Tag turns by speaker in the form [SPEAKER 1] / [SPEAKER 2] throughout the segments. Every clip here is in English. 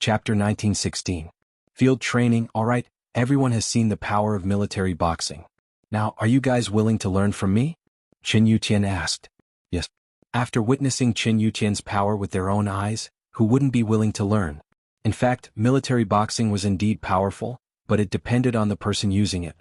[SPEAKER 1] Chapter 1916. Field training. Alright, everyone has seen the power of military boxing. Now, are you guys willing to learn from me? Qin Yutian asked. Yes. After witnessing Qin Yutian's power with their own eyes, who wouldn't be willing to learn? In fact, military boxing was indeed powerful, but it depended on the person using it.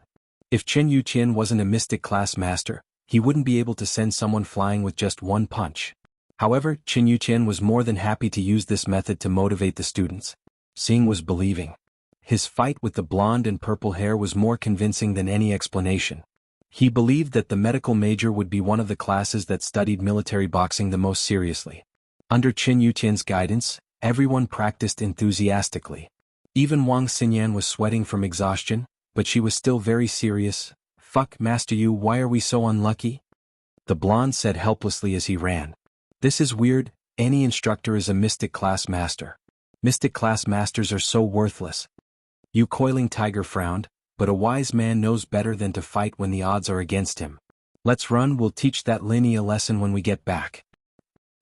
[SPEAKER 1] If Qin Yutian wasn't a mystic class master, he wouldn't be able to send someone flying with just one punch. However, Qin Yutian was more than happy to use this method to motivate the students. Seeing was believing. His fight with the blonde and purple hair was more convincing than any explanation. He believed that the medical major would be one of the classes that studied military boxing the most seriously. Under Qin Yutian's guidance, everyone practiced enthusiastically. Even Wang Xinyan was sweating from exhaustion, but she was still very serious. Fuck, Master Yu, why are we so unlucky? The blonde said helplessly as he ran. This is weird, any instructor is a mystic class master. Mystic class masters are so worthless. Yu Coiling Tiger frowned, but a wise man knows better than to fight when the odds are against him. Let's run, we'll teach that Linny a lesson when we get back.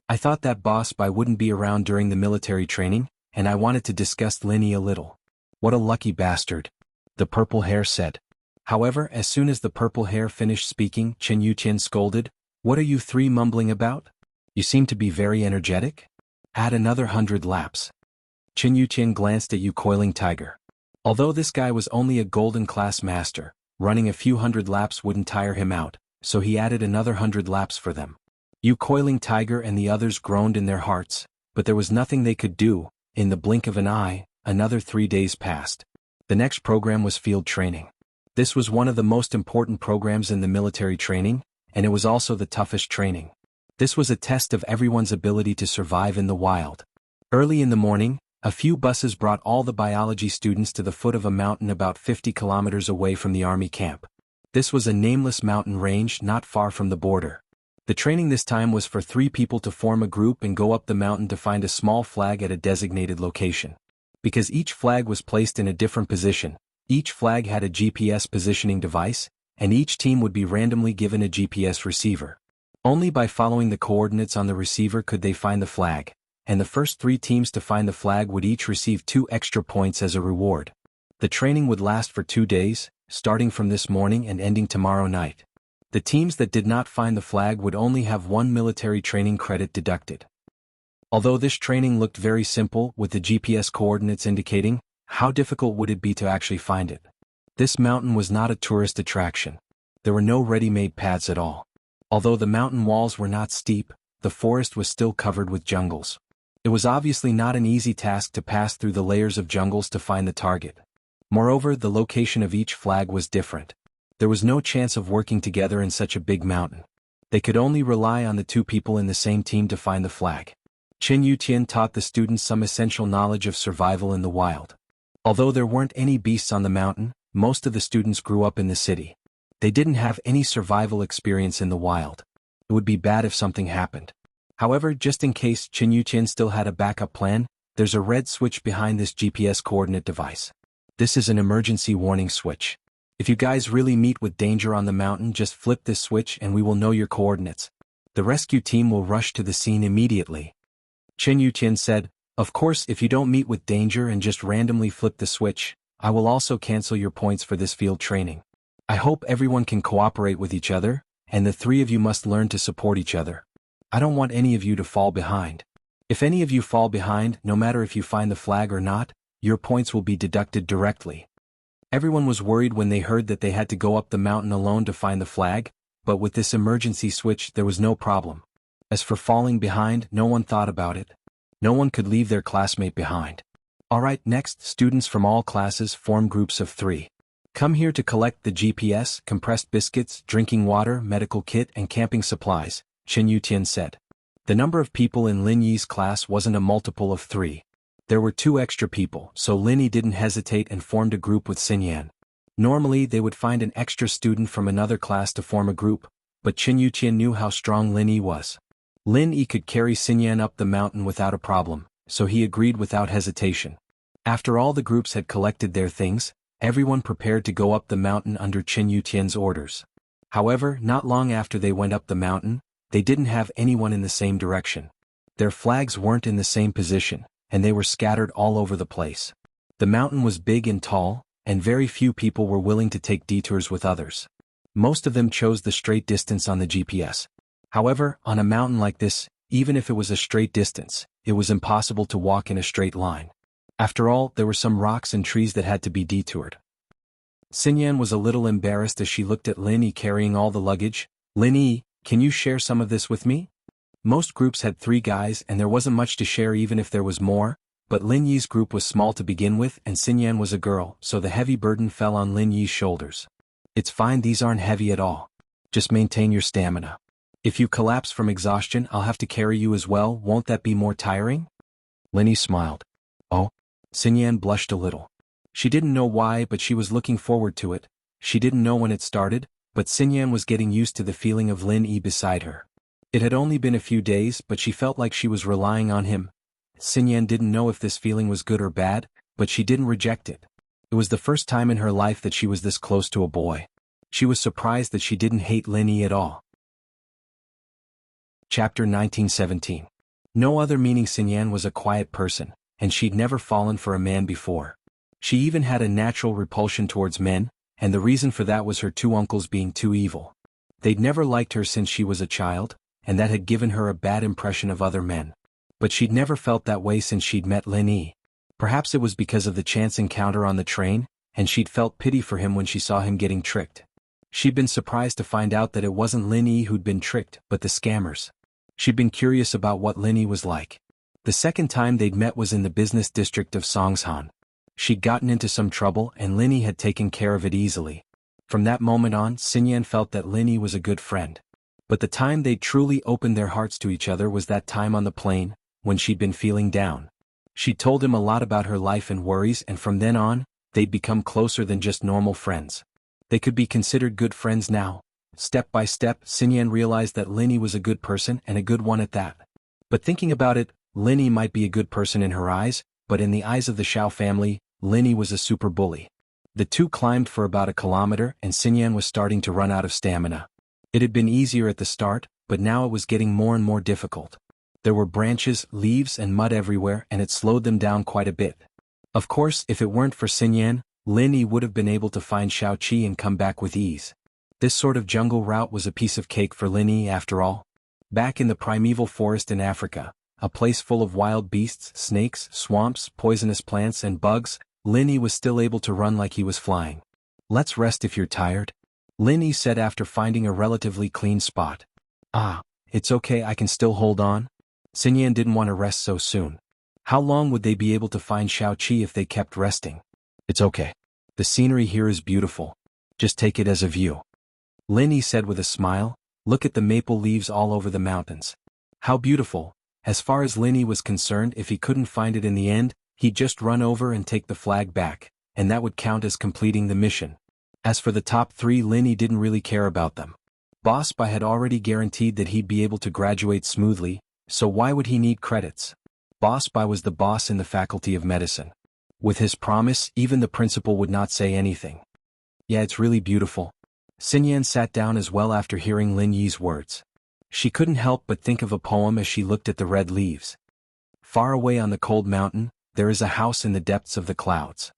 [SPEAKER 1] I thought that boss Bai wouldn't be around during the military training, and I wanted to discuss Linny a little. What a lucky bastard, the purple hair said. However, as soon as the purple hair finished speaking, Qin Yutian scolded, "What are you three mumbling about? You seem to be very energetic? Add another 100 laps." Qin Yutian glanced at Yu Coiling Tiger. Although this guy was only a golden class master, running a few hundred laps wouldn't tire him out, so he added another 100 laps for them. Yu Coiling Tiger and the others groaned in their hearts, but there was nothing they could do. In the blink of an eye, another 3 days passed. The next program was field training. This was one of the most important programs in the military training, and it was also the toughest training. This was a test of everyone's ability to survive in the wild. Early in the morning, a few buses brought all the biology students to the foot of a mountain about 50 kilometers away from the army camp. This was a nameless mountain range not far from the border. The training this time was for 3 people to form a group and go up the mountain to find a small flag at a designated location. Because each flag was placed in a different position, each flag had a GPS positioning device, and each team would be randomly given a GPS receiver. Only by following the coordinates on the receiver could they find the flag, and the first 3 teams to find the flag would each receive 2 extra points as a reward. The training would last for 2 days, starting from this morning and ending tomorrow night. The teams that did not find the flag would only have 1 military training credit deducted. Although this training looked very simple with the GPS coordinates indicating, how difficult would it be to actually find it? This mountain was not a tourist attraction. There were no ready-made paths at all. Although the mountain walls were not steep, the forest was still covered with jungles. It was obviously not an easy task to pass through the layers of jungles to find the target. Moreover, the location of each flag was different. There was no chance of working together in such a big mountain. They could only rely on the 2 people in the same team to find the flag. Qin Yutian taught the students some essential knowledge of survival in the wild. Although there weren't any beasts on the mountain, most of the students grew up in the city. They didn't have any survival experience in the wild. It would be bad if something happened. However, just in case Qin Yutian still had a backup plan, there's a red switch behind this GPS coordinate device. This is an emergency warning switch. If you guys really meet with danger on the mountain, just flip this switch and we will know your coordinates. The rescue team will rush to the scene immediately. Qin Yutian said, "Of course, if you don't meet with danger and just randomly flip the switch, I will also cancel your points for this field training. I hope everyone can cooperate with each other, and the 3 of you must learn to support each other. I don't want any of you to fall behind. If any of you fall behind, no matter if you find the flag or not, your points will be deducted directly." Everyone was worried when they heard that they had to go up the mountain alone to find the flag, but with this emergency switch there was no problem. As for falling behind, no one thought about it. No one could leave their classmate behind. Alright, next, students from all classes form groups of 3. Come here to collect the GPS, compressed biscuits, drinking water, medical kit, and camping supplies, Qin Yutian said. The number of people in Lin Yi's class wasn't a multiple of 3. There were 2 extra people, so Lin Yi didn't hesitate and formed a group with Xinyan. Normally they would find an extra student from another class to form a group, but Qin Yutian knew how strong Lin Yi was. Lin Yi could carry Xinyan up the mountain without a problem, so he agreed without hesitation. After all the groups had collected their things, everyone prepared to go up the mountain under Qin Yutian's orders. However, not long after they went up the mountain, they didn't have anyone in the same direction. Their flags weren't in the same position, and they were scattered all over the place. The mountain was big and tall, and very few people were willing to take detours with others. Most of them chose the straight distance on the GPS. However, on a mountain like this, even if it was a straight distance, it was impossible to walk in a straight line. After all, there were some rocks and trees that had to be detoured. Xinyan was a little embarrassed as she looked at Lin Yi carrying all the luggage. "Lin Yi, can you share some of this with me?" Most groups had 3 guys and there wasn't much to share even if there was more, but Lin Yi's group was small to begin with and Xinyan was a girl, so the heavy burden fell on Lin Yi's shoulders. "It's fine, these aren't heavy at all. Just maintain your stamina. If you collapse from exhaustion, I'll have to carry you as well, won't that be more tiring?" Lin Yi smiled. "Oh?" Xinyan blushed a little. She didn't know why, but she was looking forward to it. She didn't know when it started, but Xinyan was getting used to the feeling of Lin Yi beside her. It had only been a few days, but she felt like she was relying on him. Xinyan didn't know if this feeling was good or bad, but she didn't reject it. It was the first time in her life that she was this close to a boy. She was surprised that she didn't hate Lin Yi at all. Chapter 1917. No other meaning. Xinyan was a quiet person, and she'd never fallen for a man before. She even had a natural repulsion towards men, and the reason for that was her 2 uncles being too evil. They'd never liked her since she was a child, and that had given her a bad impression of other men. But she'd never felt that way since she'd met Lin Yi. Perhaps it was because of the chance encounter on the train, and she'd felt pity for him when she saw him getting tricked. She'd been surprised to find out that it wasn't Lin Yi who'd been tricked, but the scammers. She'd been curious about what Lin Yi was like. The second time they'd met was in the business district of Songshan. She'd gotten into some trouble and Lin Yi had taken care of it easily. From that moment on, Xinyan felt that Lin Yi was a good friend. But the time they'd truly opened their hearts to each other was that time on the plane, when she'd been feeling down. She'd told him a lot about her life and worries, and from then on, they'd become closer than just normal friends. They could be considered good friends now. Step by step, Xinyan realized that Lin Yi was a good person and a good one at that. But thinking about it, Lin Yi might be a good person in her eyes, but in the eyes of the Xiao family, Lin Yi was a super bully. The 2 climbed for about a kilometer and Xinyan was starting to run out of stamina. It had been easier at the start, but now it was getting more and more difficult. There were branches, leaves and mud everywhere and it slowed them down quite a bit. Of course, if it weren't for Xinyan, Lin Yi would have been able to find Xiaoqi and come back with ease. This sort of jungle route was a piece of cake for Lin Yi after all. Back in the primeval forest in Africa, a place full of wild beasts, snakes, swamps, poisonous plants and bugs, Lin Yi was still able to run like he was flying. "Let's rest if you're tired," Lin Yi said after finding a relatively clean spot. "Ah, it's okay, I can still hold on." Xinyan didn't want to rest so soon. How long would they be able to find Xiaoqi if they kept resting? "It's okay. The scenery here is beautiful. Just take it as a view," Lin Yi said with a smile. "Look at the maple leaves all over the mountains. How beautiful." As far as Lin Yi was concerned, if he couldn't find it in the end, he'd just run over and take the flag back, and that would count as completing the mission. As for the top 3, Lin Yi didn't really care about them. Boss Bai had already guaranteed that he'd be able to graduate smoothly, so why would he need credits? Boss Bai was the boss in the Faculty of Medicine. With his promise, even the principal would not say anything. "Yeah, it's really beautiful." Xinyan sat down as well after hearing Lin Yi's words. She couldn't help but think of a poem as she looked at the red leaves. "Far away on the cold mountain, there is a house in the depths of the clouds.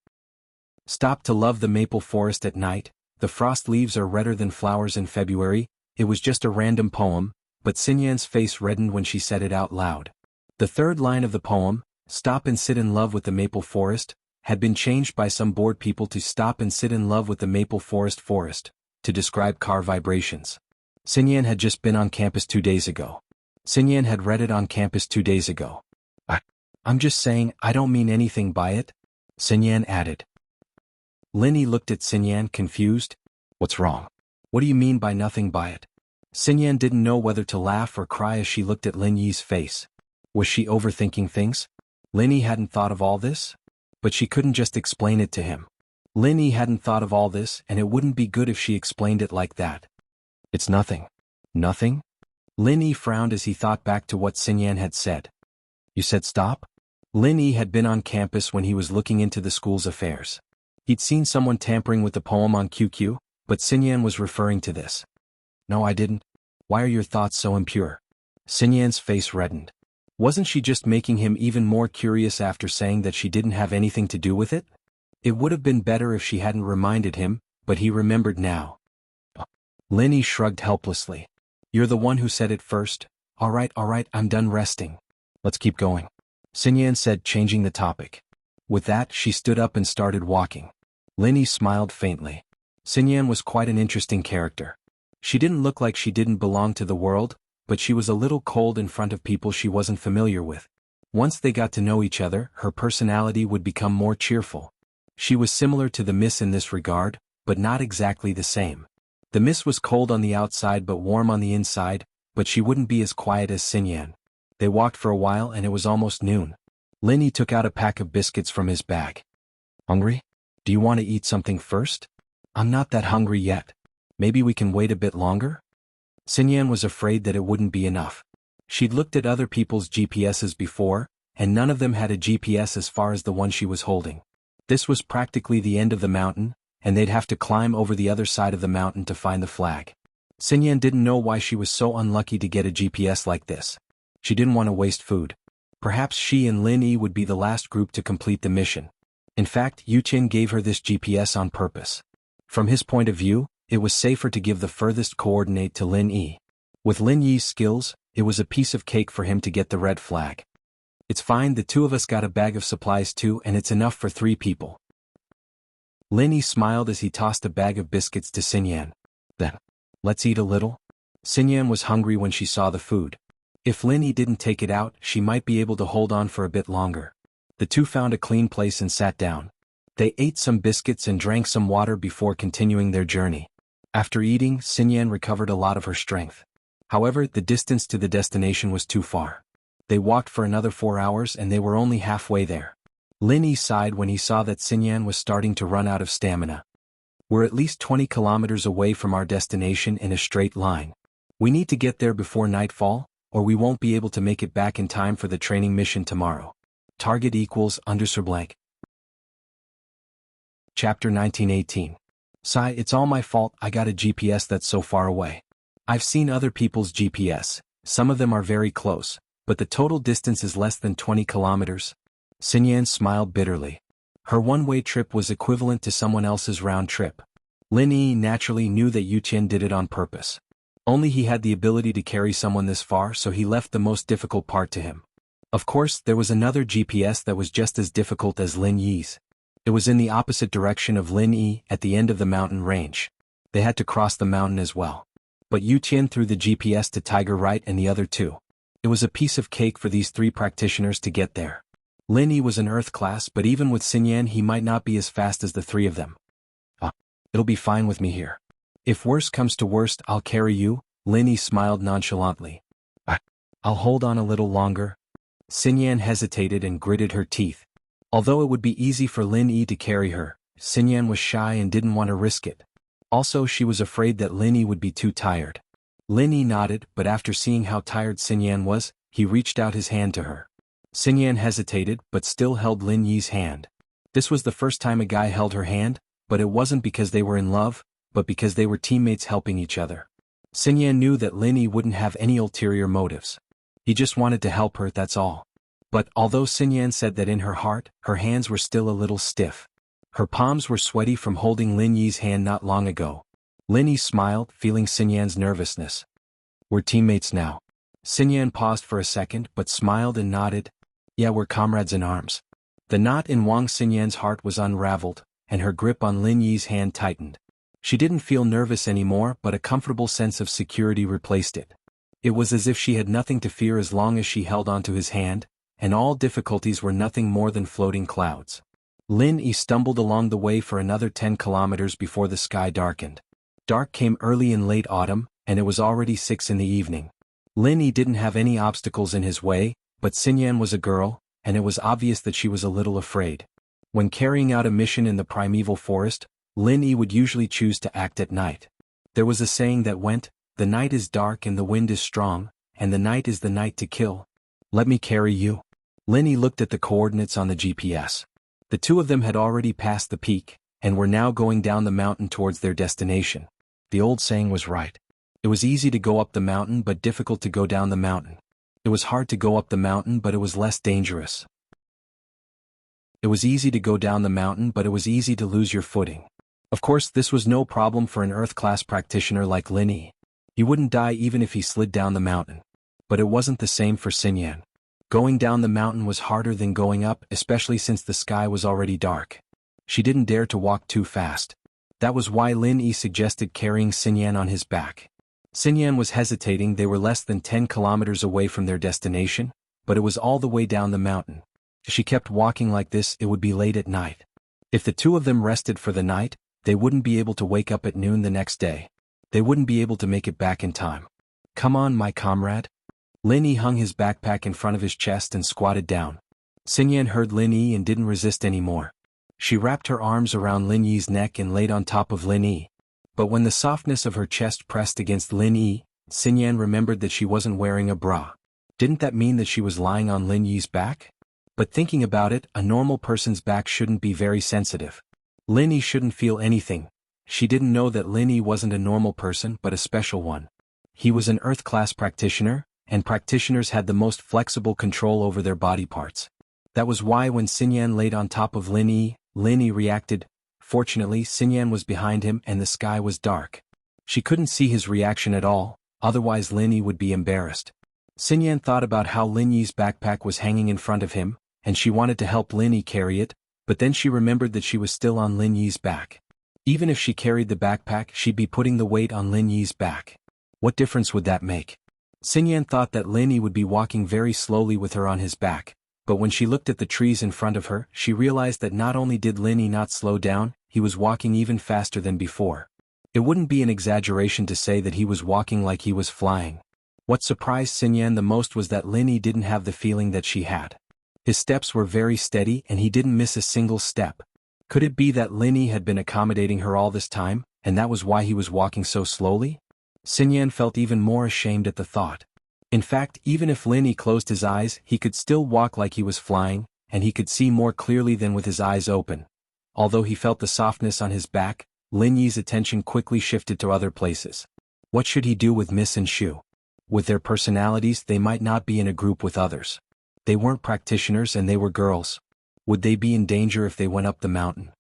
[SPEAKER 1] Stop to love the maple forest at night, the frost leaves are redder than flowers in February." It was just a random poem, but Xinyan's face reddened when she said it out loud. The 3rd line of the poem, "Stop and sit in love with the maple forest," had been changed by some bored people to "Stop and sit in love with the maple forest," to describe car vibrations. Xinyan had just been on campus 2 days ago. Xinyan had read it on campus 2 days ago. I'm just saying, I don't mean anything by it," Xinyan added. Lin Yi looked at Xinyan confused. "What's wrong? What do you mean by nothing by it?" Xinyan didn't know whether to laugh or cry as she looked at Lin Yi's face. Was she overthinking things? Lin Yi hadn't thought of all this? But she couldn't just explain it to him. Lin Yi hadn't thought of all this, and it wouldn't be good if she explained it like that. "It's nothing." "Nothing?" Lin Yi frowned as he thought back to what Xinyan had said. "You said stop?" Lin Yi had been on campus when he was looking into the school's affairs. He'd seen someone tampering with the poem on QQ, but Xinyan was referring to this. "No, I didn't. Why are your thoughts so impure?" Xinyan's face reddened. Wasn't she just making him even more curious after saying that she didn't have anything to do with it? It would have been better if she hadn't reminded him, but he remembered now. Linny shrugged helplessly. You're the one who said it first. All right, I'm done resting. Let's keep going. Xinyan said, changing the topic. With that, she stood up and started walking. Linny smiled faintly. Xinyan was quite an interesting character. She didn't look like she didn't belong to the world, but she was a little cold in front of people she wasn't familiar with. Once they got to know each other, her personality would become more cheerful. She was similar to the Miss in this regard, but not exactly the same. The Miss was cold on the outside but warm on the inside, but she wouldn't be as quiet as Xinyan. They walked for a while and it was almost noon. Linny took out a pack of biscuits from his bag. Hungry? Do you want to eat something first? I'm not that hungry yet. Maybe we can wait a bit longer? Xinyan was afraid that it wouldn't be enough. She'd looked at other people's GPSs before, and none of them had a GPS as far as the one she was holding. This was practically the end of the mountain, and they'd have to climb over the other side of the mountain to find the flag. Xinyan didn't know why she was so unlucky to get a GPS like this. She didn't want to waste food. Perhaps she and Lin Yi would be the last group to complete the mission. In fact, Yu Qin gave her this GPS on purpose. From his point of view, it was safer to give the furthest coordinate to Lin Yi. With Lin Yi's skills, it was a piece of cake for him to get the red flag. It's fine, the two of us got a bag of supplies too, and it's enough for 3 people. Lin Yi smiled as he tossed a bag of biscuits to Xinyan. Then, let's eat a little. Xinyan was hungry when she saw the food. If Lin Yi didn't take it out, she might be able to hold on for a bit longer. The two found a clean place and sat down. They ate some biscuits and drank some water before continuing their journey. After eating, Xinyan recovered a lot of her strength. However, the distance to the destination was too far. They walked for another 4 hours and they were only halfway there. Lin Yi sighed when he saw that Xinyan was starting to run out of stamina. We're at least 20 kilometers away from our destination in a straight line. We need to get there before nightfall, or we won't be able to make it back in time for the training mission tomorrow. Target equals _blank. Chapter 1918. Sigh, it's all my fault, I got a GPS that's so far away. I've seen other people's GPS, some of them are very close, but the total distance is less than 20 kilometers. Xinyan smiled bitterly. Her one-way trip was equivalent to someone else's round trip. Lin Yi naturally knew that Yu Qian did it on purpose. Only he had the ability to carry someone this far, so he left the most difficult part to him. Of course, there was another GPS that was just as difficult as Lin Yi's. It was in the opposite direction of Lin Yi, at the end of the mountain range. They had to cross the mountain as well. But Yu Qian threw the GPS to Tiger Right and the other two. It was a piece of cake for these 3 practitioners to get there. Lin Yi was an Earth class, but even with Xinyan he might not be as fast as the 3 of them. It'll be fine with me here. If worst comes to worst, I'll carry you, Lin Yi smiled nonchalantly. I'll hold on a little longer. Xinyan hesitated and gritted her teeth. Although it would be easy for Lin Yi to carry her, Xinyan was shy and didn't want to risk it. Also, she was afraid that Lin Yi would be too tired. Lin Yi nodded, but after seeing how tired Xinyan was, he reached out his hand to her. Xinyan hesitated, but still held Lin Yi's hand. This was the first time a guy held her hand, but it wasn't because they were in love, but because they were teammates helping each other. Xinyan knew that Lin Yi wouldn't have any ulterior motives. He just wanted to help her, that's all. But although Xinyan said that in her heart, her hands were still a little stiff. Her palms were sweaty from holding Lin Yi's hand not long ago. Lin Yi smiled, feeling Xinyan's nervousness. We're teammates now. Xinyan paused for a second but smiled and nodded. Yeah, we're comrades in arms. The knot in Wang Xinyan's heart was unraveled, and her grip on Lin Yi's hand tightened. She didn't feel nervous anymore, but a comfortable sense of security replaced it. It was as if she had nothing to fear as long as she held onto his hand, and all difficulties were nothing more than floating clouds. Lin Yi stumbled along the way for another 10 kilometers before the sky darkened. Dark came early in late autumn, and it was already 6 in the evening. Lin Yi didn't have any obstacles in his way, but Xinyan was a girl, and it was obvious that she was a little afraid. When carrying out a mission in the primeval forest, Lin Yi would usually choose to act at night. There was a saying that went, "The night is dark and the wind is strong, and the night is the night to kill. Let me carry you." Lin Yi looked at the coordinates on the GPS. The two of them had already passed the peak, and were now going down the mountain towards their destination. The old saying was right. It was easy to go up the mountain but difficult to go down the mountain. It was hard to go up the mountain, but it was less dangerous. It was easy to go down the mountain, but it was easy to lose your footing. Of course, this was no problem for an Earth-class practitioner like Lin Yi. He wouldn't die even if he slid down the mountain. But it wasn't the same for Xinyan. Going down the mountain was harder than going up, especially since the sky was already dark. She didn't dare to walk too fast. That was why Lin Yi suggested carrying Xinyan on his back. Xinyan was hesitating. They were less than 10 kilometers away from their destination, but it was all the way down the mountain. If she kept walking like this, it would be late at night. If the two of them rested for the night, they wouldn't be able to wake up at noon the next day. They wouldn't be able to make it back in time. Come on, my comrade. Lin Yi hung his backpack in front of his chest and squatted down. Xinyan heard Lin Yi and didn't resist anymore. She wrapped her arms around Lin Yi's neck and laid on top of Lin Yi. But when the softness of her chest pressed against Lin Yi, Xinyan remembered that she wasn't wearing a bra. Didn't that mean that she was lying on Lin Yi's back? But thinking about it, a normal person's back shouldn't be very sensitive. Lin Yi shouldn't feel anything. She didn't know that Lin Yi wasn't a normal person but a special one. He was an Earth-class practitioner, and practitioners had the most flexible control over their body parts. That was why when Xinyan laid on top of Lin Yi reacted. Fortunately, Xinyan was behind him and the sky was dark. She couldn't see his reaction at all, otherwise Lin Yi would be embarrassed. Xinyan thought about how Lin Yi's backpack was hanging in front of him, and she wanted to help Lin Yi carry it, but then she remembered that she was still on Lin Yi's back. Even if she carried the backpack, she'd be putting the weight on Lin Yi's back. What difference would that make? Xinyan thought that Lin Yi would be walking very slowly with her on his back, but when she looked at the trees in front of her, she realized that not only did Lin Yi not slow down, he was walking even faster than before. It wouldn't be an exaggeration to say that he was walking like he was flying. What surprised Xinyan the most was that Lin Yi didn't have the feeling that she had. His steps were very steady and he didn't miss a single step. Could it be that Lin Yi had been accommodating her all this time, and that was why he was walking so slowly? Xinyan felt even more ashamed at the thought. In fact, even if Lin Yi closed his eyes, he could still walk like he was flying, and he could see more clearly than with his eyes open. Although he felt the softness on his back, Lin Yi's attention quickly shifted to other places. What should he do with Miss and Shu? With their personalities, they might not be in a group with others. They weren't practitioners and they were girls. Would they be in danger if they went up the mountain?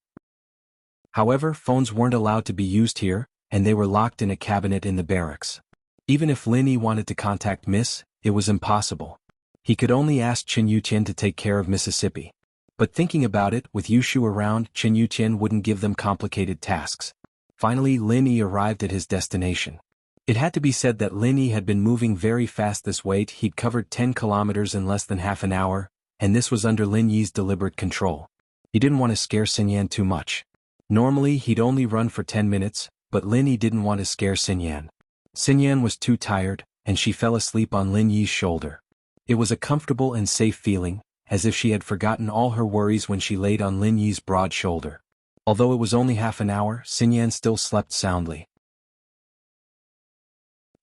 [SPEAKER 1] However, phones weren't allowed to be used here, and they were locked in a cabinet in the barracks. Even if Lin Yi wanted to contact Miss, it was impossible. He could only ask Chen Yuqian to take care of Mississippi. But thinking about it, with Yushu around, Chen Yuqian wouldn't give them complicated tasks. Finally, Lin Yi arrived at his destination. It had to be said that Lin Yi had been moving very fast this way. He'd covered 10 kilometers in less than half an hour, and this was under Lin Yi's deliberate control. He didn't want to scare Xinyan too much. Normally he'd only run for 10 minutes, but Lin Yi didn't want to scare Xinyan. Xinyan was too tired, and she fell asleep on Lin Yi's shoulder. It was a comfortable and safe feeling, as if she had forgotten all her worries when she laid on Lin Yi's broad shoulder. Although it was only half an hour, Xinyan still slept soundly.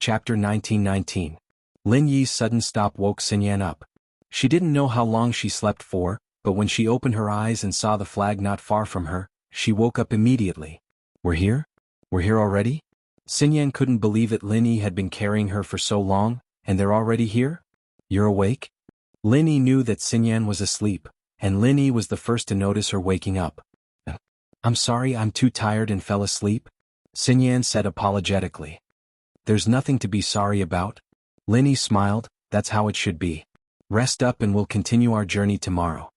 [SPEAKER 1] Chapter 1919. Lin Yi's sudden stop woke Xinyan up. She didn't know how long she slept for, but when she opened her eyes and saw the flag not far from her, she woke up immediately. We're here? We're here already? Xinyan couldn't believe it. Lin Yi had been carrying her for so long, and they're already here? You're awake? Lin Yi knew that Xinyan was asleep, and Lin Yi was the first to notice her waking up. I'm sorry, I'm too tired and fell asleep, Xinyan said apologetically. There's nothing to be sorry about. Lin Yi smiled, that's how it should be. Rest up and we'll continue our journey tomorrow.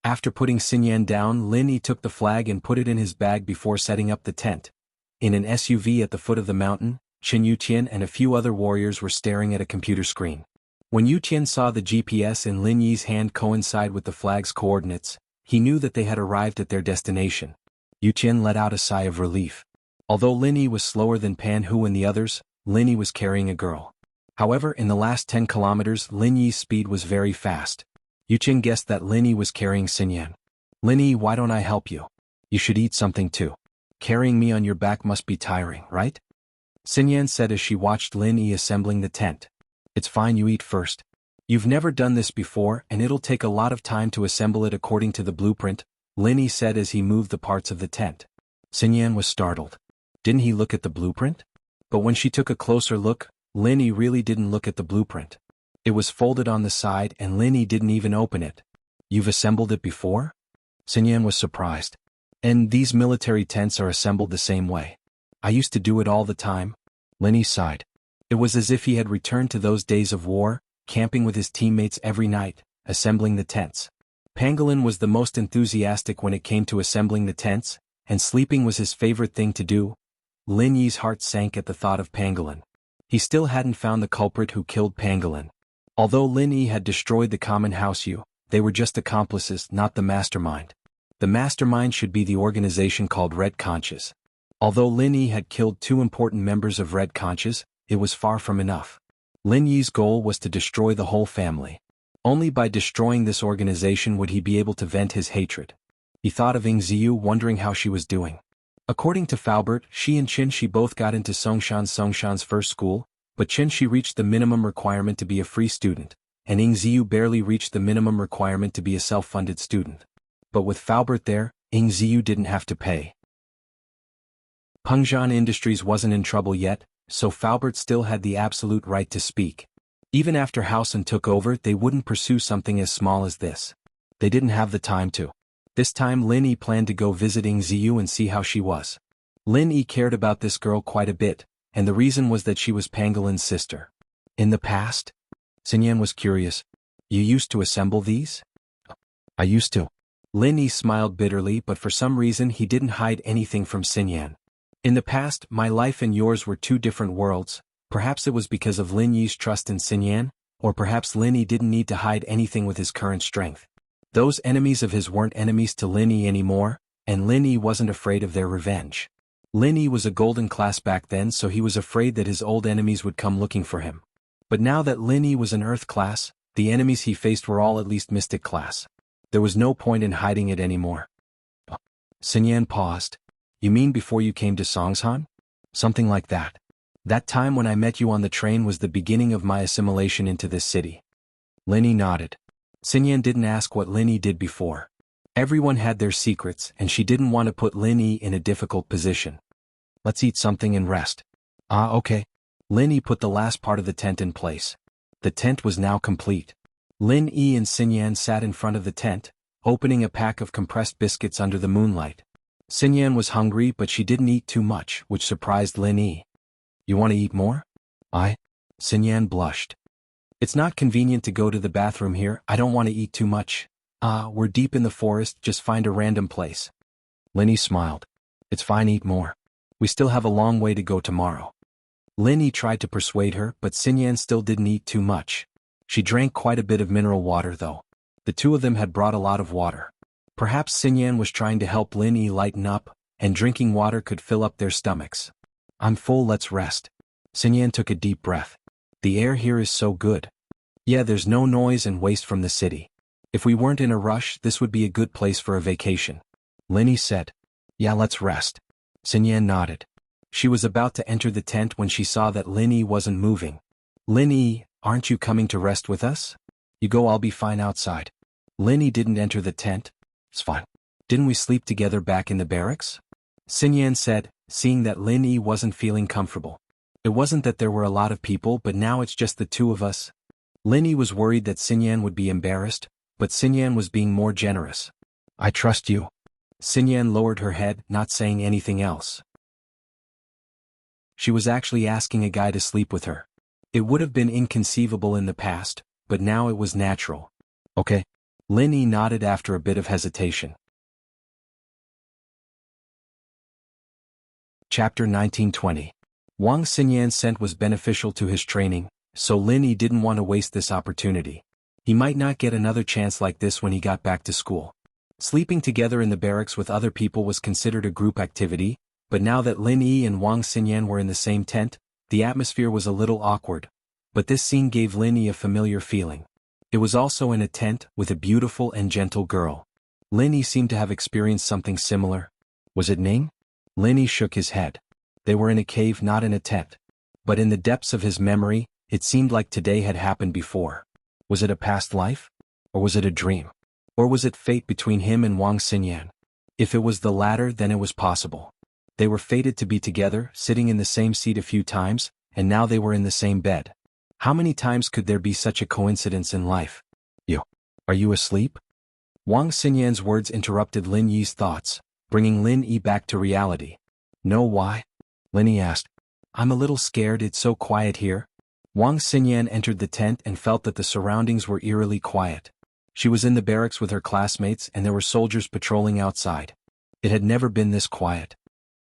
[SPEAKER 1] After putting Xinyan down, Lin Yi took the flag and put it in his bag before setting up the tent. In an SUV at the foot of the mountain, Chen Yuqian and a few other warriors were staring at a computer screen. When Yuqian saw the GPS in Lin Yi's hand coincide with the flag's coordinates, he knew that they had arrived at their destination. Yuqian let out a sigh of relief. Although Lin Yi was slower than Pan Hu and the others, Lin Yi was carrying a girl. However, in the last 10 kilometers, Lin Yi's speed was very fast. Yuqian guessed that Lin Yi was carrying Xinyan. Lin Yi, why don't I help you? You should eat something too. Carrying me on your back must be tiring, right? Xinyan said as she watched Lin Yi assembling the tent. It's fine, you eat first. You've never done this before and it'll take a lot of time to assemble it according to the blueprint, Lin Yi said as he moved the parts of the tent. Xinyan was startled. Didn't he look at the blueprint? But when she took a closer look, Lin Yi really didn't look at the blueprint. It was folded on the side and Lin Yi didn't even open it. You've assembled it before? Xinyan was surprised. And these military tents are assembled the same way. I used to do it all the time. Lin Yi sighed. It was as if he had returned to those days of war, camping with his teammates every night, assembling the tents. Pangolin was the most enthusiastic when it came to assembling the tents, and sleeping was his favorite thing to do. Lin Yi's heart sank at the thought of Pangolin. He still hadn't found the culprit who killed Pangolin. Although Lin Yi had destroyed the common house Yu, they were just accomplices, not the mastermind. The mastermind should be the organization called Red Conches. Although Lin Yi had killed 2 important members of Red Conches, it was far from enough. Lin Yi's goal was to destroy the whole family. Only by destroying this organization would he be able to vent his hatred. He thought of Ying Ziyu, wondering how she was doing. According to Faubert, she and Qin Shi both got into Songshan's first school, but Qin Shi reached the minimum requirement to be a free student, and Ying Ziyu barely reached the minimum requirement to be a self-funded student. But with Faubert there, Ying Ziyu didn't have to pay. Pengzhan Industries wasn't in trouble yet, so Faubert still had the absolute right to speak. Even after Hausen took over, they wouldn't pursue something as small as this. They didn't have the time to. This time Lin Yi planned to go visit Ying Ziyu and see how she was. Lin Yi cared about this girl quite a bit, and the reason was that she was Pangolin's sister. In the past? Xinyan was curious. You used to assemble these? I used to. Lin Yi smiled bitterly, but for some reason he didn't hide anything from Xinyan. In the past, my life and yours were 2 different worlds. Perhaps it was because of Lin Yi's trust in Xinyan, or perhaps Lin Yi didn't need to hide anything with his current strength. Those enemies of his weren't enemies to Lin Yi anymore, and Lin Yi wasn't afraid of their revenge. Lin Yi was a golden class back then, so he was afraid that his old enemies would come looking for him. But now that Lin Yi was an earth class, the enemies he faced were all at least mystic class. There was no point in hiding it anymore. Xinyan paused. You mean before you came to Songshan? Something like that. That time when I met you on the train was the beginning of my assimilation into this city. Lin Yi nodded. Xinyan didn't ask what Lin Yi did before. Everyone had their secrets, and she didn't want to put Lin Yi in a difficult position. Let's eat something and rest. Okay. Lin Yi put the last part of the tent in place. The tent was now complete. Lin Yi and Xinyan sat in front of the tent, opening a pack of compressed biscuits under the moonlight. Xinyan was hungry, but she didn't eat too much, which surprised Lin Yi. You want to eat more? Xinyan blushed. It's not convenient to go to the bathroom here. I don't want to eat too much. We're deep in the forest, just find a random place. Lin Yi smiled. It's fine, eat more. We still have a long way to go tomorrow. Lin Yi tried to persuade her, but Xinyan still didn't eat too much. She drank quite a bit of mineral water though. The 2 of them had brought a lot of water. Perhaps Xinyan was trying to help Lin Yi lighten up, and drinking water could fill up their stomachs. I'm full, let's rest. Xinyan took a deep breath. The air here is so good. Yeah, there's no noise and waste from the city. If we weren't in a rush, this would be a good place for a vacation. Lin Yi said. Yeah, let's rest. Xinyan nodded. She was about to enter the tent when she saw that Lin Yi wasn't moving. Lin Yi, aren't you coming to rest with us? You go, I'll be fine outside. Lin Yi didn't enter the tent. It's fine. Didn't we sleep together back in the barracks? Xinyan said, seeing that Lin Yi wasn't feeling comfortable. It wasn't that there were a lot of people, but now it's just the 2 of us. Lin Yi was worried that Xinyan would be embarrassed, but Xinyan was being more generous. I trust you. Xinyan lowered her head, not saying anything else. She was actually asking a guy to sleep with her. It would have been inconceivable in the past, but now it was natural. Okay. Lin Yi nodded after a bit of hesitation. Chapter 1920. Wang Xinyan's scent was beneficial to his training, so Lin Yi didn't want to waste this opportunity. He might not get another chance like this when he got back to school. Sleeping together in the barracks with other people was considered a group activity, but now that Lin Yi and Wang Xinyan were in the same tent, the atmosphere was a little awkward. But this scene gave Lin Yi a familiar feeling. It was also in a tent with a beautiful and gentle girl. Lin Yi seemed to have experienced something similar. Was it Ning? Lin Yi shook his head. They were in a cave, not in a tent. But in the depths of his memory, it seemed like today had happened before. Was it a past life? Or was it a dream? Or was it fate between him and Wang Xinyan? If it was the latter, then it was possible. They were fated to be together, sitting in the same seat a few times, and now they were in the same bed. How many times could there be such a coincidence in life? You. Are you asleep? Wang Xinyan's words interrupted Lin Yi's thoughts, bringing Lin Yi back to reality. Know why? Lin Yi asked. I'm a little scared, it's so quiet here. Wang Xinyan entered the tent and felt that the surroundings were eerily quiet. She was in the barracks with her classmates and there were soldiers patrolling outside. It had never been this quiet.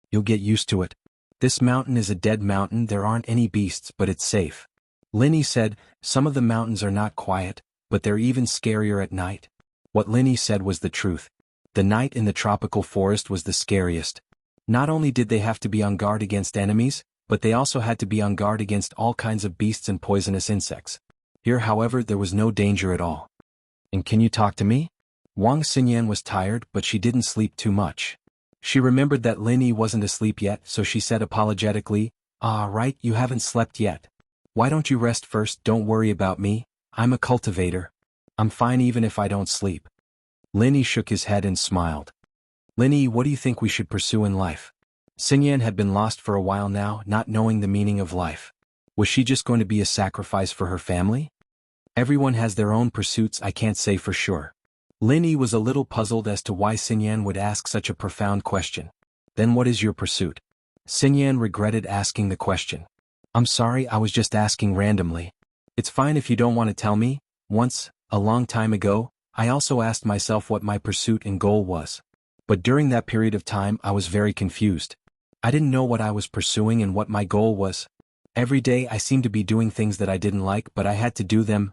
[SPEAKER 1] You'll get used to it. This mountain is a dead mountain, there aren't any beasts, but it's safe. Lin Yi said, some of the mountains are not quiet, but they're even scarier at night. What Lin Yi said was the truth. The night in the tropical forest was the scariest. Not only did they have to be on guard against enemies, but they also had to be on guard against all kinds of beasts and poisonous insects. Here, however, there was no danger at all. And can you talk to me? Wang Xinyan was tired, but she didn't sleep too much. She remembered that Lin Yi wasn't asleep yet, so she said apologetically, right, you haven't slept yet. Why don't you rest first? Don't worry about me, I'm a cultivator. I'm fine even if I don't sleep. Lin Yi shook his head and smiled. Lin Yi, what do you think we should pursue in life? Xinyan had been lost for a while now, not knowing the meaning of life. Was she just going to be a sacrifice for her family? Everyone has their own pursuits, I can't say for sure. Lin Yi was a little puzzled as to why Xinyan would ask such a profound question. Then what is your pursuit? Xinyan regretted asking the question. I'm sorry, I was just asking randomly. It's fine if you don't want to tell me. Once, a long time ago, I also asked myself what my pursuit and goal was. But during that period of time I was very confused. I didn't know what I was pursuing and what my goal was. Every day I seemed to be doing things that I didn't like, but I had to do them.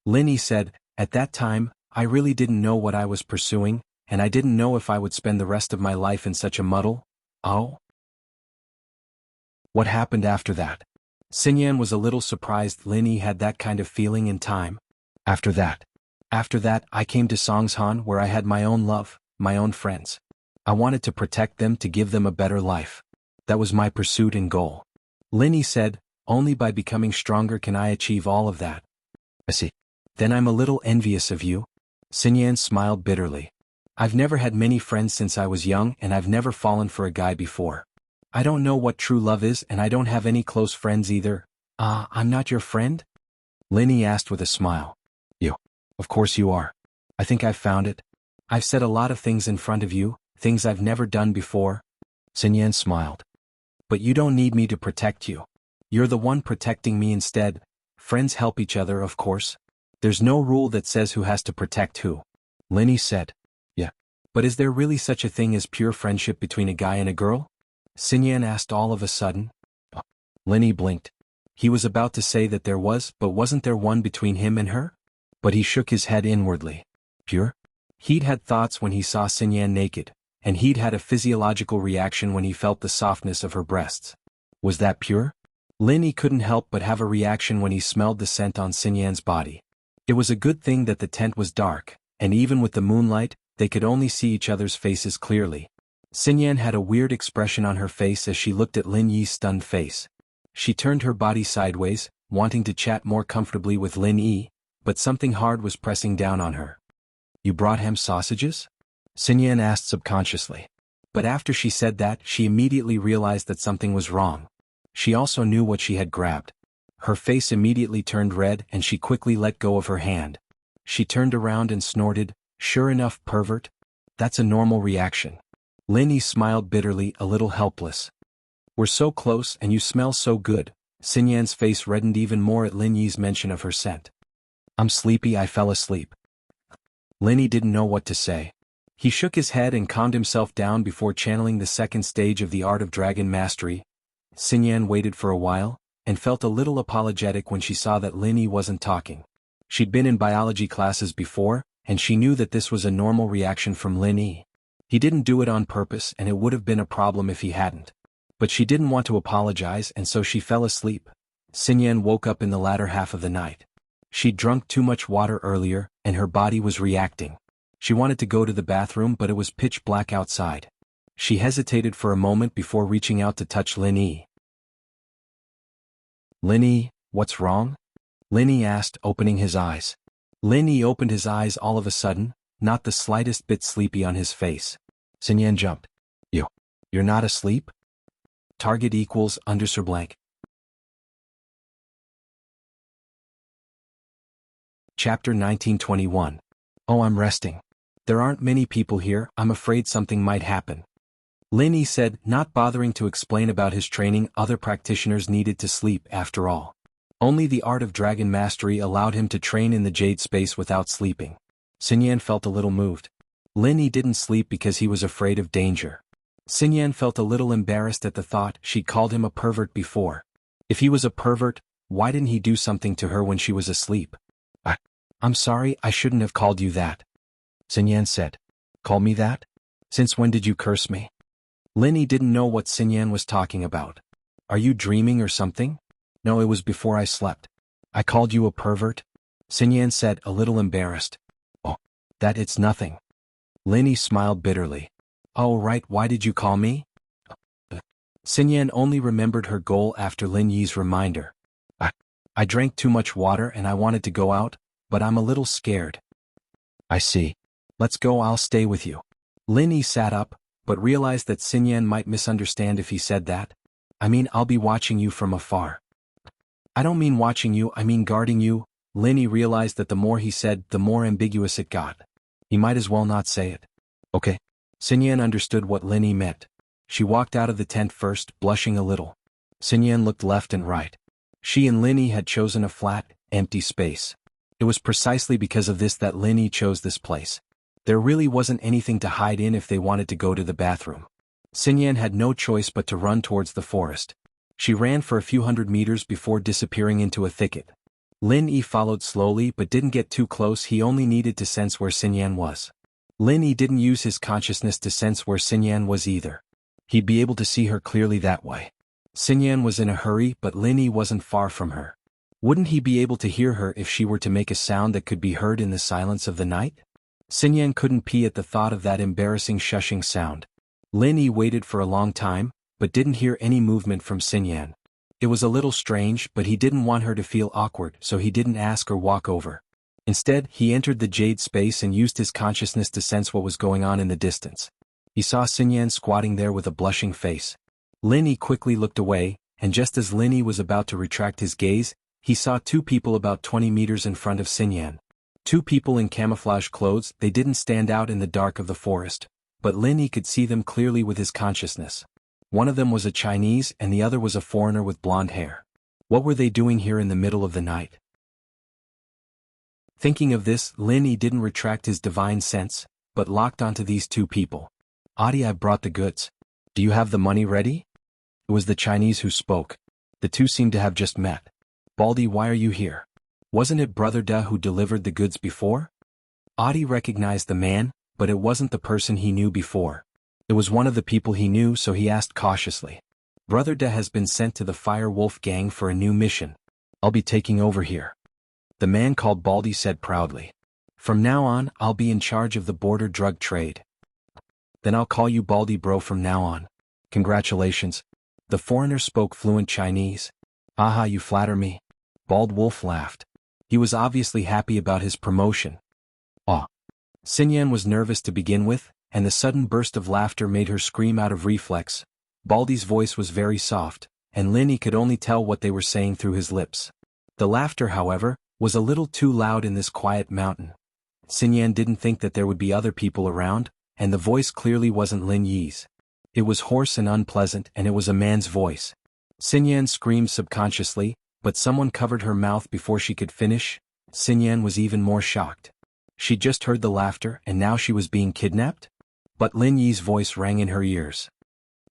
[SPEAKER 1] Lin Yi said, at that time, I really didn't know what I was pursuing, and I didn't know if I would spend the rest of my life in such a muddle. Oh? What happened after that? Xinyan was a little surprised Lin Yi had that kind of feeling in time. After that, I came to Songshan where I had my own love, my own friends. I wanted to protect them, to give them a better life. That was my pursuit and goal. Lin Yi said, only by becoming stronger can I achieve all of that. I see. Then I'm a little envious of you. Xinyan smiled bitterly. I've never had many friends since I was young and I've never fallen for a guy before. I don't know what true love is and I don't have any close friends either. I'm not your friend? Lin Yi asked with a smile. You. Of course you are. I think I've found it. I've said a lot of things in front of you, things I've never done before. Xinyan smiled. But you don't need me to protect you. You're the one protecting me instead. Friends help each other, of course. There's no rule that says who has to protect who. Lin Yi said. Yeah. But is there really such a thing as pure friendship between a guy and a girl? Xinyan asked all of a sudden. Lin Yi blinked. He was about to say that there was, but wasn't there one between him and her? But he shook his head inwardly. Pure? He'd had thoughts when he saw Xinyan naked, and he'd had a physiological reaction when he felt the softness of her breasts. Was that pure? Lin Yi couldn't help but have a reaction when he smelled the scent on Xinyan's body. It was a good thing that the tent was dark, and even with the moonlight, they could only see each other's faces clearly. Xinyan had a weird expression on her face as she looked at Lin Yi's stunned face. She turned her body sideways, wanting to chat more comfortably with Lin Yi, but something hard was pressing down on her. You brought ham sausages? Xinyan asked subconsciously. But after she said that, she immediately realized that something was wrong. She also knew what she had grabbed. Her face immediately turned red and she quickly let go of her hand. She turned around and snorted, sure enough, pervert. That's a normal reaction. Lin Yi smiled bitterly, a little helpless. We're so close and you smell so good. Xinyan's face reddened even more at Lin Yi's mention of her scent. I'm sleepy, I fell asleep. Lin Yi didn't know what to say. He shook his head and calmed himself down before channeling the second stage of the art of dragon mastery. Xinyan waited for a while, and felt a little apologetic when she saw that Lin Yi wasn't talking. She'd been in biology classes before, and she knew that this was a normal reaction from Lin Yi. He didn't do it on purpose and it would have been a problem if he hadn't. But she didn't want to apologize and so she fell asleep. Xinyan woke up in the latter half of the night. She'd drunk too much water earlier, and her body was reacting. She wanted to go to the bathroom but it was pitch black outside. She hesitated for a moment before reaching out to touch Lin Yi. Lin Yi, what's wrong? Lin Yi asked, opening his eyes. Lin Yi opened his eyes all of a sudden, not the slightest bit sleepy on his face. Xinyan jumped. You're not asleep? Target equals _blank. Chapter 1921. Oh, I'm resting. There aren't many people here, I'm afraid something might happen. Lin Yi said, not bothering to explain about his training. Other practitioners needed to sleep after all. Only the art of dragon mastery allowed him to train in the jade space without sleeping. Xinyan felt a little moved. Lin Yi didn't sleep because he was afraid of danger. Xinyan felt a little embarrassed at the thought she'd called him a pervert before. If he was a pervert, why didn't he do something to her when she was asleep? I'm sorry, I shouldn't have called you that. Xinyan said. Call me that? Since when did you curse me? Lin Yi didn't know what Xinyan was talking about. Are you dreaming or something? No, it was before I slept. I called you a pervert? Xinyan said, a little embarrassed. Oh, that it's nothing. Lin Yi smiled bitterly. Oh right, why did you call me? Xinyan only remembered her goal after Lin Yi's reminder. I drank too much water and I wanted to go out, but I'm a little scared. I see. Let's go, I'll stay with you. Lin Yi sat up, but realized that Xinyan might misunderstand if he said that. I mean, I'll be watching you from afar. I don't mean watching you, I mean guarding you. Lin Yi realized that the more he said, the more ambiguous it got. He might as well not say it. Okay. Xinyan understood what Lin Yi meant. She walked out of the tent first, blushing a little. Xinyan looked left and right. She and Lin Yi had chosen a flat, empty space. It was precisely because of this that Lin Yi chose this place. There really wasn't anything to hide in if they wanted to go to the bathroom. Xinyan had no choice but to run towards the forest. She ran for a few hundred meters before disappearing into a thicket. Lin Yi followed slowly but didn't get too close. He only needed to sense where Xinyan was. Lin Yi didn't use his consciousness to sense where Xinyan was either. He'd be able to see her clearly that way. Xinyan was in a hurry, but Lin Yi wasn't far from her. Wouldn't he be able to hear her if she were to make a sound that could be heard in the silence of the night? Xinyan couldn't pee at the thought of that embarrassing shushing sound. Lin Yi waited for a long time, but didn't hear any movement from Xinyan. It was a little strange, but he didn't want her to feel awkward, so he didn't ask or walk over. Instead, he entered the jade space and used his consciousness to sense what was going on in the distance. He saw Xinyan squatting there with a blushing face. Lin Yi quickly looked away, and just as Lin Yi was about to retract his gaze, he saw two people about 20 meters in front of Xinyan. Two people in camouflage clothes. They didn't stand out in the dark of the forest, but Lin Yi could see them clearly with his consciousness. One of them was a Chinese and the other was a foreigner with blonde hair. What were they doing here in the middle of the night? Thinking of this, Lin Yi didn't retract his divine sense, but locked onto these two people. Adi, I brought the goods. Do you have the money ready? It was the Chinese who spoke. The two seemed to have just met. Baldy, why are you here? Wasn't it Brother Da who delivered the goods before? Adi recognized the man, but it wasn't the person he knew before. It was one of the people he knew, so he asked cautiously. Brother Da has been sent to the Fire Wolf gang for a new mission. I'll be taking over here. The man called Baldy said proudly. From now on, I'll be in charge of the border drug trade. Then I'll call you Baldy bro from now on. Congratulations. The foreigner spoke fluent Chinese. Aha, you flatter me. Bald Wolf laughed. He was obviously happy about his promotion. Ah. Xinyan was nervous to begin with, and the sudden burst of laughter made her scream out of reflex. Baldy's voice was very soft, and Lin Yi could only tell what they were saying through his lips. The laughter, however, was a little too loud in this quiet mountain. Xinyan didn't think that there would be other people around, and the voice clearly wasn't Lin Yi's. It was hoarse and unpleasant, and it was a man's voice. Xinyan screamed subconsciously, but someone covered her mouth before she could finish. Xinyan was even more shocked. She'd just heard the laughter, and now she was being kidnapped? But Lin Yi's voice rang in her ears.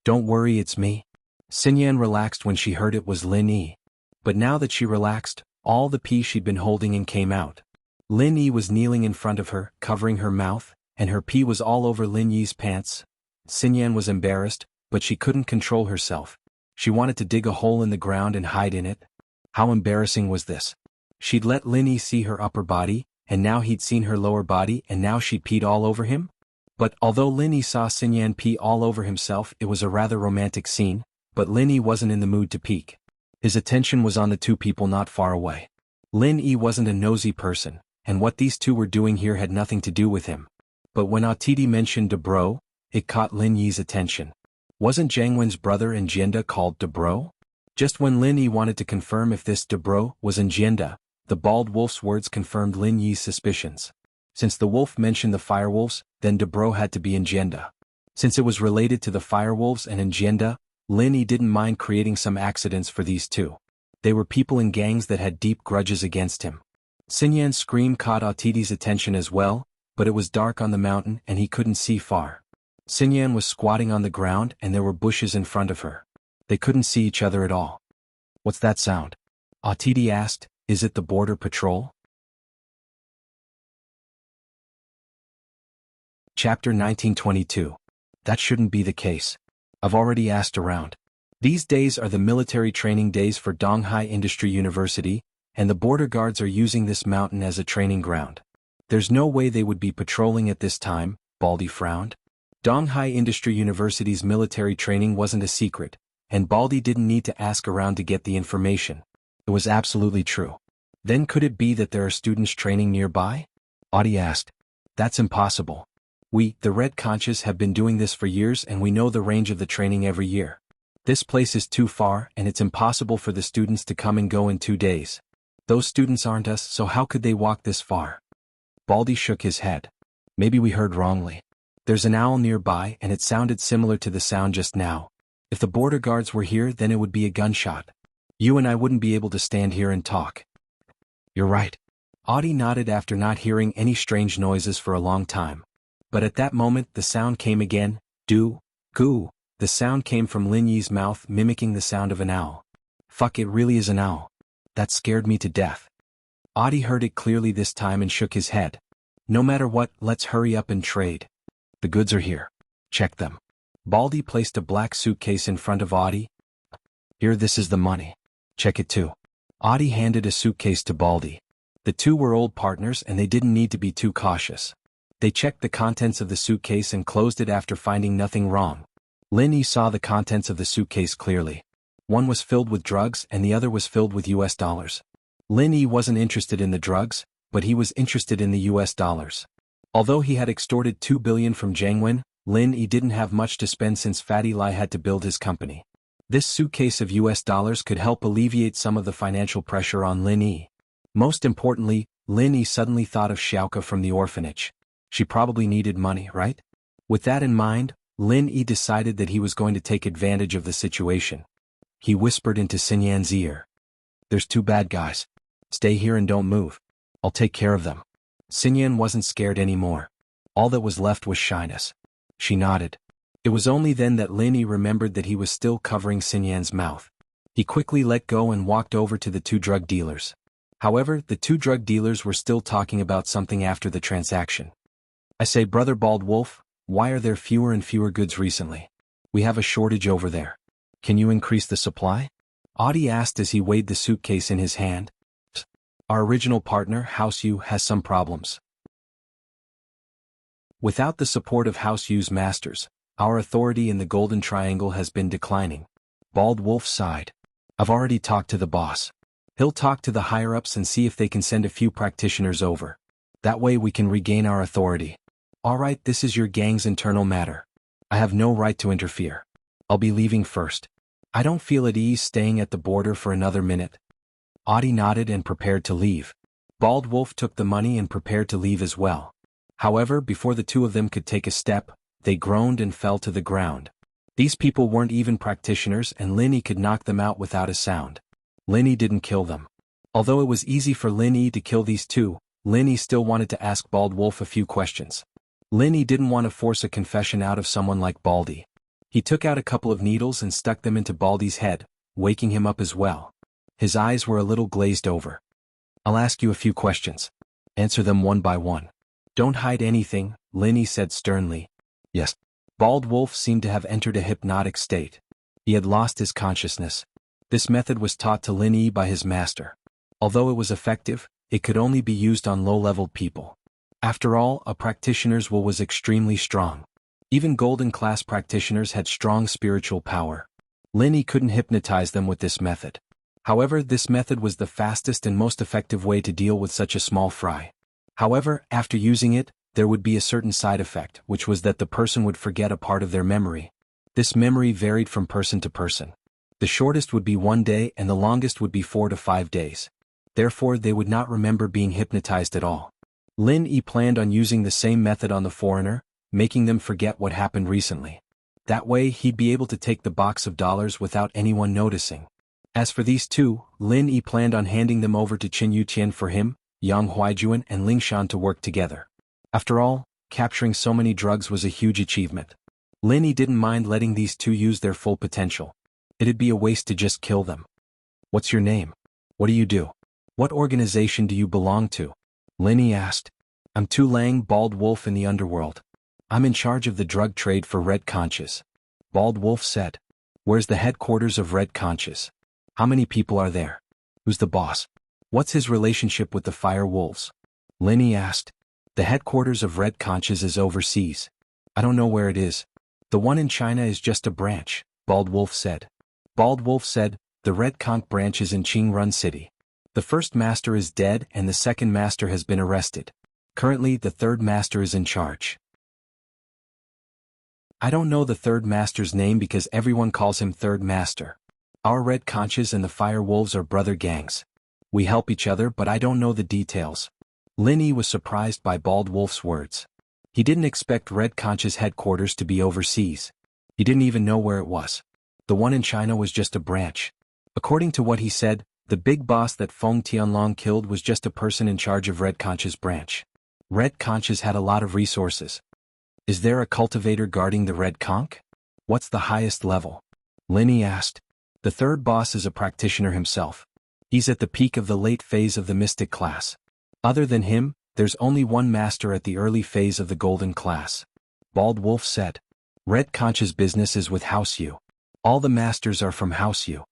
[SPEAKER 1] Don't worry, it's me. Xinyan relaxed when she heard it was Lin Yi. But now that she relaxed, all the pee she'd been holding in came out. Lin Yi was kneeling in front of her, covering her mouth, and her pee was all over Lin Yi's pants. Xinyan was embarrassed, but she couldn't control herself. She wanted to dig a hole in the ground and hide in it. How embarrassing was this? She'd let Lin Yi see her upper body, and now he'd seen her lower body, and now she'd peed all over him? But although Lin Yi saw Xinyan pee all over himself, it was a rather romantic scene, but Lin Yi wasn't in the mood to peek. His attention was on the two people not far away. Lin Yi wasn't a nosy person, and what these two were doing here had nothing to do with him. But when Atiti mentioned De Bro, it caught Lin Yi's attention. Wasn't Jiang Wen's brother Njienda called De Bro? Just when Lin Yi wanted to confirm if this De Bro was Njienda, The bald wolf's words confirmed Lin Yi's suspicions. Since the wolf mentioned the firewolves, then Debro had to be Enchanted. Since it was related to the firewolves and Enchanted, Lin Yi didn't mind creating some accidents for these two. They were people in gangs that had deep grudges against him. Xinyan's scream caught Autidi's attention as well, but it was dark on the mountain and he couldn't see far. Xinyan was squatting on the ground and there were bushes in front of her. They couldn't see each other at all. "What's that sound?" Autidi asked. "Is it the border patrol?" Chapter 1922. That shouldn't be the case. I've already asked around. These days are the military training days for Donghai Industry University, and the border guards are using this mountain as a training ground. There's no way they would be patrolling at this time, Baldy frowned. Donghai Industry University's military training wasn't a secret, and Baldy didn't need to ask around to get the information. It was absolutely true. Then could it be that there are students training nearby? Audie asked. That's impossible. We, the Red Conches, have been doing this for years and we know the range of the training every year. This place is too far and it's impossible for the students to come and go in 2 days. Those students aren't us, so how could they walk this far? Baldy shook his head. Maybe we heard wrongly. There's an owl nearby and it sounded similar to the sound just now. If the border guards were here, then it would be a gunshot. You and I wouldn't be able to stand here and talk. You're right. Audie nodded after not hearing any strange noises for a long time. But at that moment the sound came again. Do, goo. The sound came from Lin Yi's mouth, mimicking the sound of an owl. Fuck, it really is an owl. That scared me to death. Audie heard it clearly this time and shook his head. No matter what, let's hurry up and trade. The goods are here. Check them. Baldy placed a black suitcase in front of Audie. Here, this is the money. Check it too. Audie handed a suitcase to Baldy. The two were old partners and they didn't need to be too cautious. They checked the contents of the suitcase and closed it after finding nothing wrong. Lin Yi saw the contents of the suitcase clearly. One was filled with drugs and the other was filled with US dollars. Lin Yi wasn't interested in the drugs, but he was interested in the US dollars. Although he had extorted 2 billion from Jiangwen, Lin Yi didn't have much to spend since Fatty Lai had to build his company. This suitcase of US dollars could help alleviate some of the financial pressure on Lin Yi. Most importantly, Lin Yi suddenly thought of Xiaoka from the orphanage. She probably needed money, right? With that in mind, Lin Yi decided that he was going to take advantage of the situation. He whispered into Xinyan's ear. There's 2 bad guys. Stay here and don't move. I'll take care of them. Xinyan wasn't scared anymore. All that was left was shyness. She nodded. It was only then that Lin Yi remembered that he was still covering Xinyan's mouth. He quickly let go and walked over to the 2 drug dealers. However, the 2 drug dealers were still talking about something after the transaction. I say, Brother Bald Wolf, why are there fewer and fewer goods recently? We have a shortage over there. Can you increase the supply? Audie asked as he weighed the suitcase in his hand. Our original partner, House Yu, has some problems. Without the support of House Yu's masters, our authority in the Golden Triangle has been declining. Bald Wolf sighed. I've already talked to the boss. He'll talk to the higher-ups and see if they can send a few practitioners over. That way we can regain our authority. Alright, this is your gang's internal matter. I have no right to interfere. I'll be leaving first. I don't feel at ease staying at the border for another minute. Audie nodded and prepared to leave. Bald Wolf took the money and prepared to leave as well. However, before the 2 of them could take a step, they groaned and fell to the ground. These people weren't even practitioners and Lin Yi could knock them out without a sound. Lin Yi didn't kill them. Although it was easy for Lin Yi to kill these 2, Lin Yi still wanted to ask Bald Wolf a few questions. Lin Yi didn't want to force a confession out of someone like Baldy. He took out a couple of needles and stuck them into Baldy's head, waking him up as well. His eyes were a little glazed over. I'll ask you a few questions. Answer them one by one. Don't hide anything, Lin Yi said sternly. Yes. Bald Wolf seemed to have entered a hypnotic state. He had lost his consciousness. This method was taught to Lin Yi by his master. Although it was effective, it could only be used on low-level people. After all, a practitioner's will was extremely strong. Even golden-class practitioners had strong spiritual power. Lin Yi couldn't hypnotize them with this method. However, this method was the fastest and most effective way to deal with such a small fry. However, after using it, there would be a certain side effect, which was that the person would forget a part of their memory. This memory varied from person to person. The shortest would be 1 day and the longest would be 4 to 5 days. Therefore they would not remember being hypnotized at all. Lin Yi planned on using the same method on the foreigner, making them forget what happened recently. That way he'd be able to take the box of dollars without anyone noticing. As for these two, Lin Yi planned on handing them over to Qin Yutian for him, Yang Huijuan and Ling Shan to work together. After all, capturing so many drugs was a huge achievement. Lin Yi didn't mind letting these two use their full potential. It'd be a waste to just kill them. What's your name? What do you do? What organization do you belong to? Lin Yi asked. I'm Tu Lang, Bald Wolf in the underworld. I'm in charge of the drug trade for Red Conches. Bald Wolf said. Where's the headquarters of Red Conches? How many people are there? Who's the boss? What's his relationship with the Fire Wolves? Lin Yi asked. The headquarters of Red Conches is overseas. I don't know where it is. The one in China is just a branch, Bald Wolf said. Bald Wolf said, the Red Conch branch is in Qingrun City. The first master is dead and the second master has been arrested. Currently the third master is in charge. I don't know the third master's name because everyone calls him third master. Our Red Conches and the Fire Wolves are brother gangs. We help each other but I don't know the details. Lin Yi was surprised by Bald Wolf's words. He didn't expect Red Conch's headquarters to be overseas. He didn't even know where it was. The one in China was just a branch. According to what he said, the big boss that Feng Tianlong killed was just a person in charge of Red Conch's branch. Red Conch's had a lot of resources. Is there a cultivator guarding the Red Conch? What's the highest level? Lin Yi asked. The third boss is a practitioner himself. He's at the peak of the late phase of the mystic class. Other than him, there's only one master at the early phase of the golden class. Bald Wolf said. Red Conch's business is with House Yu. All the masters are from House Yu.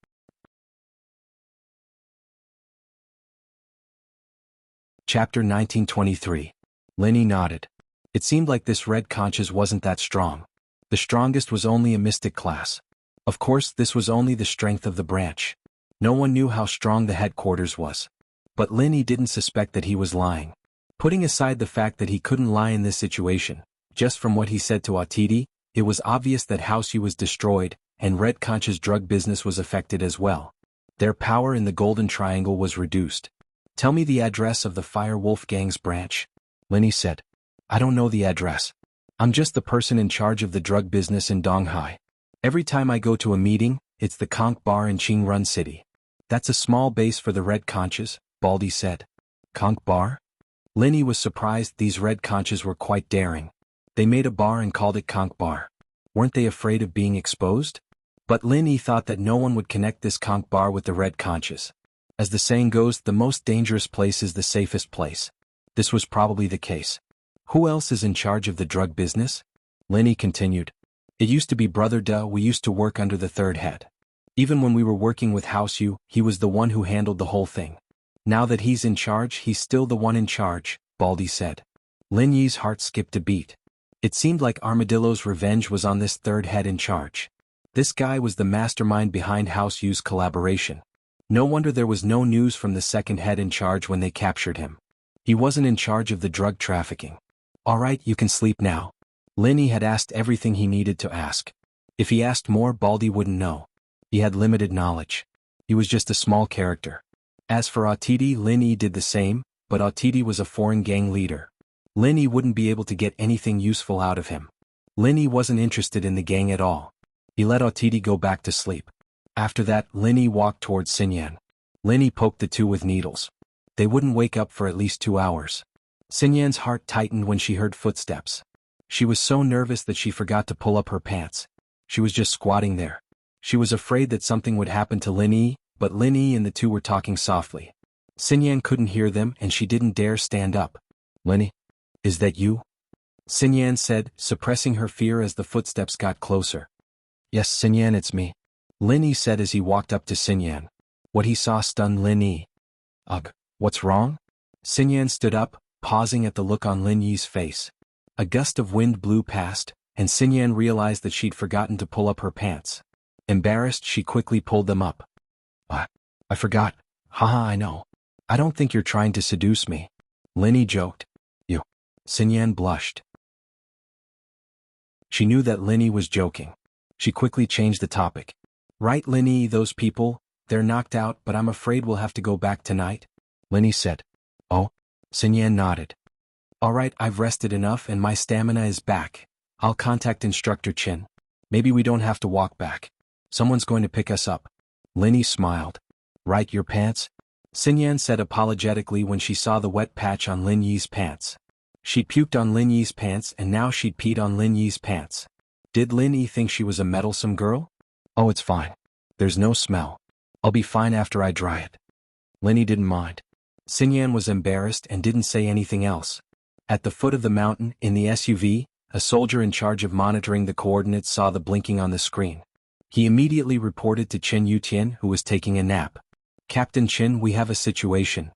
[SPEAKER 1] Chapter 1923. Lin Yi nodded. It seemed like this Red Conch's wasn't that strong. The strongest was only a mystic class. Of course, this was only the strength of the branch. No one knew how strong the headquarters was. But Lin Yi didn't suspect that he was lying. Putting aside the fact that he couldn't lie in this situation, just from what he said to Atiti, it was obvious that House Yu was destroyed, and Red Conch's drug business was affected as well. Their power in the Golden Triangle was reduced. Tell me the address of the Fire Wolf Gang's branch, Lin Yi said. I don't know the address. I'm just the person in charge of the drug business in Donghai. Every time I go to a meeting, it's the Conch Bar in Qingrun City. That's a small base for the Red Conches, Baldy said. Conch Bar? Lin Yi was surprised. These Red Conches were quite daring. They made a bar and called it Conch Bar. Weren't they afraid of being exposed? But Lin Yi thought that no one would connect this Conch Bar with the Red Conches. As the saying goes, the most dangerous place is the safest place. This was probably the case. Who else is in charge of the drug business? Lin Yi continued. It used to be Brother Da. We used to work under the third head. Even when we were working with House Yu, he was the one who handled the whole thing. Now that he's in charge, he's still the one in charge, Baldy said. Lin Yi's heart skipped a beat. It seemed like Armadillo's revenge was on this third head in charge. This guy was the mastermind behind House Yu's collaboration. No wonder there was no news from the second head in charge when they captured him. He wasn't in charge of the drug trafficking. All right, you can sleep now. Lin Yi had asked everything he needed to ask. If he asked more, Baldy wouldn't know. He had limited knowledge. He was just a small character. As for Atiti, Lin Yi did the same, but Atiti was a foreign gang leader. Lin Yi wouldn't be able to get anything useful out of him. Lin Yi wasn't interested in the gang at all. He let Atiti go back to sleep. After that, Lin Yi walked towards Xinyan. Lin Yi poked the two with needles. They wouldn't wake up for at least 2 hours. Xinyan's heart tightened when she heard footsteps. She was so nervous that she forgot to pull up her pants. She was just squatting there. She was afraid that something would happen to Lin Yi, but Lin Yi and the two were talking softly. Xinyan couldn't hear them and she didn't dare stand up. Lin Yi, is that you? Xinyan said, suppressing her fear as the footsteps got closer. Yes, Xinyan, it's me. Lin Yi said as he walked up to Xinyan. What he saw stunned Lin Yi. Ugh, what's wrong? Xinyan stood up, pausing at the look on Lin Yi's face. A gust of wind blew past, and Xinyan realized that she'd forgotten to pull up her pants. Embarrassed, she quickly pulled them up. I forgot. Haha, I know. I don't think you're trying to seduce me. Lin Yi joked. You. Xinyan blushed. She knew that Lin Yi was joking. She quickly changed the topic. Right, Lin Yi, those people, they're knocked out, but I'm afraid we'll have to go back tonight. Linny said. Oh? Xin Yan nodded. All right, I've rested enough and my stamina is back. I'll contact Instructor Chin. Maybe we don't have to walk back. Someone's going to pick us up. Linny smiled. Right, your pants? Xin Yan said apologetically when she saw the wet patch on Lin Yi's pants. She'd puked on Lin Yi's pants and now she'd peed on Lin Yi's pants. Did Lin Yi think she was a meddlesome girl? Oh, it's fine. There's no smell. I'll be fine after I dry it. Linny didn't mind. Xin Yan was embarrassed and didn't say anything else. At the foot of the mountain, in the SUV, a soldier in charge of monitoring the coordinates saw the blinking on the screen. He immediately reported to Chen Yutian, who was taking a nap. Captain Chen, we have a situation.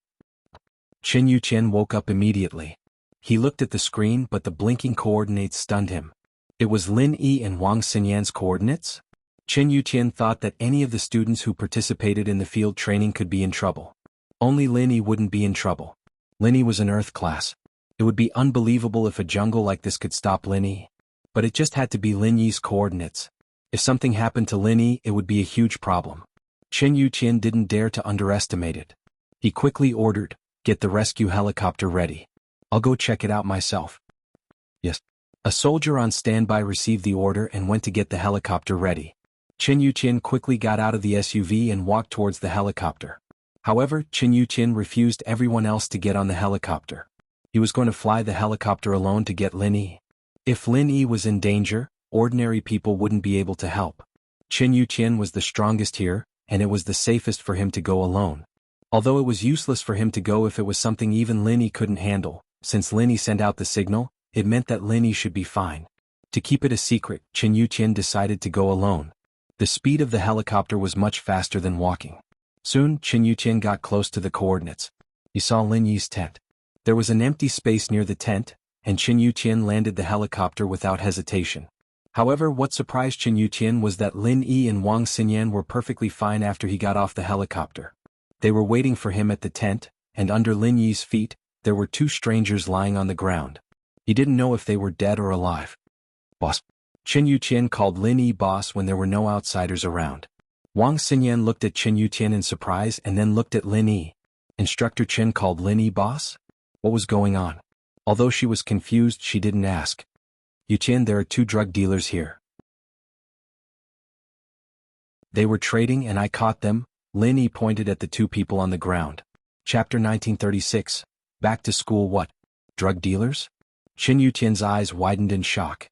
[SPEAKER 1] Chen Yutian woke up immediately. He looked at the screen but the blinking coordinates stunned him. It was Lin Yi and Wang Xinyan's coordinates? Chen Yutian thought that any of the students who participated in the field training could be in trouble. Only Lin Yi wouldn't be in trouble. Lin Yi was an Earth class. It would be unbelievable if a jungle like this could stop Lin Yi. But it just had to be Lin Yi's coordinates. If something happened to Lin Yi, it would be a huge problem. Chen Yutian didn't dare to underestimate it. He quickly ordered, "Get the rescue helicopter ready. I'll go check it out myself." Yes. A soldier on standby received the order and went to get the helicopter ready. Chen Yutian quickly got out of the SUV and walked towards the helicopter. However, Chen Yutian refused everyone else to get on the helicopter. He was going to fly the helicopter alone to get Lin Yi. If Lin Yi was in danger, ordinary people wouldn't be able to help. Chen Yutian was the strongest here, and it was the safest for him to go alone. Although it was useless for him to go if it was something even Lin Yi couldn't handle, since Lin Yi sent out the signal, it meant that Lin Yi should be fine. To keep it a secret, Chen Yutian decided to go alone. The speed of the helicopter was much faster than walking. Soon, Chen Yutian got close to the coordinates. He saw Lin Yi's tent. There was an empty space near the tent, and Chen Yutian landed the helicopter without hesitation. However, what surprised Chen Yutian was that Lin Yi and Wang Xinyan were perfectly fine after he got off the helicopter. They were waiting for him at the tent, and under Lin Yi's feet, there were two strangers lying on the ground. He didn't know if they were dead or alive. Boss. Chen Yutian called Lin Yi boss when there were no outsiders around. Wang Xinyan looked at Chen Yutian in surprise and then looked at Lin Yi. Instructor Chen called Lin Yi boss? What was going on? Although she was confused, she didn't ask. Yutian, there are two drug dealers here. They were trading and I caught them. Lin Yi pointed at the two people on the ground. Chapter 1936. Back to school what? Drug dealers? Chen Yutian's eyes widened in shock.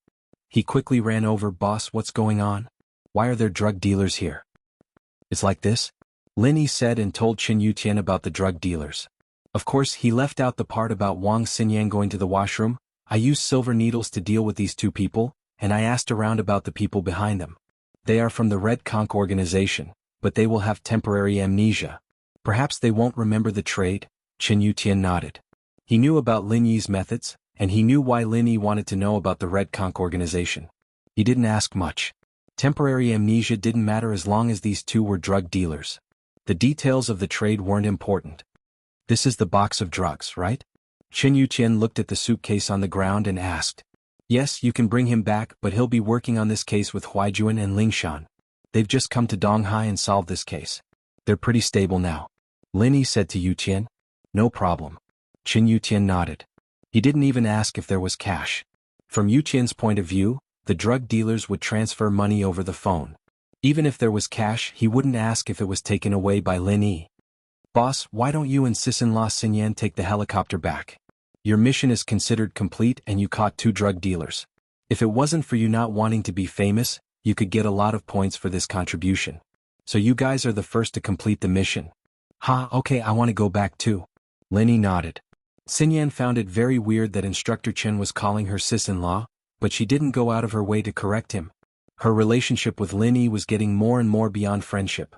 [SPEAKER 1] He quickly ran over, boss, what's going on? Why are there drug dealers here? It's like this? Lin Yi said and told Chen Yutian about the drug dealers. Of course, he left out the part about Wang Xinyan going to the washroom. I used silver needles to deal with these two people, and I asked around about the people behind them. They are from the Red Conch organization, but they will have temporary amnesia. Perhaps they won't remember the trade. Chen Yutian nodded. He knew about Lin Yi's methods, and he knew why Lin Yi wanted to know about the Red Conch organization. He didn't ask much. Temporary amnesia didn't matter as long as these two were drug dealers. The details of the trade weren't important. This is the box of drugs, right? Chen Yutian looked at the suitcase on the ground and asked. Yes, you can bring him back, but he'll be working on this case with Huaijuan and Lingshan. They've just come to Donghai and solved this case. They're pretty stable now. Lin Yi said to Yutian. No problem. Chen Yutian nodded. He didn't even ask if there was cash. From Yutian's point of view, the drug dealers would transfer money over the phone. Even if there was cash, he wouldn't ask if it was taken away by Lin Yi. Boss, why don't you and Sisin-La Xinyan take the helicopter back? Your mission is considered complete and you caught two drug dealers. If it wasn't for you not wanting to be famous, you could get a lot of points for this contribution. So you guys are the first to complete the mission. Okay, I want to go back too. Lin Yi nodded. Xinyan found it very weird that Instructor Chen was calling her sis-in-law, but she didn't go out of her way to correct him. Her relationship with Lin Yi was getting more and more beyond friendship.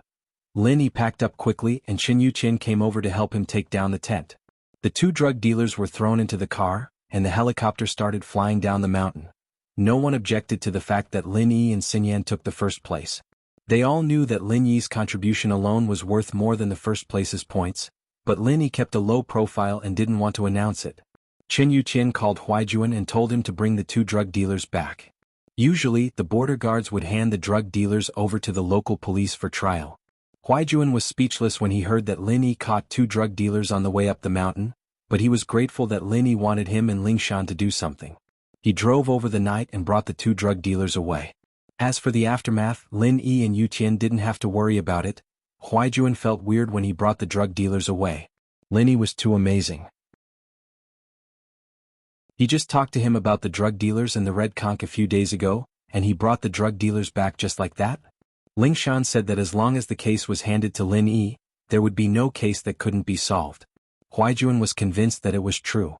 [SPEAKER 1] Lin Yi packed up quickly and Chen Yutian came over to help him take down the tent. The two drug dealers were thrown into the car, and the helicopter started flying down the mountain. No one objected to the fact that Lin Yi and Xinyan took the first place. They all knew that Lin Yi's contribution alone was worth more than the first place's points, but Lin Yi kept a low profile and didn't want to announce it. Chen Yutian called Huaijuan and told him to bring the two drug dealers back. Usually, the border guards would hand the drug dealers over to the local police for trial. Huaijuan was speechless when he heard that Lin Yi caught 2 drug dealers on the way up the mountain, but he was grateful that Lin Yi wanted him and Lingshan to do something. He drove over the night and brought the 2 drug dealers away. As for the aftermath, Lin Yi and Yu Qian didn't have to worry about it. Huaijuan felt weird when he brought the drug dealers away. Lin Yi was too amazing. He just talked to him about the drug dealers and the red conch a few days ago, and he brought the drug dealers back just like that? Lingshan said that as long as the case was handed to Lin Yi, there would be no case that couldn't be solved. Huaijuan was convinced that it was true.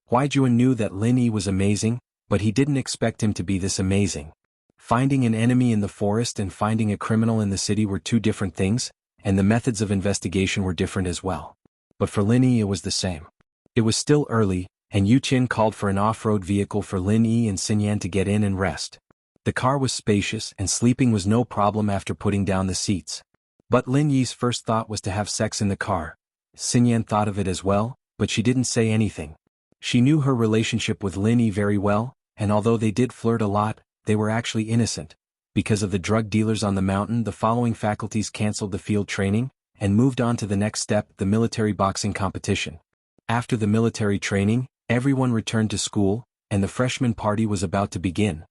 [SPEAKER 1] Huaijuan knew that Lin Yi was amazing, but he didn't expect him to be this amazing. Finding an enemy in the forest and finding a criminal in the city were 2 different things, and the methods of investigation were different as well. But for Lin Yi it was the same. It was still early, and Yu Qian called for an off-road vehicle for Lin Yi and Xinyan to get in and rest. The car was spacious and sleeping was no problem after putting down the seats. But Lin Yi's first thought was to have sex in the car. Xinyan thought of it as well, but she didn't say anything. She knew her relationship with Lin Yi very well, and although they did flirt a lot, they were actually innocent. Because of the drug dealers on the mountain, the following faculties cancelled the field training, and moved on to the next step, the military boxing competition. After the military training, everyone returned to school, and the freshman party was about to begin.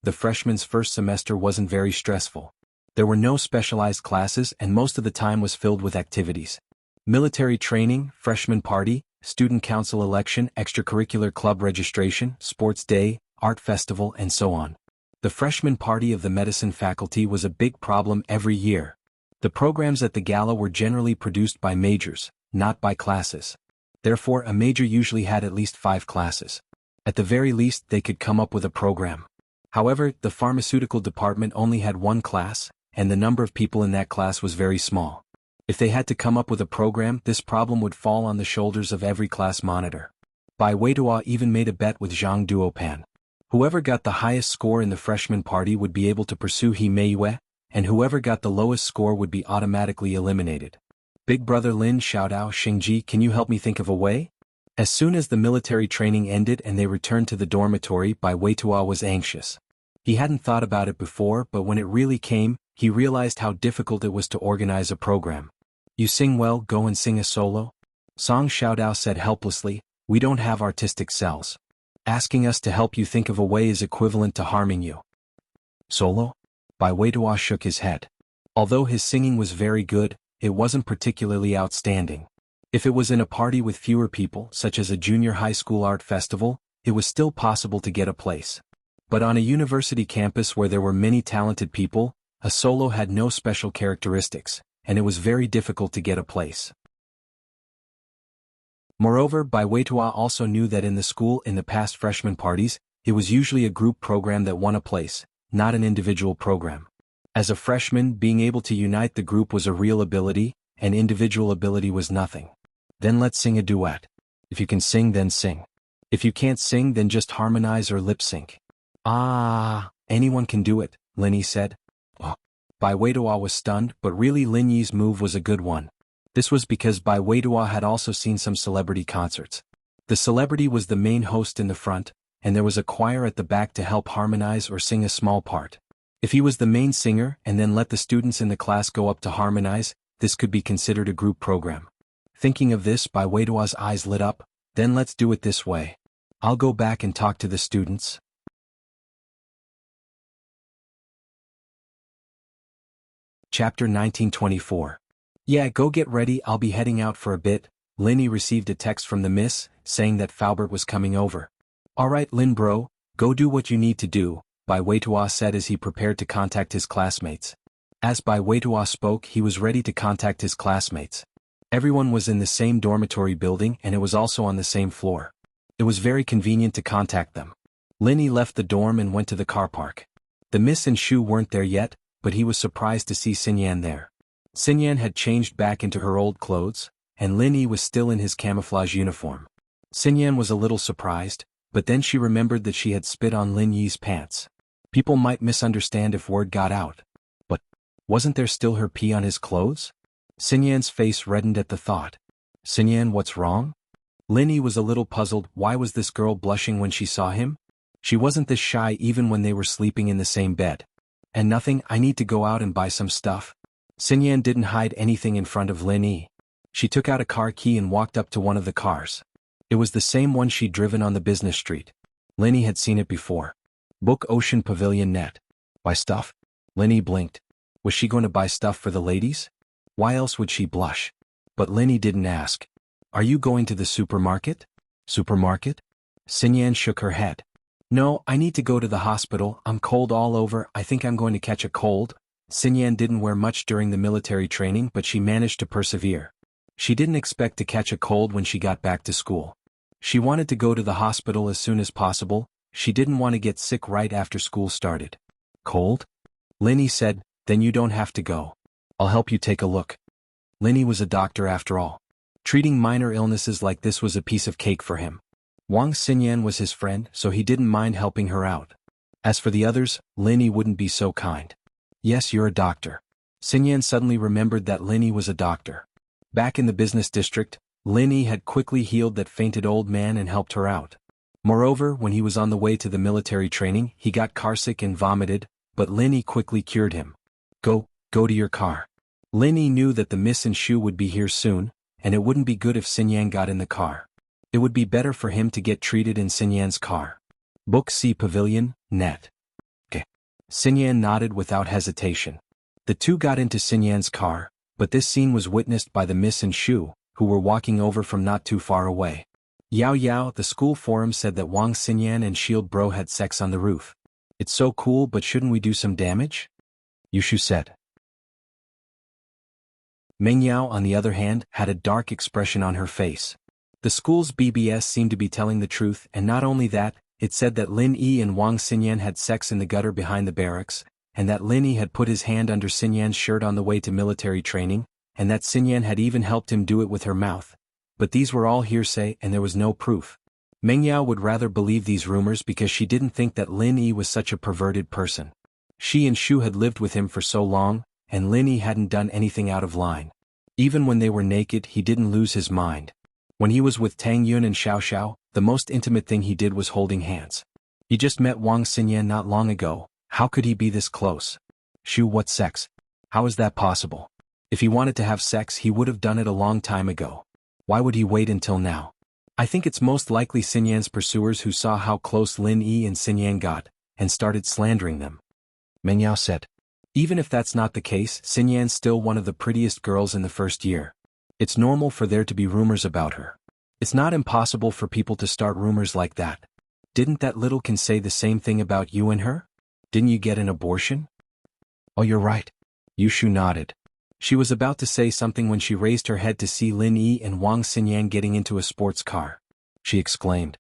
[SPEAKER 1] The freshmen's first semester wasn't very stressful. There were no specialized classes and most of the time was filled with activities. Military training, freshman party, student council election, extracurricular club registration, sports day, art festival, and so on. The freshman party of the medicine faculty was a big problem every year. The programs at the gala were generally produced by majors, not by classes. Therefore, a major usually had at least 5 classes. At the very least, they could come up with a program. However, the pharmaceutical department only had 1 class, and the number of people in that class was very small. If they had to come up with a program, this problem would fall on the shoulders of every class monitor. Bai Weiduo even made a bet with Zhang Duopan. Whoever got the highest score in the freshman party would be able to pursue He Meiyue, and whoever got the lowest score would be automatically eliminated. Big brother Lin Xiaodao Xingji, can you help me think of a way? As soon as the military training ended and they returned to the dormitory, Bai Weiduo was anxious. He hadn't thought about it before, but when it really came, he realized how difficult it was to organize a program. You sing well, go and sing a solo? Song Xiaodao said helplessly, we don't have artistic cells. Asking us to help you think of a way is equivalent to harming you. Solo? Bai Weiduo shook his head. Although his singing was very good, it wasn't particularly outstanding. If it was in a party with fewer people, such as a junior high school art festival, it was still possible to get a place. But on a university campus where there were many talented people, a solo had no special characteristics, and it was very difficult to get a place. Moreover, Bai Weiduo also knew that in the school in the past freshman parties, it was usually a group program that won a place, not an individual program. As a freshman, being able to unite the group was a real ability, and individual ability was nothing. Then let's sing a duet. If you can sing, then sing. If you can't sing, then just harmonize or lip sync. Ah, anyone can do it, Lin Yi said. Oh. Bai Weiduo was stunned, but really Lin Yi's move was a good one. This was because Bai Weiduo had also seen some celebrity concerts. The celebrity was the main host in the front, and there was a choir at the back to help harmonize or sing a small part. If he was the main singer and then let the students in the class go up to harmonize, this could be considered a group program. Thinking of this, Bai Weiduo's eyes lit up. Then let's do it this way. I'll go back and talk to the students. Chapter 1924. Yeah, go get ready, I'll be heading out for a bit. Lin Yi received a text from the miss, saying that Faubert was coming over. Alright Lin bro, go do what you need to do, Bai Weiduo said as he prepared to contact his classmates. As Bai Weiduo spoke, he was ready to contact his classmates. Everyone was in the same dormitory building and it was also on the same floor. It was very convenient to contact them. Lin Yi left the dorm and went to the car park. The miss and Shu weren't there yet, but he was surprised to see Xinyan there. Xinyan had changed back into her old clothes, and Lin Yi was still in his camouflage uniform. Xinyan was a little surprised, but then she remembered that she had spit on Lin Yi's pants. People might misunderstand if word got out. But wasn't there still her pee on his clothes? Xinyan's face reddened at the thought. Xinyan, what's wrong? Lin Yi was a little puzzled. Why was this girl blushing when she saw him? She wasn't this shy even when they were sleeping in the same bed. And nothing, I need to go out and buy some stuff. Xinyan didn't hide anything in front of Lin Yi. She took out a car key and walked up to one of the cars. It was the same one she'd driven on the business street. Lin Yi had seen it before. Book Ocean Pavilion Net. Buy stuff? Lin Yi blinked. Was she going to buy stuff for the ladies? Why else would she blush? But Lin Yi didn't ask. Are you going to the supermarket? Supermarket? Xinyan shook her head. No, I need to go to the hospital. I'm cold all over. I think I'm going to catch a cold. Xinyan didn't wear much during the military training, but she managed to persevere. She didn't expect to catch a cold when she got back to school. She wanted to go to the hospital as soon as possible. She didn't want to get sick right after school started. Cold? Lin Yi said, then you don't have to go. I'll help you take a look. Lin Yi was a doctor after all. Treating minor illnesses like this was a piece of cake for him. Wang Xinyan was his friend, so he didn't mind helping her out. As for the others, Lin Yi wouldn't be so kind. Yes, you're a doctor. Xinyan suddenly remembered that Lin Yi was a doctor. Back in the business district, Lin Yi had quickly healed that fainted old man and helped her out. Moreover, when he was on the way to the military training, he got carsick and vomited, but Lin Yi quickly cured him. Go to your car. Lin Yi knew that the Miss and Shu would be here soon, and it wouldn't be good if Xinyan got in the car. It would be better for him to get treated in Xinyan's car. Book C Pavilion, Net. Okay. Xinyan nodded without hesitation. The two got into Xinyan's car, but this scene was witnessed by the Miss and Shu, who were walking over from not too far away. Yao Yao, the school forum said that Wang Xinyan and Shield Bro had sex on the roof. It's so cool, but shouldn't we do some damage? Yushu said. Meng Yao, on the other hand, had a dark expression on her face. The school's BBS seemed to be telling the truth, and not only that, it said that Lin Yi and Wang Xinyan had sex in the gutter behind the barracks, and that Lin Yi had put his hand under Xinyan's shirt on the way to military training, and that Xinyan had even helped him do it with her mouth. But these were all hearsay and there was no proof. Meng Yao would rather believe these rumors because she didn't think that Lin Yi was such a perverted person. She and Shu had lived with him for so long, and Lin Yi hadn't done anything out of line. Even when they were naked, he didn't lose his mind. When he was with Tang Yun and Xiao Xiao, the most intimate thing he did was holding hands. He just met Wang Xinyan not long ago. How could he be this close? Shu, what sex? How is that possible? If he wanted to have sex, he would have done it a long time ago. Why would he wait until now? I think it's most likely Xinyan's pursuers who saw how close Lin Yi and Xinyan got, and started slandering them. Meng Yao said. Even if that's not the case, Xinyan's still one of the prettiest girls in the first year. It's normal for there to be rumors about her. It's not impossible for people to start rumors like that. Didn't that little can say the same thing about you and her? Didn't you get an abortion? Oh, you're right. Yushu nodded. She was about to say something when she raised her head to see Lin Yi and Wang Xinyan getting into a sports car. She exclaimed.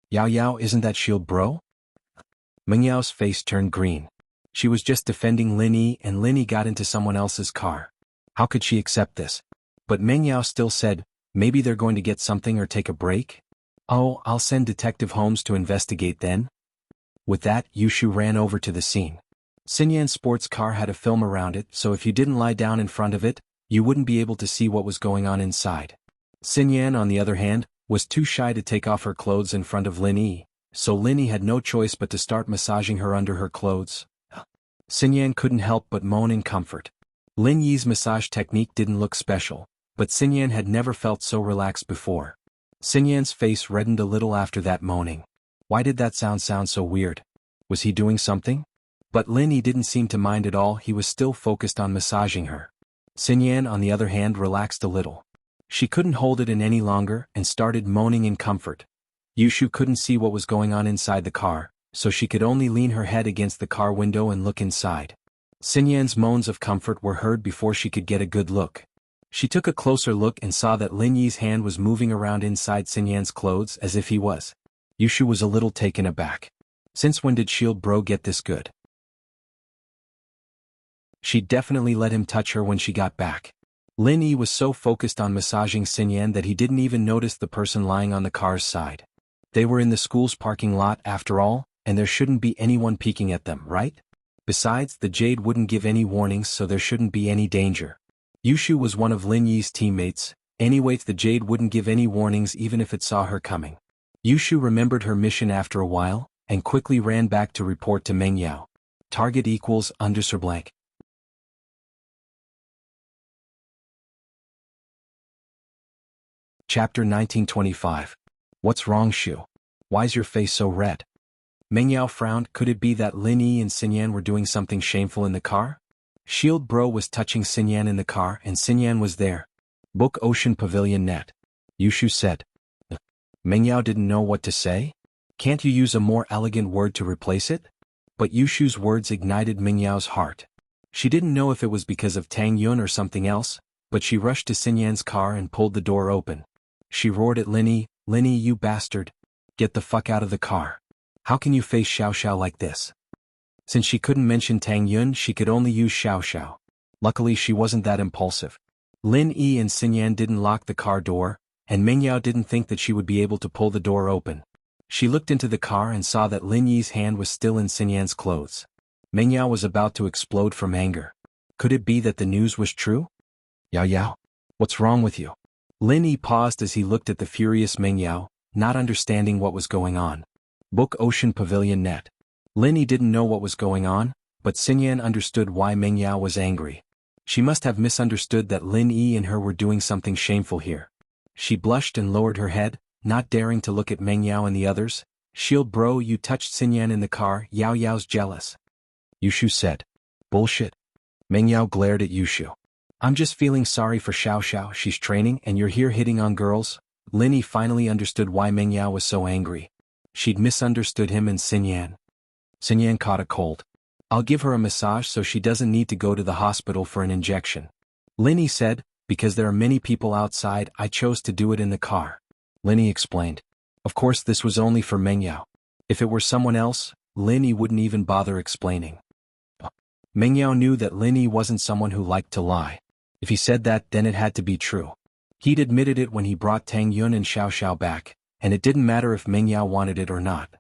[SPEAKER 1] Yao Yao, isn't that Shield Bro? Meng Yao's face turned green. She was just defending Lin Yi, and Lin Yi got into someone else's car. How could she accept this? But Meng Yao still said, maybe they're going to get something or take a break? Oh, I'll send Detective Holmes to investigate then. With that, Yushu ran over to the scene. Xinyan's sports car had a film around it, so if you didn't lie down in front of it, you wouldn't be able to see what was going on inside. Xinyan, on the other hand, was too shy to take off her clothes in front of Lin Yi, so Lin Yi had no choice but to start massaging her under her clothes. Xinyan couldn't help but moan in comfort. Lin Yi's massage technique didn't look special, but Xinyan had never felt so relaxed before. Xinyan's face reddened a little after that moaning. Why did that sound so weird? Was he doing something? But Lin Yi didn't seem to mind at all, he was still focused on massaging her. Xinyan, on the other hand, relaxed a little. She couldn't hold it in any longer and started moaning in comfort. Yushu couldn't see what was going on inside the car, so she could only lean her head against the car window and look inside. Xinyan's moans of comfort were heard before she could get a good look. She took a closer look and saw that Lin Yi's hand was moving around inside Xinyan's clothes as if he was. Yushu was a little taken aback. Since when did Shield Bro get this good? She definitely let him touch her when she got back. Lin Yi was so focused on massaging Xinyan that he didn't even notice the person lying on the car's side. They were in the school's parking lot after all, and there shouldn't be anyone peeking at them, right? Besides, the Jade wouldn't give any warnings, so there shouldn't be any danger. Yushu was one of Lin Yi's teammates. Anyway, the Jade wouldn't give any warnings even if it saw her coming. Yushu remembered her mission after a while, and quickly ran back to report to Meng Yao. Target equals _blank. Chapter 1925. What's wrong, Shu? Why's your face so red? Mengyao frowned. Could it be that Lin Yi and Xinyan were doing something shameful in the car? Shield Bro was touching Xinyan in the car and Xinyan was there. Book Ocean Pavilion Net. Yushu said. Mengyao didn't know what to say. Can't you use a more elegant word to replace it? But Yushu's words ignited Mingyao's heart. She didn't know if it was because of Tang Yun or something else, but she rushed to Xinyan's car and pulled the door open. She roared at Lin Yi, "Lin Yi, you bastard! Get the fuck out of the car! How can you face Xiao Xiao like this?" Since she couldn't mention Tang Yun, she could only use Xiao Xiao. Luckily she wasn't that impulsive. Lin Yi and Xinyan didn't lock the car door, and Mengyao didn't think that she would be able to pull the door open. She looked into the car and saw that Lin Yi's hand was still in Xinyan's clothes. Mengyao was about to explode from anger. Could it be that the news was true? Yao Yao, what's wrong with you? Lin Yi paused as he looked at the furious Mengyao, not understanding what was going on. Book Ocean Pavilion Net. Lin Yi didn't know what was going on, but Xinyan understood why Mengyao was angry. She must have misunderstood that Lin Yi and her were doing something shameful here. She blushed and lowered her head, not daring to look at Mengyao and the others. "Shield Bro, you touched Xinyan in the car. Yao Yao's jealous," Yushu said. "Bullshit." Mengyao glared at Yushu. "I'm just feeling sorry for Xiao Xiao. She's training and you're here hitting on girls." Lin Yi finally understood why Mengyao was so angry. She'd misunderstood him and Xinyan. Xinyan caught a cold. "I'll give her a massage so she doesn't need to go to the hospital for an injection," Lin Yi said. "Because there are many people outside, I chose to do it in the car," Lin Yi explained. Of course this was only for Mengyao. If it were someone else, Lin Yi wouldn't even bother explaining. Mengyao knew that Lin Yi wasn't someone who liked to lie. If he said that, then it had to be true. He'd admitted it when he brought Tang Yun and Xiao Xiao back, and it didn't matter if Mengyao wanted it or not.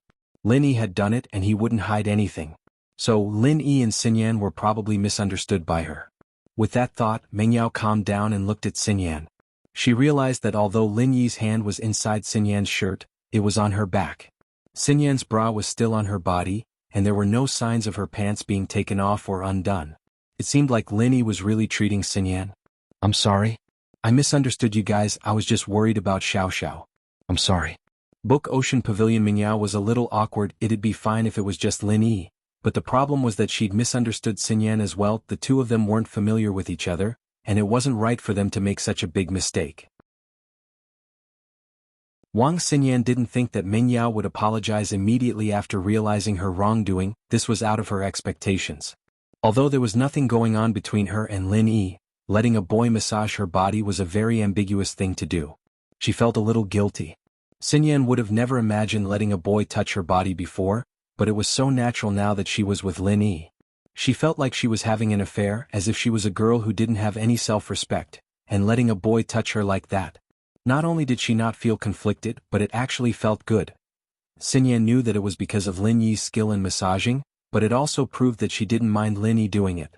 [SPEAKER 1] Lin Yi had done it and he wouldn't hide anything. So Lin Yi and Xinyan were probably misunderstood by her. With that thought, Mengyao calmed down and looked at Xinyan. She realized that although Lin Yi's hand was inside Xinyan's shirt, it was on her back. Xinyan's bra was still on her body, and there were no signs of her pants being taken off or undone. It seemed like Lin Yi was really treating Xinyan. "I'm sorry. I misunderstood you guys. I was just worried about Xiao Xiao. I'm sorry." Book Ocean Pavilion. Mengyao was a little awkward. It'd be fine if it was just Lin Yi, but the problem was that she'd misunderstood Xinyan as well. The two of them weren't familiar with each other, and it wasn't right for them to make such a big mistake. Wang Xinyan didn't think that Mengyao would apologize immediately after realizing her wrongdoing. This was out of her expectations. Although there was nothing going on between her and Lin Yi, letting a boy massage her body was a very ambiguous thing to do. She felt a little guilty. Xinyan would have never imagined letting a boy touch her body before, but it was so natural now that she was with Lin Yi. She felt like she was having an affair, as if she was a girl who didn't have any self-respect, and letting a boy touch her like that. Not only did she not feel conflicted, but it actually felt good. Xinyan knew that it was because of Lin Yi's skill in massaging, but it also proved that she didn't mind Lin Yi doing it.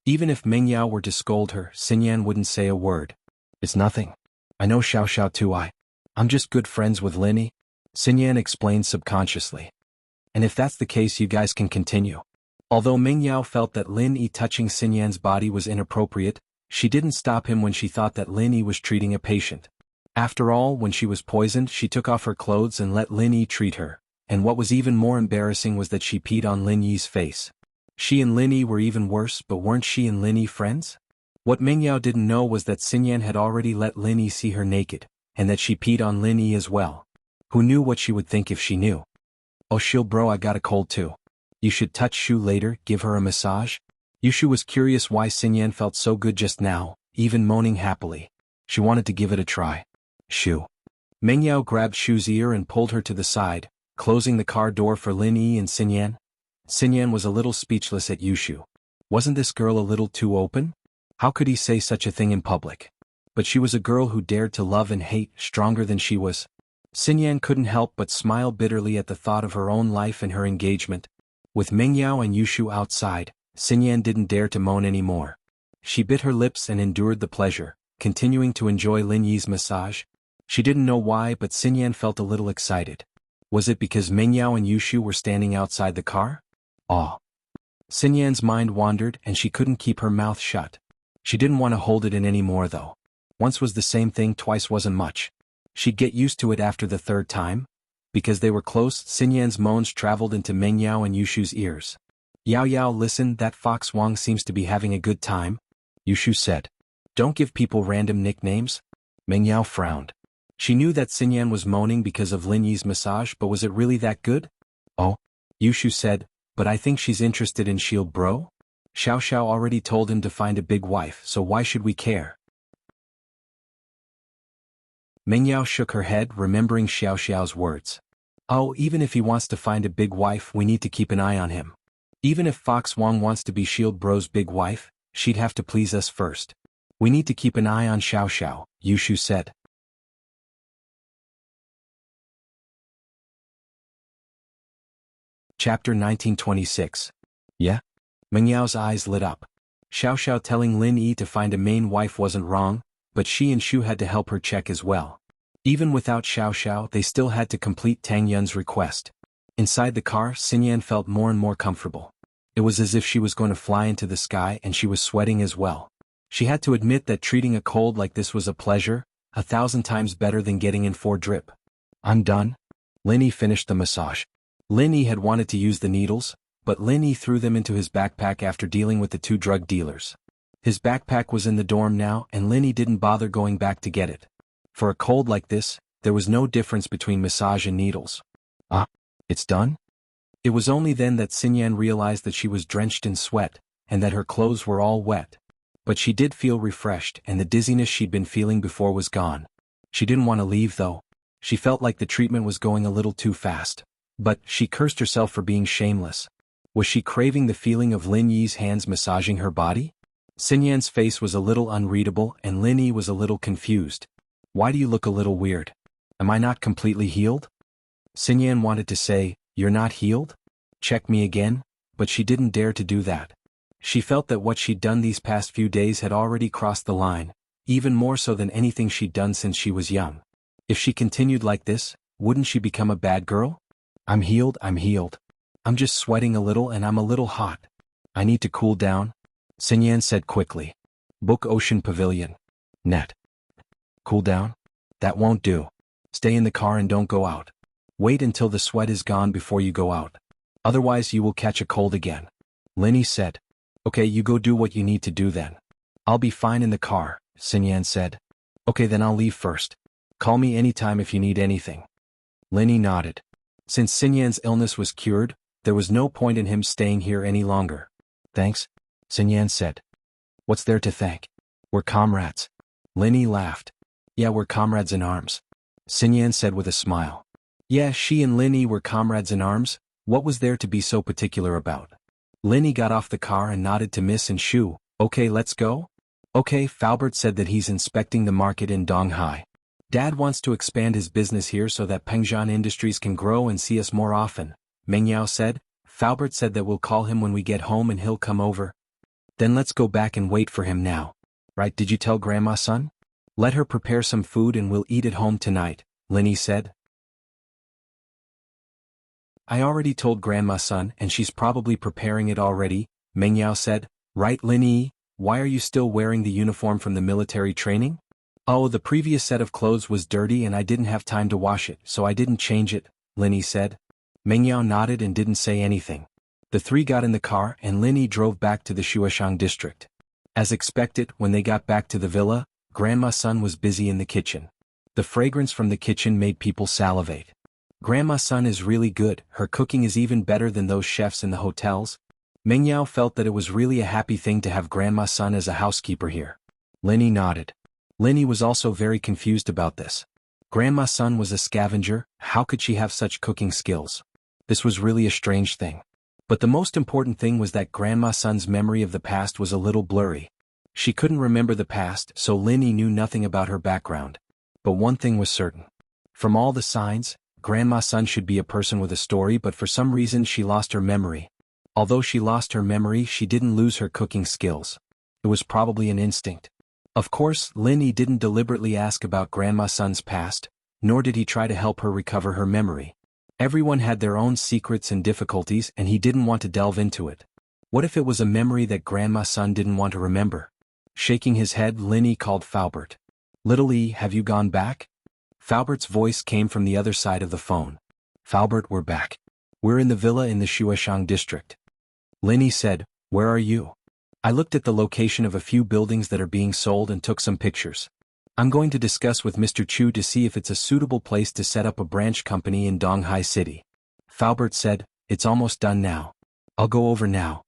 [SPEAKER 1] Even if Mengyao were to scold her, Xinyan wouldn't say a word. "It's nothing. I know Xiao Xiao too. I'm just good friends with Lin Yi," Xinyan explained subconsciously. "And if that's the case, you guys can continue." Although Mengyao felt that Lin Yi touching Xinyan's body was inappropriate, she didn't stop him when she thought that Lin Yi was treating a patient. After all, when she was poisoned, she took off her clothes and let Lin Yi treat her, and what was even more embarrassing was that she peed on Lin Yi's face. She and Lin Yi were even worse, but weren't she and Lin Yi friends? What Mengyao didn't know was that Xinyan had already let Lin Yi see her naked, and that she peed on Lin Yi as well. Who knew what she would think if she knew? "Oh Shield Bro, I got a cold too. You should touch Shu later, give her a massage." Yushu was curious why Xinyan felt so good just now, even moaning happily. She wanted to give it a try. "Shu." Mengyao grabbed Shu's ear and pulled her to the side, closing the car door for Lin Yi and Xinyan. Xinyan was a little speechless at Yushu. Wasn't this girl a little too open? How could he say such a thing in public? But she was a girl who dared to love and hate, stronger than she was. Xinyan couldn't help but smile bitterly at the thought of her own life and her engagement. With Mengyao and Yushu outside, Xinyan didn't dare to moan anymore. She bit her lips and endured the pleasure, continuing to enjoy Lin Yi's massage. She didn't know why, but Xinyan felt a little excited. Was it because Mengyao and Yushu were standing outside the car? Aw. Xinyan's mind wandered and she couldn't keep her mouth shut. She didn't want to hold it in anymore though. Once was the same thing, twice wasn't much. She'd get used to it after the third time. Because they were close, Xinyan's moans traveled into Mengyao and Yushu's ears. Yao Yao, listen, that Fox Wang seems to be having a good time, Yushu said. Don't give people random nicknames. Mengyao frowned. She knew that Xinyan was moaning because of Lin Yi's massage, but was it really that good? Oh, Yushu said, but I think she's interested in Shield Bro. Xiao Xiao already told him to find a big wife, so why should we care? Mengyao shook her head, remembering Xiao Xiao's words. Oh, even if he wants to find a big wife, we need to keep an eye on him. Even if Fox Wang wants to be Shield Bro's big wife, she'd have to please us first. We need to keep an eye on Xiao Xiao, Yushu said. Chapter 1926. Yeah? Mengyao's eyes lit up. Xiao Xiao telling Lin Yi to find a main wife wasn't wrong, but she and Shu had to help her check as well. Even without Xiao Xiao, they still had to complete Tang Yun's request. Inside the car, Xinyan felt more and more comfortable. It was as if she was going to fly into the sky, and she was sweating as well. She had to admit that treating a cold like this was a pleasure, 1,000 times better than getting in 4 drip. I'm done. Lin Yi finished the massage. Lin Yi had wanted to use the needles, but Lin Yi threw them into his backpack after dealing with the 2 drug dealers. His backpack was in the dorm now, and Lin Yi didn't bother going back to get it. For a cold like this, there was no difference between massage and needles. Ah, it's done? It was only then that Xinyan realized that she was drenched in sweat, and that her clothes were all wet. But she did feel refreshed, and the dizziness she'd been feeling before was gone. She didn't want to leave though. She felt like the treatment was going a little too fast. But she cursed herself for being shameless. Was she craving the feeling of Lin Yi's hands massaging her body? Xinyan's face was a little unreadable, and Lin Yi was a little confused. Why do you look a little weird? Am I not completely healed? Xinyan wanted to say, you're not healed? Check me again, but she didn't dare to do that. She felt that what she'd done these past few days had already crossed the line, even more so than anything she'd done since she was young. If she continued like this, wouldn't she become a bad girl? I'm healed. I'm just sweating a little and I'm a little hot. I need to cool down, Xinyan said quickly. Book Ocean Pavilion. Net. Cool down? That won't do. Stay in the car and don't go out. Wait until the sweat is gone before you go out. Otherwise you will catch a cold again. Lin Yi said. Okay, you go do what you need to do then. I'll be fine in the car, Xinyan said. Okay, then I'll leave first. Call me anytime if you need anything. Lin Yi nodded. Since Xinyan's illness was cured, there was no point in him staying here any longer. Thanks, Xinyan said. What's there to thank? We're comrades. Lin Yi laughed. Yeah, we're comrades in arms. Xinyan said with a smile. Yeah, she and Lin Yi were comrades in arms. What was there to be so particular about? Lin Yi got off the car and nodded to Miss and Shu. Okay, let's go? Okay, Faubert said that he's inspecting the market in Donghai. Dad wants to expand his business here so that Pengzhan Industries can grow and see us more often, Mengyao said. Faubert said that we'll call him when we get home and he'll come over. Then let's go back and wait for him now. Right, did you tell Grandma, son? Let her prepare some food and we'll eat at home tonight, Lin Yi said. I already told Grandma, son, and she's probably preparing it already, Mengyao said. Right, Lin Yi? Why are you still wearing the uniform from the military training? Oh, the previous set of clothes was dirty and I didn't have time to wash it, so I didn't change it, Lin Yi said. Mengyao nodded and didn't say anything. The 3 got in the car and Lin Yi drove back to the Shuashang district. As expected, when they got back to the villa, Grandma's son was busy in the kitchen. The fragrance from the kitchen made people salivate. Grandma's son is really good, her cooking is even better than those chefs in the hotels. Mengyao felt that it was really a happy thing to have Grandma's son as a housekeeper here. Lin Yi nodded. Lin Yi was also very confused about this. Grandma's son was a scavenger, how could she have such cooking skills? This was really a strange thing. But the most important thing was that Grandma's son's memory of the past was a little blurry. She couldn't remember the past, so Lin Yi knew nothing about her background. But one thing was certain. From all the signs, Grandma's son should be a person with a story, but for some reason she lost her memory. Although she lost her memory, she didn't lose her cooking skills. It was probably an instinct. Of course, Lin Yi didn't deliberately ask about Grandma's son's past, nor did he try to help her recover her memory. Everyone had their own secrets and difficulties and he didn't want to delve into it. What if it was a memory that Grandma's son didn't want to remember? Shaking his head, Lin Yi called Faubert. Little E, have you gone back? Falbert's voice came from the other side of the phone. Falbert, we're back. We're in the villa in the Shueshang district. Linny said, where are you? I looked at the location of a few buildings that are being sold and took some pictures. I'm going to discuss with Mr. Chu to see if it's a suitable place to set up a branch company in Donghai City. Falbert said, it's almost done now. I'll go over now.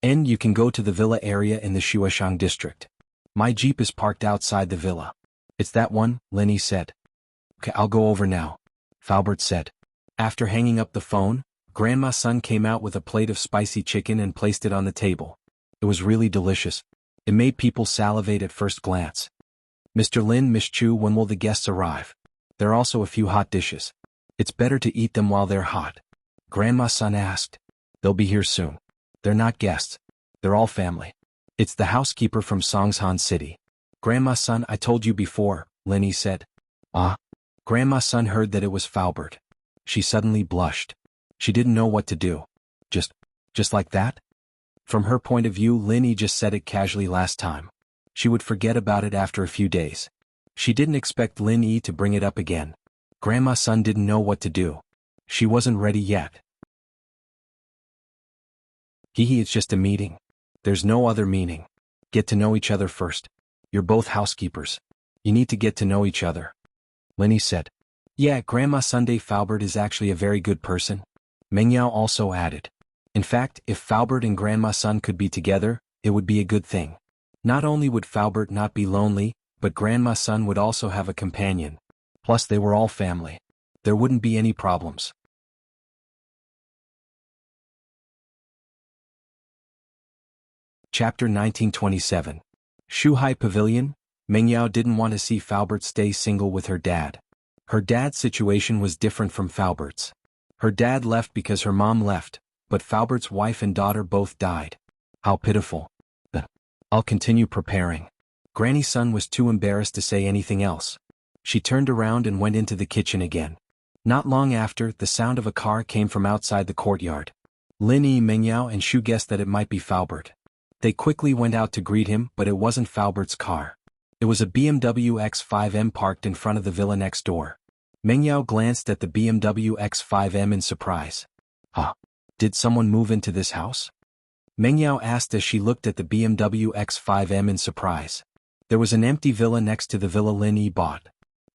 [SPEAKER 1] And you can go to the villa area in the Shueshang district. My jeep is parked outside the villa. It's that one, Linny said. Okay, I'll go over now, Falbert said. After hanging up the phone, Grandma's son came out with a plate of spicy chicken and placed it on the table. It was really delicious. It made people salivate at first glance. Mr. Lin, Miss Chu, when will the guests arrive? There are also a few hot dishes. It's better to eat them while they're hot. Grandma's son asked. They'll be here soon. They're not guests. They're all family. It's the housekeeper from Songshan City. Grandma's son, I told you before, Linny said. Ah? Grandma's son heard that it was Falbert. She suddenly blushed. She didn't know what to do. Just like that? From her point of view, Linny just said it casually last time. She would forget about it after a few days. She didn't expect Lin Yi to bring it up again. Grandma's son didn't know what to do. She wasn't ready yet. It's just a meeting. There's no other meaning. Get to know each other first. You're both housekeepers. You need to get to know each other. Linny said. Yeah, Grandma Sunday Falbert is actually a very good person. Mengyao also added. In fact, if Falbert and Grandma Sun could be together, it would be a good thing. Not only would Falbert not be lonely, but Grandma Sun would also have a companion. Plus they were all family. There wouldn't be any problems. Chapter 1927. Shuhai Pavilion. Mengyao didn't want to see Falbert stay single with her dad. Her dad's situation was different from Falbert's. Her dad left because her mom left, but Falbert's wife and daughter both died. How pitiful. I'll continue preparing. Granny Sun was too embarrassed to say anything else. She turned around and went into the kitchen again. Not long after, the sound of a car came from outside the courtyard. Lin Yi, Mengyao and Shu guessed that it might be Falbert. They quickly went out to greet him, but it wasn't Falbert's car. It was a BMW X5M parked in front of the villa next door. Mengyao glanced at the BMW X5M in surprise. Did someone move into this house? Mengyao asked as she looked at the BMW X5M in surprise. There was an empty villa next to the villa Lin Yi bought.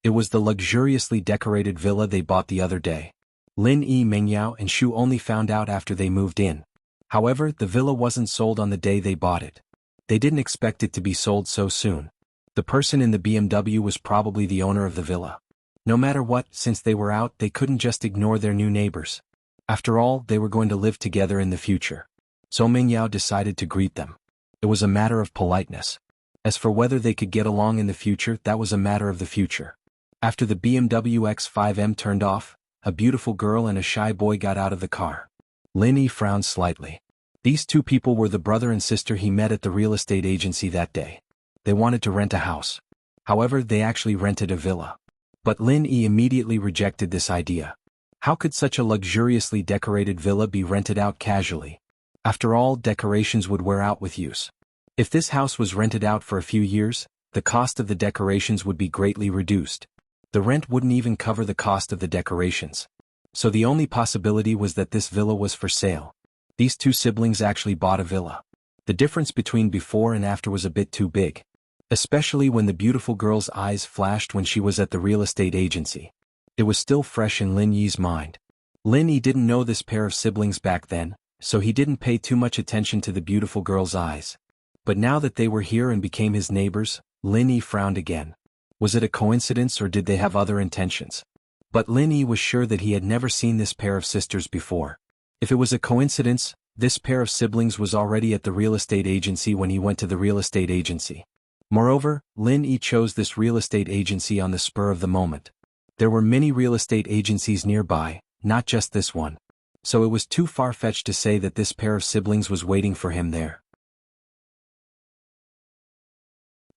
[SPEAKER 1] It was the luxuriously decorated villa they bought the other day. Lin Yi, Mengyao and Shu only found out after they moved in. However, the villa wasn't sold on the day they bought it. They didn't expect it to be sold so soon. The person in the BMW was probably the owner of the villa. No matter what, since they were out, they couldn't just ignore their new neighbors. After all, they were going to live together in the future. So Mengyao decided to greet them. It was a matter of politeness. As for whether they could get along in the future, that was a matter of the future. After the BMW X5M turned off, a beautiful girl and a shy boy got out of the car. Lin Yi frowned slightly. These two people were the brother and sister he met at the real estate agency that day. They wanted to rent a house. However, they actually rented a villa. But Lin Yi immediately rejected this idea. How could such a luxuriously decorated villa be rented out casually? After all, decorations would wear out with use. If this house was rented out for a few years, the cost of the decorations would be greatly reduced. The rent wouldn't even cover the cost of the decorations. So the only possibility was that this villa was for sale. These two siblings actually bought a villa. The difference between before and after was a bit too big. Especially when the beautiful girl's eyes flashed when she was at the real estate agency. It was still fresh in Lin Yi's mind. Lin Yi didn't know this pair of siblings back then, so he didn't pay too much attention to the beautiful girl's eyes. But now that they were here and became his neighbors, Lin Yi frowned again. Was it a coincidence or did they have other intentions? But Lin Yi was sure that he had never seen this pair of sisters before. If it was a coincidence, this pair of siblings was already at the real estate agency when he went to the real estate agency. Moreover, Lin Yi chose this real estate agency on the spur of the moment. There were many real estate agencies nearby, not just this one. So it was too far-fetched to say that this pair of siblings was waiting for him there.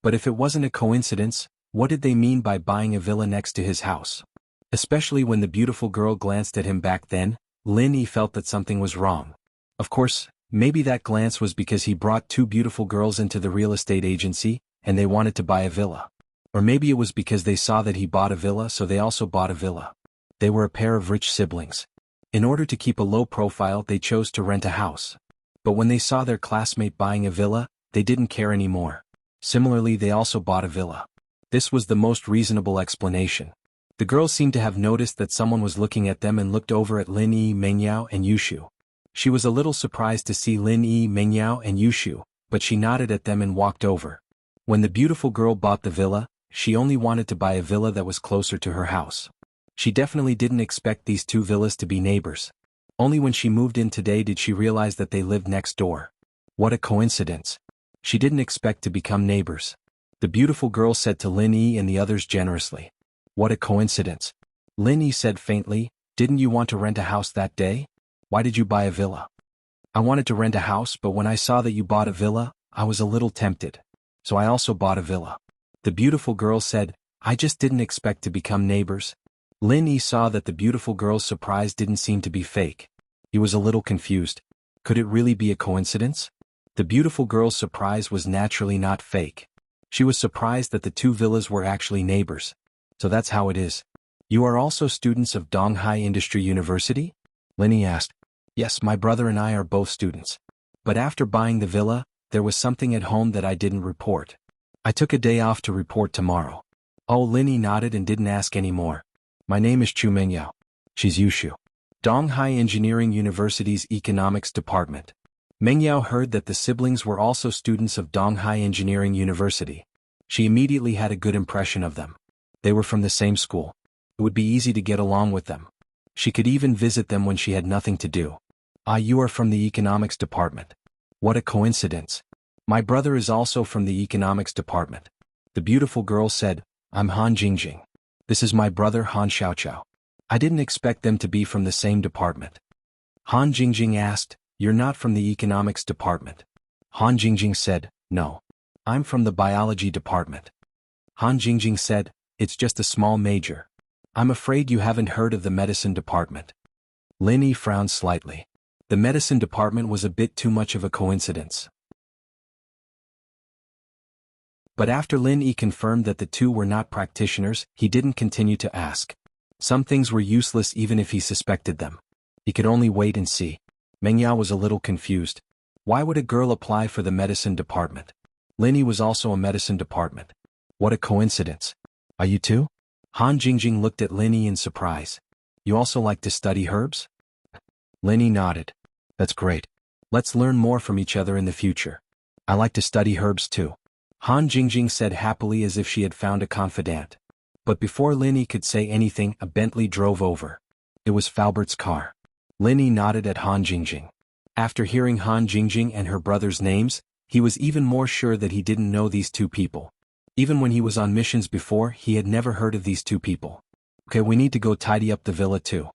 [SPEAKER 1] But if it wasn't a coincidence, what did they mean by buying a villa next to his house? Especially when the beautiful girl glanced at him back then, Lin Yi felt that something was wrong. Of course, maybe that glance was because he brought two beautiful girls into the real estate agency, and they wanted to buy a villa. Or maybe it was because they saw that he bought a villa, so they also bought a villa. They were a pair of rich siblings. In order to keep a low profile, they chose to rent a house. But when they saw their classmate buying a villa, they didn't care anymore. Similarly, they also bought a villa. This was the most reasonable explanation. The girls seemed to have noticed that someone was looking at them and looked over at Lin Yi, Mengyao, and Yushu. She was a little surprised to see Lin Yi, Mengyao, and Yushu, but she nodded at them and walked over. When the beautiful girl bought the villa, she only wanted to buy a villa that was closer to her house. She definitely didn't expect these two villas to be neighbors. Only when she moved in today did she realize that they lived next door. What a coincidence. She didn't expect to become neighbors. The beautiful girl said to Lin Yi and the others generously. What a coincidence. Lin Yi said faintly, didn't you want to rent a house that day? Why did you buy a villa? I wanted to rent a house, but when I saw that you bought a villa, I was a little tempted. So I also bought a villa. The beautiful girl said, I just didn't expect to become neighbors. Lin Yi saw that the beautiful girl's surprise didn't seem to be fake. He was a little confused. Could it really be a coincidence? The beautiful girl's surprise was naturally not fake. She was surprised that the two villas were actually neighbors. So that's how it is. You are also students of Donghai Industry University? Lin Yi asked. Yes, my brother and I are both students. But after buying the villa, there was something at home that I didn't report. I took a day off to report tomorrow. Oh, Lin Yi nodded and didn't ask any more. My name is Chu Mengyao. She's Yushu. Donghai Engineering University's Economics Department. Mengyao heard that the siblings were also students of Donghai Engineering University. She immediately had a good impression of them. They were from the same school. It would be easy to get along with them. She could even visit them when she had nothing to do. Ah, you are from the Economics Department. What a coincidence. My brother is also from the Economics Department. The beautiful girl said, I'm Han Jingjing. This is my brother Han Xiaoqiao. I didn't expect them to be from the same department. Han Jingjing asked, You're not from the Economics Department? Han Jingjing said, No. I'm from the Biology Department. Han Jingjing said, It's just a small major. I'm afraid you haven't heard of the Medicine Department. Lin Yi frowned slightly. The Medicine Department was a bit too much of a coincidence. But after Lin Yi confirmed that the two were not practitioners, he didn't continue to ask. Some things were useless even if he suspected them. He could only wait and see. Mengyao was a little confused. Why would a girl apply for the medicine department? Lin Yi was also a medicine department. What a coincidence. Are you too? Han Jingjing looked at Lin Yi in surprise. You also like to study herbs? Lin Yi nodded. That's great. Let's learn more from each other in the future. I like to study herbs too. Han Jingjing said happily as if she had found a confidant. But before Lin Yi could say anything, a Bentley drove over. It was Falbert's car. Lin Yi nodded at Han Jingjing. After hearing Han Jingjing and her brother's names, he was even more sure that he didn't know these two people. Even when he was on missions before, he had never heard of these two people. Okay, we need to go tidy up the villa too.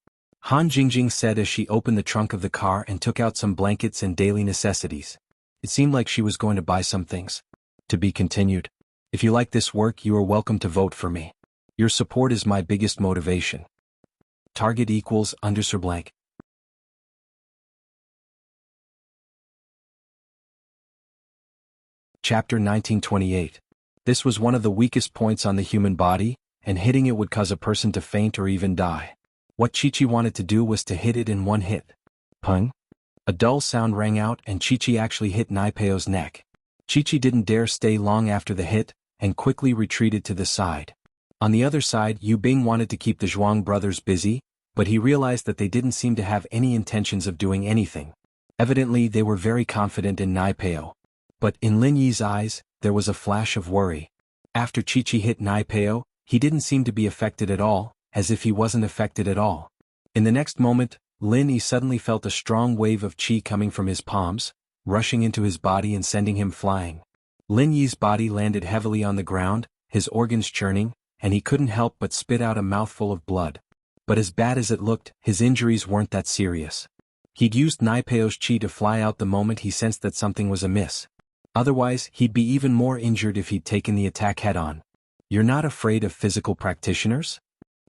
[SPEAKER 1] Han Jingjing said as she opened the trunk of the car and took out some blankets and daily necessities. It seemed like she was going to buy some things. To be continued. If you like this work, you are welcome to vote for me. Your support is my biggest motivation. Target equals _ blank. Chapter 1928. This was one of the weakest points on the human body, and hitting it would cause a person to faint or even die. What Chi-Chi wanted to do was to hit it in one hit. Pung. A dull sound rang out and Chi-Chi actually hit Naipeo's neck. Chi-Chi didn't dare stay long after the hit, and quickly retreated to the side. On the other side, Yu Bing wanted to keep the Zhuang brothers busy, but he realized that they didn't seem to have any intentions of doing anything. Evidently, they were very confident in Naipeo. But in Lin Yi's eyes, there was a flash of worry. After Chi-Chi hit Naipeo, he didn't seem to be affected at all, as if he wasn't affected at all. In the next moment, Lin Yi suddenly felt a strong wave of chi coming from his palms, rushing into his body and sending him flying. Lin Yi's body landed heavily on the ground, his organs churning, and he couldn't help but spit out a mouthful of blood. But as bad as it looked, his injuries weren't that serious. He'd used Naipeo's chi to fly out the moment he sensed that something was amiss. Otherwise, he'd be even more injured if he'd taken the attack head-on. You're not afraid of physical practitioners?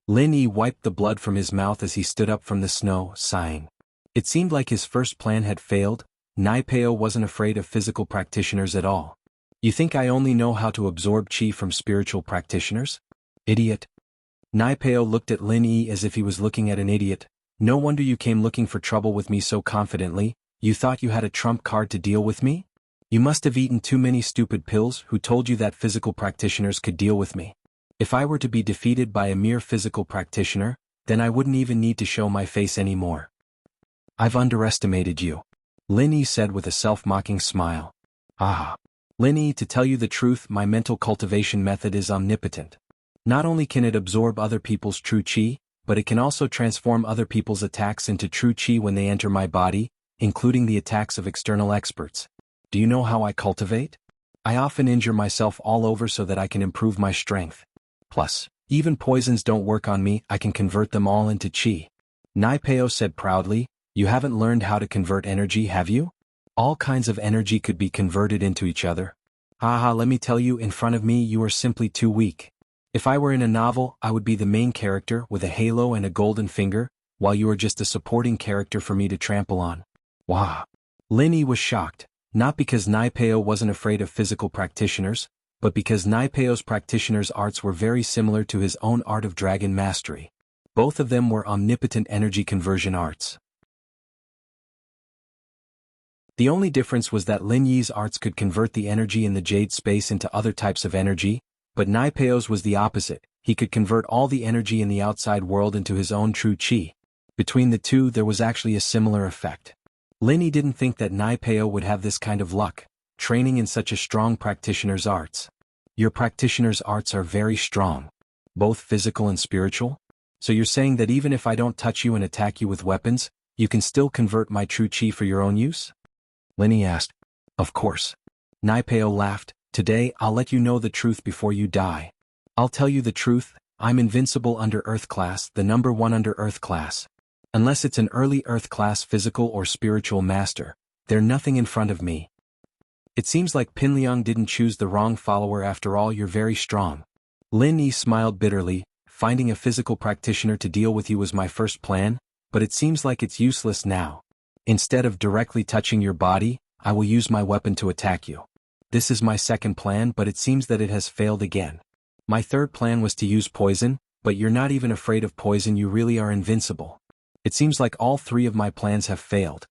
[SPEAKER 1] Lin Yi wiped the blood from his mouth as he stood up from the snow, sighing. It seemed like his first plan had failed. Naipeo wasn't afraid of physical practitioners at all. You think I only know how to absorb chi from spiritual practitioners? Idiot. Naipeo looked at Lin Yi as if he was looking at an idiot. No wonder you came looking for trouble with me so confidently. You thought you had a trump card to deal with me? You must have eaten too many stupid pills who told you that physical practitioners could deal with me. If I were to be defeated by a mere physical practitioner, then I wouldn't even need to show my face anymore. I've underestimated you. Lin Yi said with a self-mocking smile. Ah. Lin Yi, to tell you the truth, my mental cultivation method is omnipotent. Not only can it absorb other people's true chi, but it can also transform other people's attacks into true chi when they enter my body, including the attacks of external experts. Do you know how I cultivate? I often injure myself all over so that I can improve my strength. Plus, even poisons don't work on me, I can convert them all into chi. Naipeo said proudly, you haven't learned how to convert energy, have you? All kinds of energy could be converted into each other. Haha, let me tell you, in front of me you are simply too weak. If I were in a novel, I would be the main character with a halo and a golden finger, while you are just a supporting character for me to trample on. Wow. Lin Yi was shocked, not because Naipeo wasn't afraid of physical practitioners, but because Naipeo's practitioners' arts were very similar to his own art of dragon mastery. Both of them were omnipotent energy conversion arts. The only difference was that Lin Yi's arts could convert the energy in the jade space into other types of energy, but Naipeo's was the opposite. He could convert all the energy in the outside world into his own true chi. Between the two there was actually a similar effect. Lin Yi didn't think that Naipeo would have this kind of luck, training in such a strong practitioner's arts. Your practitioner's arts are very strong. Both physical and spiritual? So you're saying that even if I don't touch you and attack you with weapons, you can still convert my true chi for your own use? Lin Yi asked. Of course. Naipeo laughed. Today I'll let you know the truth before you die. I'll tell you the truth, I'm invincible under Earth class, the number 1 under Earth class. Unless it's an early Earth class physical or spiritual master, they're nothing in front of me. It seems like Pinliang didn't choose the wrong follower after all, you're very strong. Lin Yi smiled bitterly. Finding a physical practitioner to deal with you was my first plan, but it seems like it's useless now. Instead of directly touching your body, I will use my weapon to attack you. This is my second plan, but it seems that it has failed again. My third plan was to use poison, but you're not even afraid of poison, you really are invincible. It seems like all 3 of my plans have failed.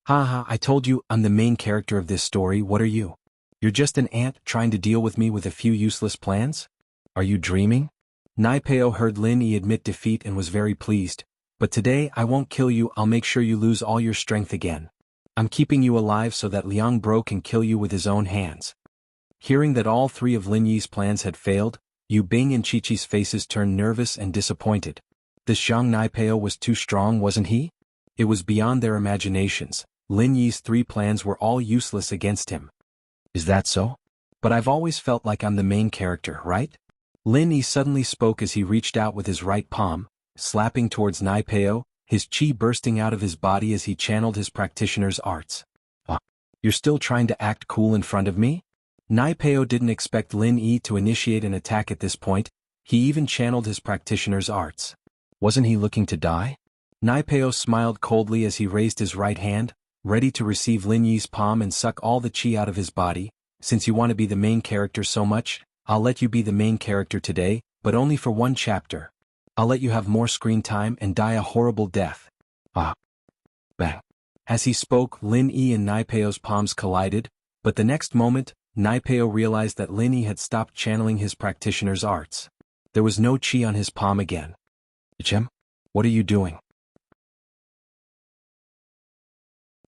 [SPEAKER 1] Haha, I told you, I'm the main character of this story, what are you? You're just an ant trying to deal with me with a few useless plans? Are you dreaming? Naipeo heard Lin Yi admit defeat and was very pleased. But today I won't kill you, I'll make sure you lose all your strength again. I'm keeping you alive so that Liang Bro can kill you with his own hands. Hearing that all 3 of Lin Yi's plans had failed, Yu Bing and Chi-Chi's faces turned nervous and disappointed. This Zhang Naipeo was too strong, wasn't he? It was beyond their imaginations. Lin Yi's 3 plans were all useless against him. Is that so? But I've always felt like I'm the main character, right? Lin Yi suddenly spoke as he reached out with his right palm, slapping towards Naipeo, his chi bursting out of his body as he channeled his practitioner's arts. You're still trying to act cool in front of me? Naipeo didn't expect Lin Yi to initiate an attack at this point. He even channeled his practitioner's arts. Wasn't he looking to die? Naipeo smiled coldly as he raised his right hand, ready to receive Lin Yi's palm and suck all the chi out of his body. Since you want to be the main character so much, I'll let you be the main character today, but only for 1 chapter. I'll let you have more screen time and die a horrible death. Bang. As he spoke, Lin Yi and Naipeo's palms collided, but the next moment, Naipeo realized that Lin Yi had stopped channeling his practitioner's arts. There was no chi on his palm again. Chem? What are you doing?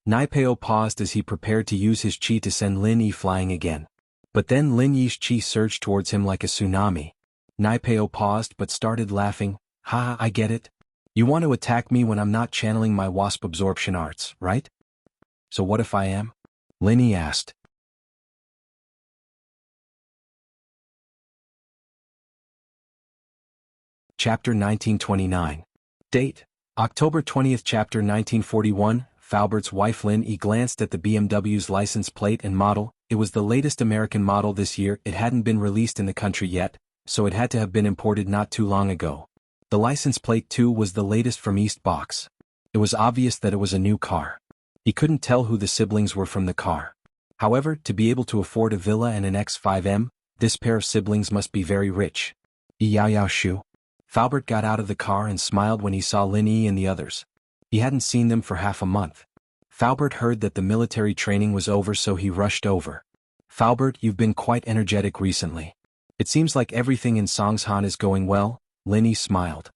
[SPEAKER 1] Naipeo paused as he prepared to use his chi to send Lin Yi flying again. But then Lin Yi's chi surged towards him like a tsunami. Naipeo paused but started laughing. Ha, I get it. You want to attack me when I'm not channeling my wasp absorption arts, right? So what if I am? Lin Yi asked. Chapter 1929. Date: October 20th. Chapter 1941. Faubert's wife Lin Yi glanced at the BMW's license plate and model. It was the latest American model this year. It hadn't been released in the country yet, so it had to have been imported not too long ago. The license plate too was the latest from East Box. It was obvious that it was a new car. He couldn't tell who the siblings were from the car. However, to be able to afford a villa and an X5M, this pair of siblings must be very rich. Yao Yao Shu. Falbert got out of the car and smiled when he saw Lin Yi and the others. He hadn't seen them for half a month. Falbert heard that the military training was over, so he rushed over. Falbert, you've been quite energetic recently. It seems like everything in Songshan is going well. Lin Yi smiled.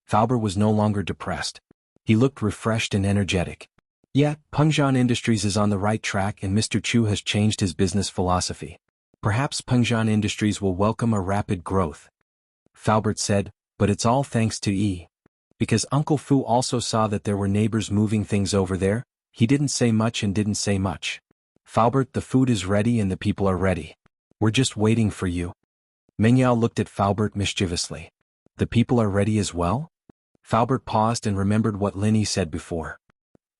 [SPEAKER 1] Falbert was no longer depressed. He looked refreshed and energetic. Yeah, Pengzhan Industries is on the right track and Mr. Chu has changed his business philosophy. Perhaps Pengzhan Industries will welcome a rapid growth. Falbert said, but it's all thanks to Yi. Because Uncle Fu also saw that there were neighbors moving things over there, he didn't say much and didn't say much. Falbert, the food is ready and the people are ready. We're just waiting for you. Meng Yao looked at Falbert mischievously. The people are ready as well? Falbert paused and remembered what Lin Yi said before.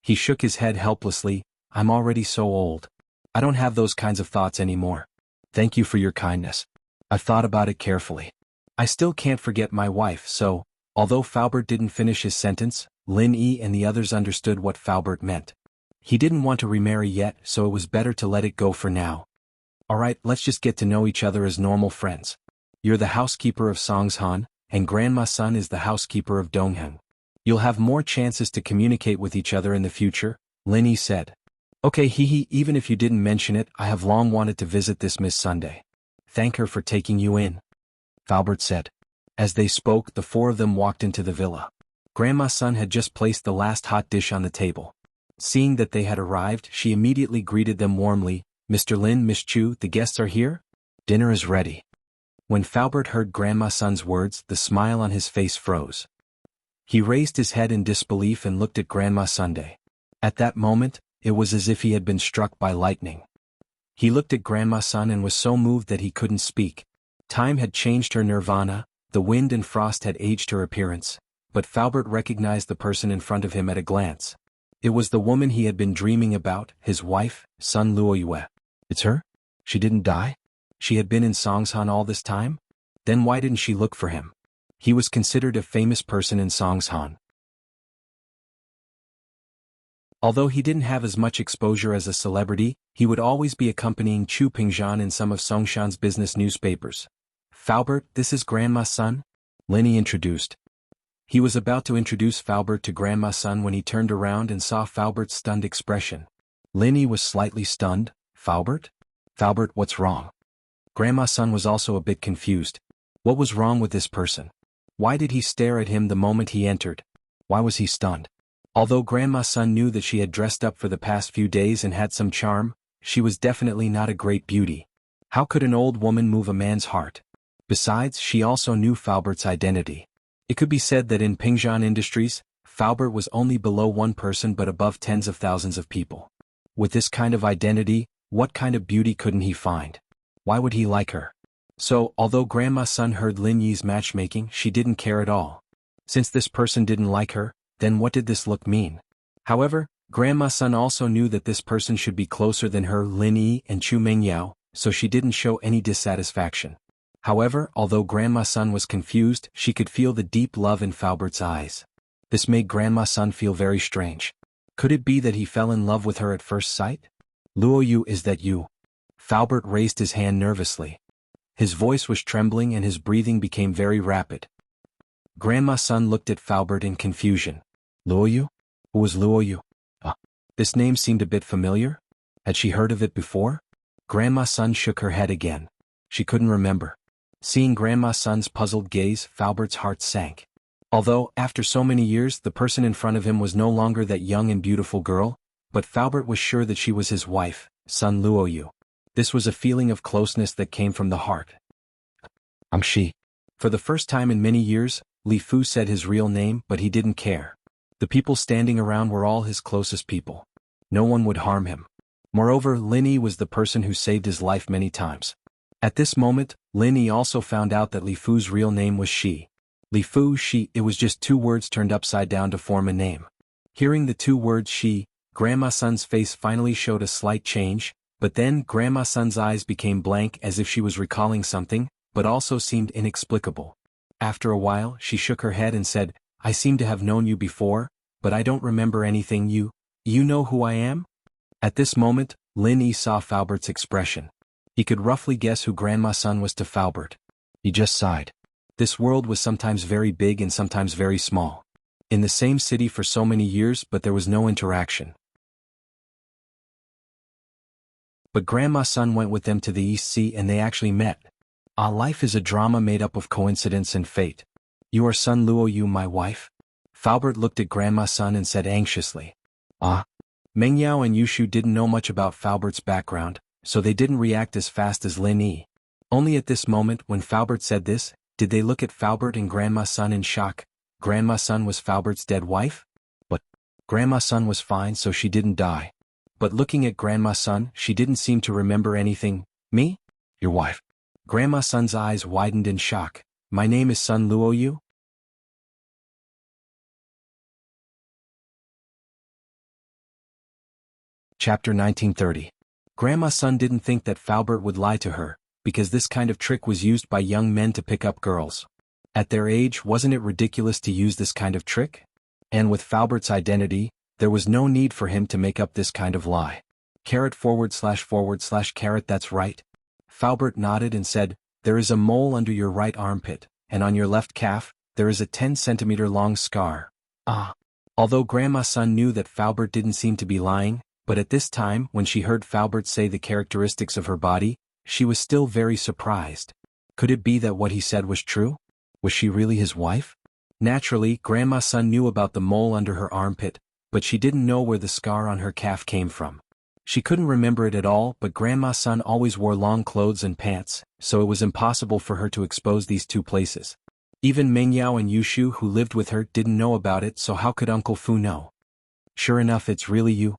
[SPEAKER 1] He shook his head helplessly. I'm already so old. I don't have those kinds of thoughts anymore. Thank you for your kindness. I've thought about it carefully. I still can't forget my wife, so, although Falbert didn't finish his sentence, Lin Yi and the others understood what Falbert meant. He didn't want to remarry yet, so it was better to let it go for now. Alright, let's just get to know each other as normal friends. You're the housekeeper of Songshan, and Grandma's son is the housekeeper of Dongheng. You'll have more chances to communicate with each other in the future, Lin Yi said. Okay, hee, even if you didn't mention it, I have long wanted to visit this Miss Sunday. Thank her for taking you in. Falbert said. As they spoke, the four of them walked into the villa. Grandma's son had just placed the last hot dish on the table. Seeing that they had arrived, she immediately greeted them warmly. Mr. Lin, Miss Chu, the guests are here? Dinner is ready. When Falbert heard Grandma's son's words, the smile on his face froze. He raised his head in disbelief and looked at Grandma Sunday. At that moment, it was as if he had been struck by lightning. He looked at Grandma's son and was so moved that he couldn't speak. Time had changed her nirvana, the wind and frost had aged her appearance, but Falbert recognized the person in front of him at a glance. It was the woman he had been dreaming about, his wife, Sun Luoyue. It's her? She didn't die? She had been in Songshan all this time? Then why didn't she look for him? He was considered a famous person in Songshan. Although he didn't have as much exposure as a celebrity, he would always be accompanying Chu Pingzhan in some of Songshan's business newspapers. Falbert, this is Grandma's son? Lin Yi introduced. He was about to introduce Falbert to Grandma's son when he turned around and saw Falbert's stunned expression. Lin Yi was slightly stunned. Falbert? Falbert, what's wrong? Grandma's son was also a bit confused. What was wrong with this person? Why did he stare at him the moment he entered? Why was he stunned? Although Grandma's son knew that she had dressed up for the past few days and had some charm, she was definitely not a great beauty. How could an old woman move a man's heart? Besides, she also knew Falbert's identity. It could be said that in Pengzhan Industries, Falbert was only below one person but above tens of thousands of people. With this kind of identity, what kind of beauty couldn't he find? Why would he like her? So, although Grandma's son heard Lin Yi's matchmaking, she didn't care at all. Since this person didn't like her, then what did this look mean? However, Grandma's son also knew that this person should be closer than her, Lin Yi and Chu Mengyao, so she didn't show any dissatisfaction. However, although Grandma's son was confused, she could feel the deep love in Falbert's eyes. This made Grandma's son feel very strange. Could it be that he fell in love with her at first sight? Luoyu, is that you? Falbert raised his hand nervously. His voice was trembling and his breathing became very rapid. Grandma's son looked at Falbert in confusion. Luoyu? Who was Luoyu? This name seemed a bit familiar. Had she heard of it before? Grandma's son shook her head again. She couldn't remember. Seeing Grandma's son's puzzled gaze, Falbert's heart sank. Although, after so many years, the person in front of him was no longer that young and beautiful girl, but Falbert was sure that she was his wife, Sun Luoyu. This was a feeling of closeness that came from the heart. I'm she. For the first time in many years, Li Fu said his real name, but he didn't care. The people standing around were all his closest people. No one would harm him. Moreover, Lin Yi was the person who saved his life many times. At this moment, Lin Yi also found out that Li Fu's real name was Shi. Li Fu, Shi, it was just two words turned upside down to form a name. Hearing the two words Shi, Grandma's son's face finally showed a slight change, but then Grandma's son's eyes became blank as if she was recalling something, but also seemed inexplicable. After a while, she shook her head and said, I seem to have known you before, but I don't remember anything. You know who I am? At this moment, Lin Yi saw Falbert's expression. He could roughly guess who Grandma Sun was to Falbert. He just sighed. This world was sometimes very big and sometimes very small. In the same city for so many years, but there was no interaction. But Grandma Sun went with them to the East Sea and they actually met. Ah, life is a drama made up of coincidence and fate. You are Sun Luo Yu, my wife? Falbert looked at Grandma Sun and said anxiously. Ah. Meng Yao and Yushu didn't know much about Falbert's background, so they didn't react as fast as Lin Yi. Only at this moment, when Falbert said this, did they look at Falbert and Grandma Sun in shock. Grandma Sun was Falbert's dead wife? But Grandma Sun was fine, so she didn't die. But looking at Grandma Sun, she didn't seem to remember anything. Me? Your wife. Grandma Sun's eyes widened in shock. My name is Sun Luo Yu? Chapter 1930. Grandma Sun didn't think that Falbert would lie to her, because this kind of trick was used by young men to pick up girls. At their age, wasn't it ridiculous to use this kind of trick? And with Falbert's identity, there was no need for him to make up this kind of lie. // that's right. Falbert nodded and said, there is a mole under your right armpit, and on your left calf, there is a 10-centimeter long scar. Ah. Although Grandma Sun knew that Falbert didn't seem to be lying, but at this time, when she heard Falbert say the characteristics of her body, she was still very surprised. Could it be that what he said was true? Was she really his wife? Naturally, Grandma Sun knew about the mole under her armpit, but she didn't know where the scar on her calf came from. She couldn't remember it at all, but Grandma Sun always wore long clothes and pants, so it was impossible for her to expose these two places. Even Meng Yao and Yushu, who lived with her, didn't know about it, so how could Uncle Fu know? Sure enough, it's really you.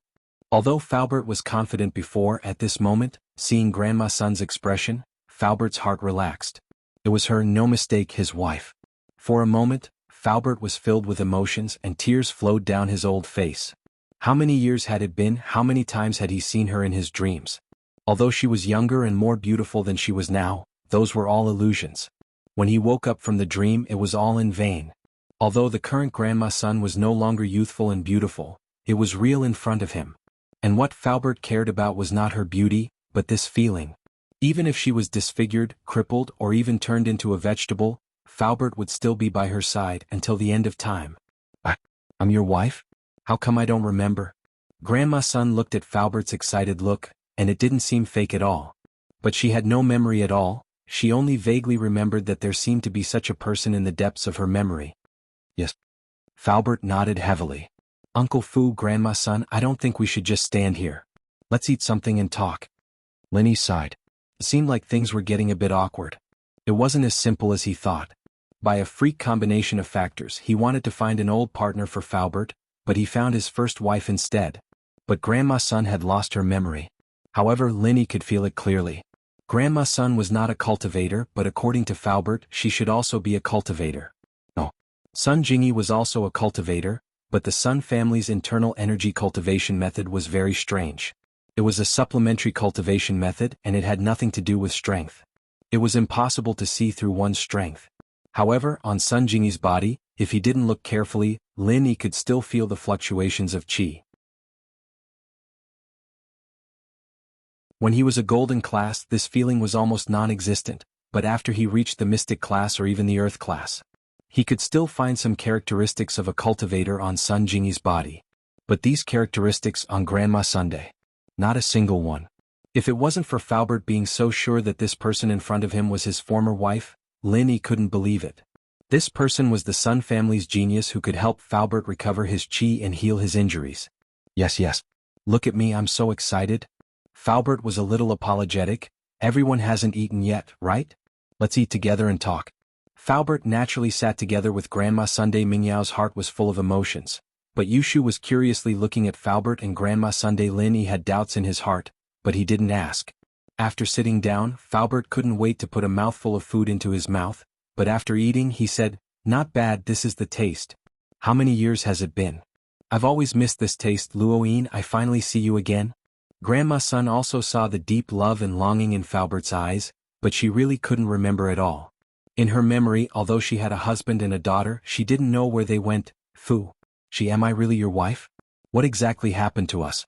[SPEAKER 1] Although Falbert was confident before, at this moment, seeing Grandma Sun's expression, Falbert's heart relaxed. It was her, no mistake, his wife. For a moment, Falbert was filled with emotions and tears flowed down his old face. How many years had it been? How many times had he seen her in his dreams? Although she was younger and more beautiful than she was now, those were all illusions. When he woke up from the dream, it was all in vain. Although the current Grandma Sun was no longer youthful and beautiful, it was real in front of him. And what Falbert cared about was not her beauty, but this feeling. Even if she was disfigured, crippled, or even turned into a vegetable, Falbert would still be by her side until the end of time. I'm your wife? How come I don't remember? Grandma Sun looked at Falbert's excited look, and it didn't seem fake at all. But she had no memory at all, she only vaguely remembered that there seemed to be such a person in the depths of her memory. Yes. Falbert nodded heavily. Uncle Fu, Grandma Sun, I don't think we should just stand here. Let's eat something and talk. Lin Yi sighed. It seemed like things were getting a bit awkward. It wasn't as simple as he thought. By a freak combination of factors, he wanted to find an old partner for Falbert, but he found his first wife instead. But Grandma Sun had lost her memory. However, Lin Yi could feel it clearly. Grandma Sun was not a cultivator, but according to Falbert, she should also be a cultivator. No. Sun Jingyi was also a cultivator, but the Sun family's internal energy cultivation method was very strange. It was a supplementary cultivation method and it had nothing to do with strength. It was impossible to see through one's strength. However, on Sun Jingyi's body, if he didn't look carefully, Lin Yi could still feel the fluctuations of qi. When he was a golden class, this feeling was almost non-existent, but after he reached the mystic class or even the earth class, he could still find some characteristics of a cultivator on Sun Jingyi's body. But these characteristics on Grandma Sunday. Not a single one. If it wasn't for Falbert being so sure that this person in front of him was his former wife, Lin Yi couldn't believe it. This person was the Sun family's genius who could help Falbert recover his qi and heal his injuries. Yes. Look at me, I'm so excited. Falbert was a little apologetic. Everyone hasn't eaten yet, right? Let's eat together and talk. Falbert naturally sat together with Grandma Sunday. Mingyao's heart was full of emotions, but Yushu was curiously looking at Falbert and Grandma Sunday. Lin Yi had doubts in his heart, but he didn't ask. After sitting down, Falbert couldn't wait to put a mouthful of food into his mouth, but after eating he said, "Not bad, this is the taste. How many years has it been? I've always missed this taste. Luoyin, I finally see you again." Grandma Sun also saw the deep love and longing in Falbert's eyes, but she really couldn't remember it all. In her memory, although she had a husband and a daughter, she didn't know where they went. Fu. Am I really your wife? What exactly happened to us?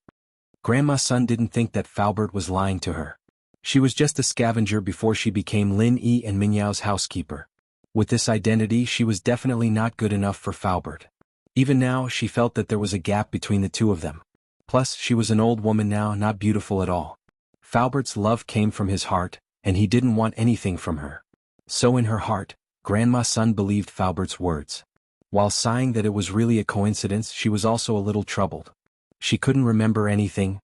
[SPEAKER 1] Grandma's son didn't think that Faubert was lying to her. She was just a scavenger before she became Lin Yi and Mingyao's housekeeper. With this identity she was definitely not good enough for Faubert. Even now she felt that there was a gap between the two of them. Plus she was an old woman now, not beautiful at all. Faubert's love came from his heart, and he didn't want anything from her. So in her heart, Grandma's son believed Faubert's words. While sighing that it was really a coincidence, she was also a little troubled. She couldn't remember anything.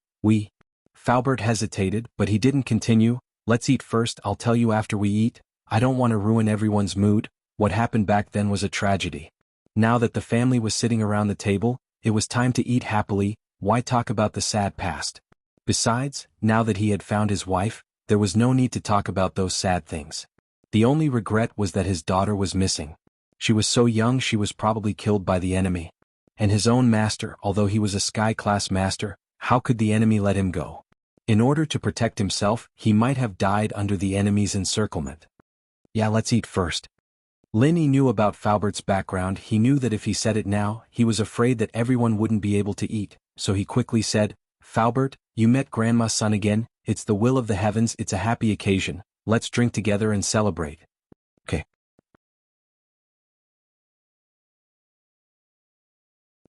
[SPEAKER 1] Faubert hesitated, but he didn't continue. Let's eat first, I'll tell you after we eat. I don't want to ruin everyone's mood. What happened back then was a tragedy. Now that the family was sitting around the table, it was time to eat happily. Why talk about the sad past? Besides, now that he had found his wife, there was no need to talk about those sad things. The only regret was that his daughter was missing. She was so young, she was probably killed by the enemy. And his own master, although he was a sky-class master, how could the enemy let him go? In order to protect himself, he might have died under the enemy's encirclement. Yeah, let's eat first. Lin Yi knew about Faubert's background. He knew that if he said it now, he was afraid that everyone wouldn't be able to eat, so he quickly said, Faubert, you met Grandma's son again. It's the will of the heavens, it's a happy occasion. Let's drink together and celebrate. Okay.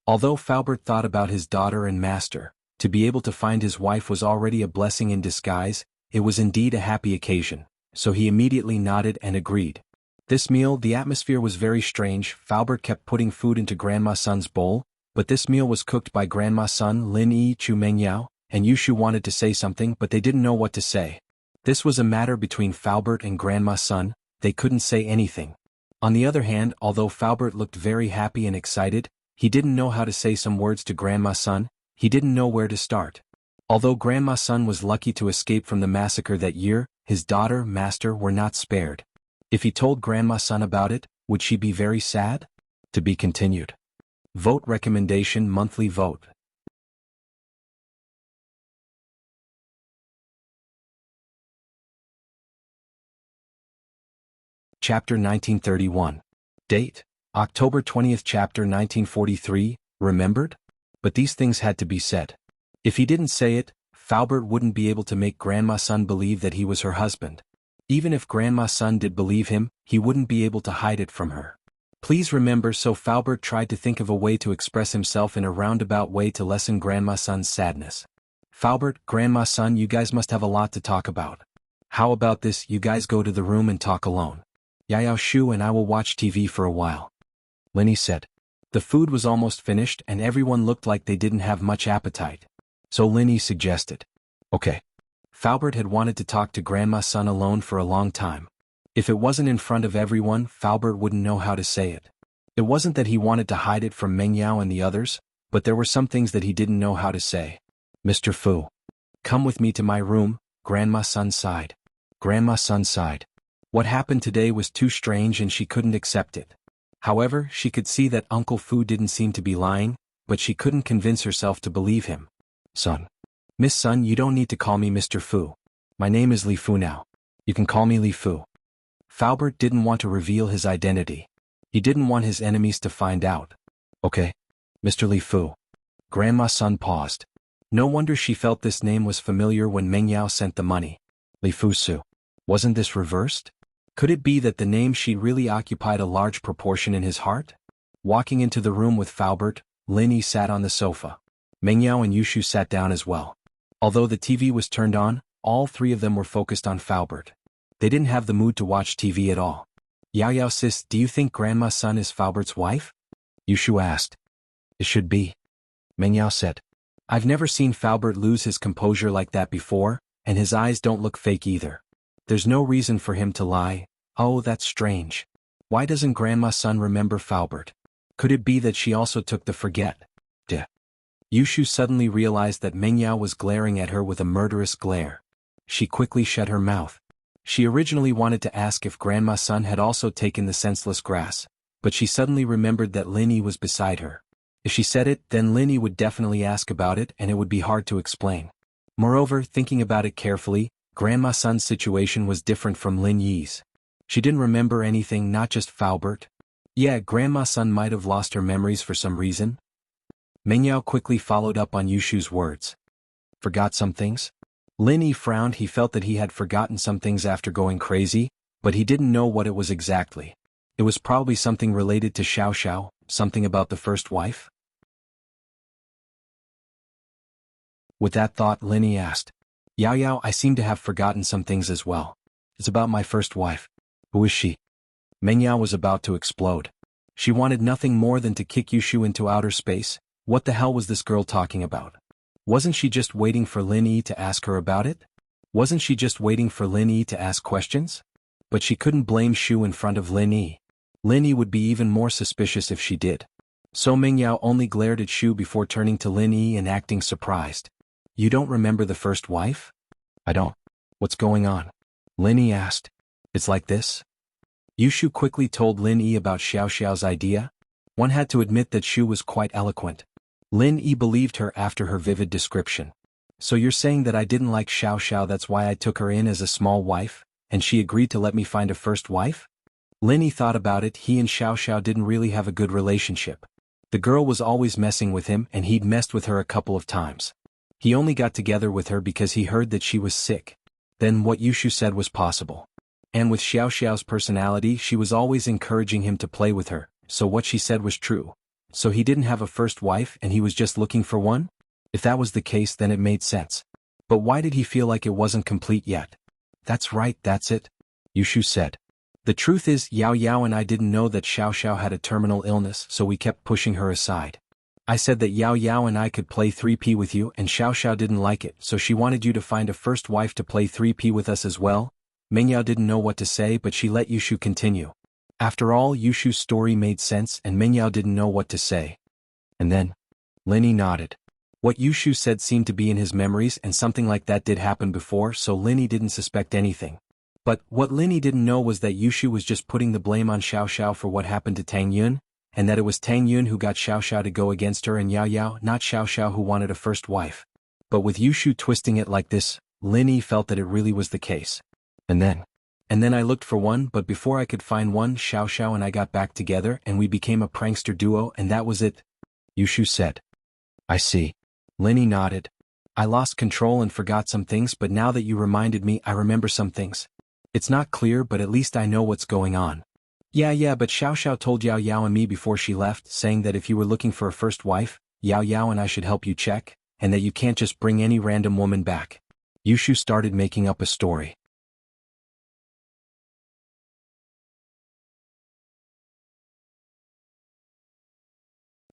[SPEAKER 1] Although Faubert thought about his daughter and master, to be able to find his wife was already a blessing in disguise. It was indeed a happy occasion, so he immediately nodded and agreed. This meal, the atmosphere was very strange. Faubert kept putting food into Grandma's son's bowl, but this meal was cooked by Grandma's son Lin Yi, Chu Mengyao, and Yushu wanted to say something but they didn't know what to say. This was a matter between Faubert and Grandma's son. They couldn't say anything. On the other hand, although Faubert looked very happy and excited, he didn't know how to say some words to Grandma's son. He didn't know where to start. Although Grandma's son was lucky to escape from the massacre that year, his daughter, master were not spared. If he told Grandma's son about it, would she be very sad? To be continued. Vote recommendation monthly vote. Chapter 1931. Date: October 20th. Chapter 1943. Remembered? But these things had to be said. If he didn't say it, Faubert wouldn't be able to make Grandma's son believe that he was her husband. Even if Grandma's son did believe him, he wouldn't be able to hide it from her. Please remember. So Faubert tried to think of a way to express himself in a roundabout way to lessen Grandma's son's sadness. Faubert, Grandma's son, you guys must have a lot to talk about. How about this, you guys go to the room and talk alone. Yao Shu and I will watch TV for a while. Lin Yi said. The food was almost finished and everyone looked like they didn't have much appetite. So Lin Yi suggested. Okay. Faubert had wanted to talk to Grandma's son alone for a long time. If it wasn't in front of everyone, Faubert wouldn't know how to say it. It wasn't that he wanted to hide it from Mengyao and the others, but there were some things that he didn't know how to say. Mr. Fu. Come with me to my room, Grandma's son sighed. Grandma's son sighed. What happened today was too strange and she couldn't accept it. However, she could see that Uncle Fu didn't seem to be lying, but she couldn't convince herself to believe him. Son. Miss Sun, you don't need to call me Mr. Fu. My name is Li Fu now. You can call me Li Fu. Faubert didn't want to reveal his identity. He didn't want his enemies to find out. Okay. Mr. Li Fu. Grandma's son paused. No wonder she felt this name was familiar when Mengyao sent the money. Li Fu Su. Wasn't this reversed? Could it be that the name she really occupied a large proportion in his heart? Walking into the room with Faubert, Lin Yi sat on the sofa. Mengyao and Yushu sat down as well. Although the TV was turned on, all three of them were focused on Faubert. They didn't have the mood to watch TV at all. Yao sis, do you think Grandma's son is Faubert's wife? Yushu asked. It should be. Mengyao said. I've never seen Faubert lose his composure like that before, and his eyes don't look fake either. There's no reason for him to lie. Oh, that's strange. Why doesn't Grandma's son remember Faubert? Could it be that she also took the forget? Yushu suddenly realized that Mengyao was glaring at her with a murderous glare. She quickly shut her mouth. She originally wanted to ask if Grandma's son had also taken the senseless grass, but she suddenly remembered that Lin Yi was beside her. If she said it, then Lin Yi would definitely ask about it and it would be hard to explain. Moreover, thinking about it carefully, Grandma's son's situation was different from Lin Yi's. She didn't remember anything, not just Faubert. Yeah, Grandma's son might have lost her memories for some reason. Mengyao quickly followed up on Yushu's words. Forgot some things? Lin Yi frowned. He felt that he had forgotten some things after going crazy, but he didn't know what it was exactly. It was probably something related to Xiao Xiao, something about the first wife? With that thought, Lin Yi asked, Yao Yao, I seem to have forgotten some things as well. It's about my first wife. Who is she? Meng Yao was about to explode. She wanted nothing more than to kick Yushu into outer space. What the hell was this girl talking about? Wasn't she just waiting for Lin Yi to ask her about it? Wasn't she just waiting for Lin Yi to ask questions? But she couldn't blame Shu in front of Lin Yi. Lin Yi would be even more suspicious if she did. So Meng Yao only glared at Shu before turning to Lin Yi and acting surprised. You don't remember the first wife? I don't. What's going on? Lin Yi asked. It's like this? Yushu quickly told Lin Yi about Xiao Xiao's idea. One had to admit that Shu was quite eloquent. Lin Yi believed her after her vivid description. So you're saying that I didn't like Xiao Xiao, that's why I took her in as a small wife, and she agreed to let me find a first wife? Lin Yi thought about it. He and Xiao Xiao didn't really have a good relationship. The girl was always messing with him and he'd messed with her a couple of times. He only got together with her because he heard that she was sick. Then what Yushu said was possible. And with Xiao Xiao's personality, she was always encouraging him to play with her, so what she said was true. So he didn't have a first wife and he was just looking for one? If that was the case, then it made sense. But why did he feel like it wasn't complete yet? That's right, that's it, Yushu said. The truth is, Yao Yao and I didn't know that Xiao Xiao had a terminal illness, so we kept pushing her aside. I said that Yao Yao and I could play 3P with you, and Xiao Xiao didn't like it, so she wanted you to find a first wife to play 3P with us as well. Meng Yao didn't know what to say, but she let Yushu continue. After all, Yushu's story made sense and Meng Yao didn't know what to say. And then, Lin Yi nodded. What Yushu said seemed to be in his memories, and something like that did happen before, so Lin Yi didn't suspect anything. But what Lin Yi didn't know was that Yushu was just putting the blame on Xiao Xiao for what happened to Tang Yun, and that it was Tang Yun who got Xiao Xiao to go against her and Yao Yao, not Xiao Xiao, who wanted a first wife. But with Yushu twisting it like this, Lin Yi felt that it really was the case. And then I looked for one, but before I could find one, Xiao Xiao and I got back together and we became a prankster duo, and that was it, Yushu said. I see. Lin Yi nodded. I lost control and forgot some things, but now that you reminded me, I remember some things. It's not clear, but at least I know what's going on. Yeah, but Xiao Xiao told Yao Yao and me before she left, saying that if you were looking for a first wife, Yao Yao and I should help you check, and that you can't just bring any random woman back. Yushu started making up a story.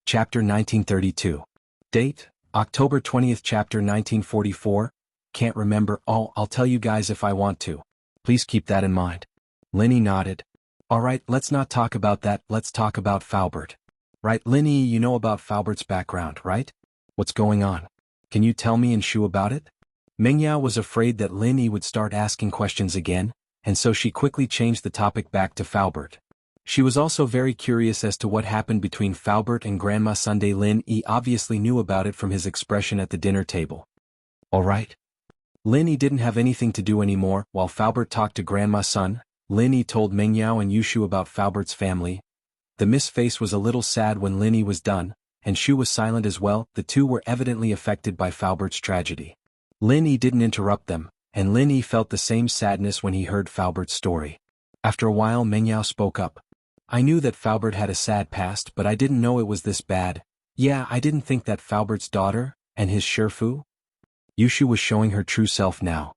[SPEAKER 1] Chapter 1932. Date, October 20th. Chapter 1944. Can't remember all. I'll tell you guys if I want to. Please keep that in mind. Lin Yi nodded. Alright, let's not talk about that, let's talk about Faubert. Right, Lin Yi, you know about Faubert's background, right? What's going on? Can you tell me and Shu about it? Meng Yao was afraid that Lin Yi would start asking questions again, and so she quickly changed the topic back to Faubert. She was also very curious as to what happened between Faubert and Grandma Sunday. Lin Yi obviously knew about it from his expression at the dinner table. Alright. Lin Yi didn't have anything to do anymore. While Faubert talked to Grandma Sun, Lin Yi told Meng Yao and Yushu about Faubert's family. The Miss face was a little sad when Lin Yi was done, and Shu was silent as well. The two were evidently affected by Faubert's tragedy. Lin Yi didn't interrupt them, and Lin Yi felt the same sadness when he heard Faubert's story. After a while, Meng Yao spoke up. I knew that Faubert had a sad past, but I didn't know it was this bad. Yeah, I didn't think that Faubert's daughter, and his Shifu? Yushu was showing her true self now.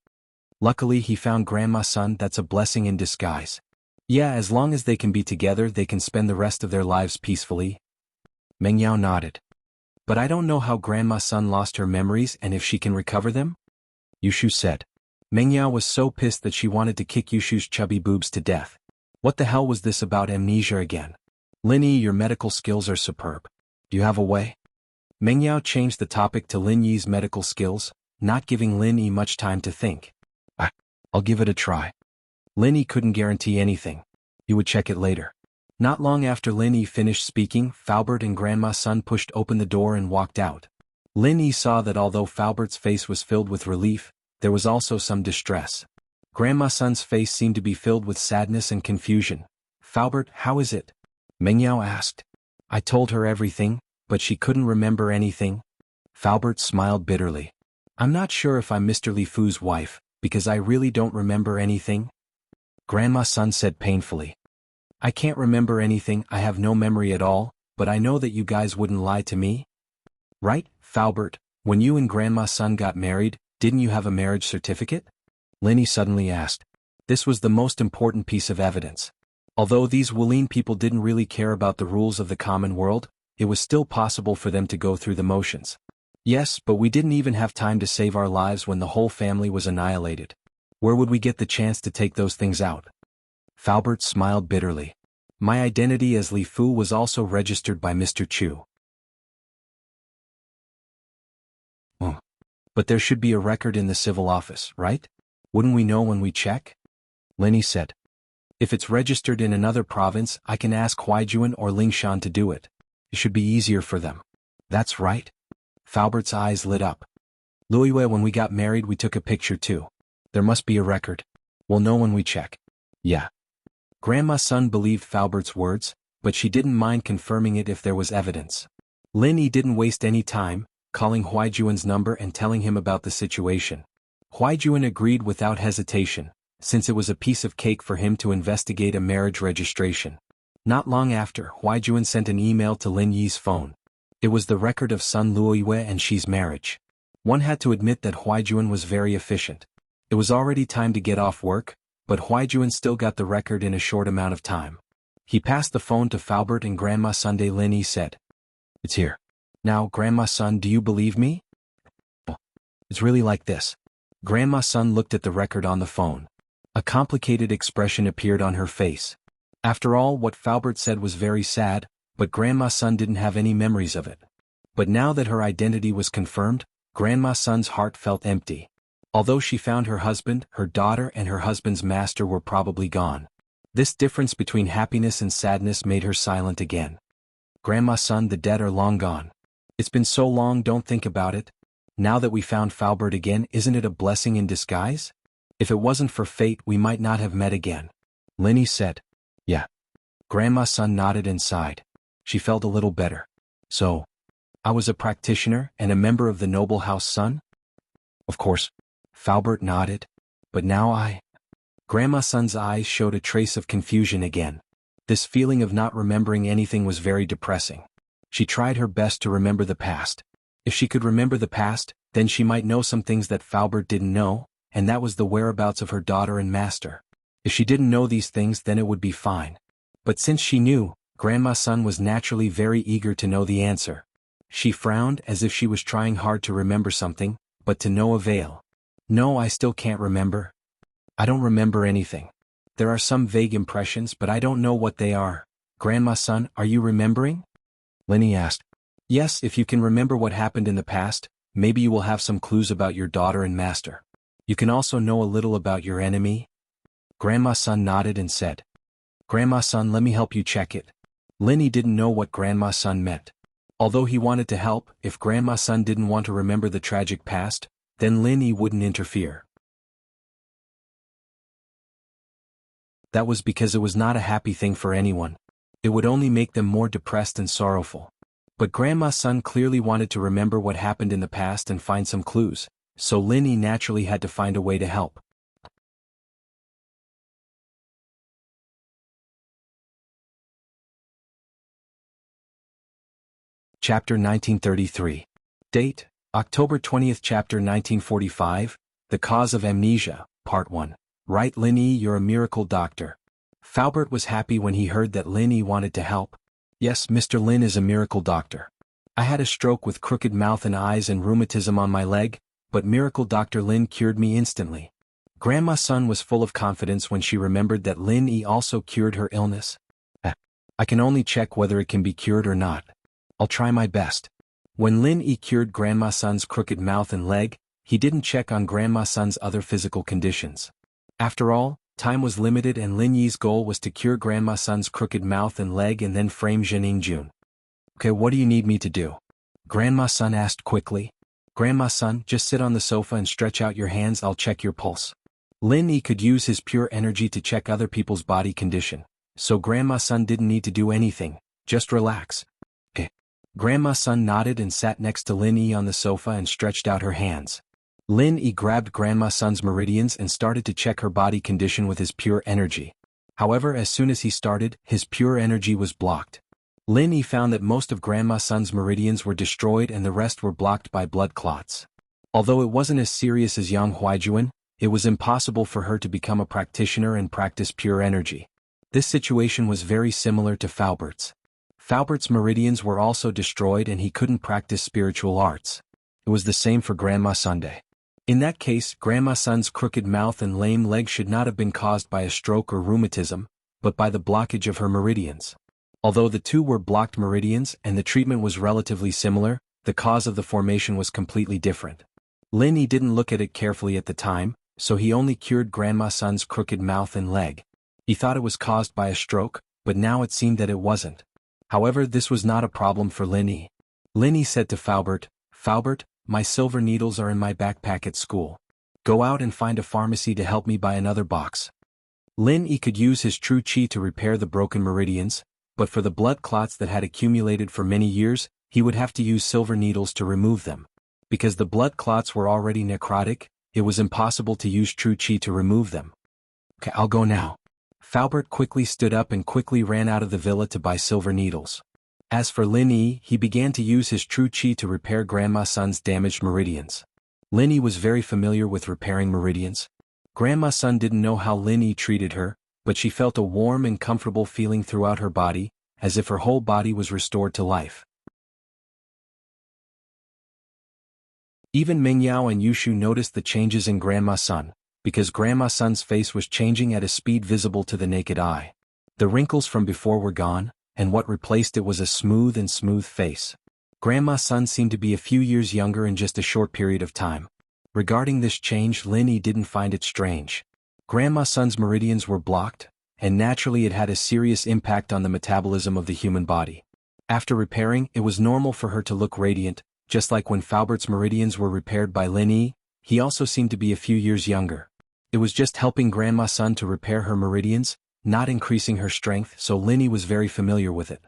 [SPEAKER 1] Luckily he found Grandma Sun, that's a blessing in disguise. Yeah, as long as they can be together, they can spend the rest of their lives peacefully. Meng Yao nodded. But I don't know how Grandma Sun lost her memories and if she can recover them? Yushu said. Meng Yao was so pissed that she wanted to kick Yushu's chubby boobs to death. What the hell was this about amnesia again? Lin Yi, your medical skills are superb. Do you have a way? Meng Yao changed the topic to Lin Yi's medical skills, not giving Lin Yi much time to think. I'll give it a try. Lin Yi couldn't guarantee anything. He would check it later. Not long after Lin Yi finished speaking, Faubert and Grandma Sun pushed open the door and walked out. Lin Yi saw that although Faubert's face was filled with relief, there was also some distress. Grandma Sun's face seemed to be filled with sadness and confusion. Faubert, how is it? Meng Yao asked. I told her everything, but she couldn't remember anything. Faubert smiled bitterly. I'm not sure if I'm Mr. Li Fu's wife, because I really don't remember anything. Grandma Sun said painfully. I can't remember anything, I have no memory at all, but I know that you guys wouldn't lie to me. Right, Falbert, when you and Grandma Sun got married, didn't you have a marriage certificate? Linny suddenly asked. This was the most important piece of evidence. Although these Wulian people didn't really care about the rules of the common world, it was still possible for them to go through the motions. Yes, but we didn't even have time to save our lives when the whole family was annihilated. Where would we get the chance to take those things out? Falbert smiled bitterly. My identity as Li Fu was also registered by Mr. Chu. Oh. But there should be a record in the civil office, right? Wouldn't we know when we check? Linny said. If it's registered in another province, I can ask Huaijuan or Lingshan to do it. It should be easier for them. That's right. Falbert's eyes lit up. Luiyue, when we got married we took a picture too. There must be a record. We'll know when we check. Yeah. Grandma Sun believed Falbert's words, but she didn't mind confirming it if there was evidence. Lin Yi didn't waste any time, calling Huaijuan's number and telling him about the situation. Huaijuan agreed without hesitation, since it was a piece of cake for him to investigate a marriage registration. Not long after, Huaijuan sent an email to Lin Yi's phone. It was the record of Sun Luiyue and Shi's marriage. One had to admit that Huaijuan was very efficient. It was already time to get off work, but Huaijuan still got the record in a short amount of time. He passed the phone to Falbert and Grandma Sunday. Lin Yi said, "It's here. Now, Grandma Sun, do you believe me?" It's really like this. Grandma Sun looked at the record on the phone. A complicated expression appeared on her face. After all, what Falbert said was very sad, but Grandma Sun didn't have any memories of it. But now that her identity was confirmed, Grandma Sun's heart felt empty. Although she found her husband, her daughter and her husband's master were probably gone. This difference between happiness and sadness made her silent again. Grandma Sun, the dead are long gone. It's been so long, don't think about it. Now that we found Falbert again, isn't it a blessing in disguise? If it wasn't for fate, we might not have met again. Linny said. Yeah. Grandma Sun nodded and sighed. She felt a little better. So, I was a practitioner and a member of the noble house Sun? Of course. Falbert nodded. But now Grandma Sun's eyes showed a trace of confusion again. This feeling of not remembering anything was very depressing. She tried her best to remember the past. If she could remember the past, then she might know some things that Falbert didn't know, and that was the whereabouts of her daughter and master. If she didn't know these things, then it would be fine. But since she knew, Grandma Sun was naturally very eager to know the answer. She frowned as if she was trying hard to remember something, but to no avail. No, I still can't remember. I don't remember anything. There are some vague impressions, but I don't know what they are. Grandma Sun, are you remembering? Linny asked. Yes, if you can remember what happened in the past, maybe you will have some clues about your daughter and master. You can also know a little about your enemy. Grandma Sun nodded and said. Grandma Sun, let me help you check it. Linny didn't know what Grandma Sun meant. Although he wanted to help, if Grandma Sun didn't want to remember the tragic past, then Linny wouldn't interfere. That was because it was not a happy thing for anyone. It would only make them more depressed and sorrowful. But Grandma Sun clearly wanted to remember what happened in the past and find some clues, so Linny naturally had to find a way to help. Chapter 1933. Date, October 20th. Chapter 1945, The Cause of Amnesia, Part 1. Right, Linny, you're a miracle doctor. Falbert was happy when he heard that Linny wanted to help. Yes, Mr. Lin is a miracle doctor. I had a stroke with crooked mouth and eyes and rheumatism on my leg, but miracle Dr. Lin cured me instantly. Grandma Sun was full of confidence when she remembered that Lin Yi also cured her illness. I can only check whether it can be cured or not. I'll try my best. When Lin Yi cured Grandma Sun's crooked mouth and leg, he didn't check on Grandma Sun's other physical conditions. After all, time was limited and Lin Yi's goal was to cure Grandma Sun's crooked mouth and leg and then frame Zhening Jun. Okay, what do you need me to do? Grandma Sun asked quickly. Grandma Sun, just sit on the sofa and stretch out your hands, I'll check your pulse. Lin Yi could use his pure energy to check other people's body condition, so Grandma Sun didn't need to do anything, just relax. Okay. Grandma Sun nodded and sat next to Lin Yi on the sofa and stretched out her hands. Lin Yi grabbed Grandma Sun's meridians and started to check her body condition with his pure energy. However, as soon as he started, his pure energy was blocked. Lin Yi found that most of Grandma Sun's meridians were destroyed and the rest were blocked by blood clots. Although it wasn't as serious as Yang Huijuan, it was impossible for her to become a practitioner and practice pure energy. This situation was very similar to Faubert's. Faubert's meridians were also destroyed and he couldn't practice spiritual arts. It was the same for Grandma Sunday. In that case, Grandma Sun's crooked mouth and lame leg should not have been caused by a stroke or rheumatism, but by the blockage of her meridians. Although the two were blocked meridians and the treatment was relatively similar, the cause of the formation was completely different. Lin Yi didn't look at it carefully at the time, so he only cured Grandma Sun's crooked mouth and leg. He thought it was caused by a stroke, but now it seemed that it wasn't. However, this was not a problem for Lin Yi. Lin Yi said to Faubert, "Faubert, my silver needles are in my backpack at school. Go out and find a pharmacy to help me buy another box." Lin Yi could use his true qi to repair the broken meridians, but for the blood clots that had accumulated for many years, he would have to use silver needles to remove them. Because the blood clots were already necrotic, it was impossible to use true qi to remove them. "Okay, I'll go now." Faubert quickly stood up and quickly ran out of the villa to buy silver needles. As for Lin Yi, he began to use his true qi to repair Grandma Sun's damaged meridians. Lin Yi was very familiar with repairing meridians. Grandma Sun didn't know how Lin Yi treated her, but she felt a warm and comfortable feeling throughout her body, as if her whole body was restored to life. Even Mingyao and Yushu noticed the changes in Grandma Sun, because Grandma Sun's face was changing at a speed visible to the naked eye. The wrinkles from before were gone, and what replaced it was a smooth face. Grandma Sun seemed to be a few years younger in just a short period of time. Regarding this change, Lin Yi didn't find it strange. Grandma Sun's meridians were blocked, and naturally it had a serious impact on the metabolism of the human body. After repairing, it was normal for her to look radiant, just like when Faubert's meridians were repaired by Lin Yi, he also seemed to be a few years younger. It was just helping Grandma Sun to repair her meridians, not increasing her strength, so Lin Yi was very familiar with it.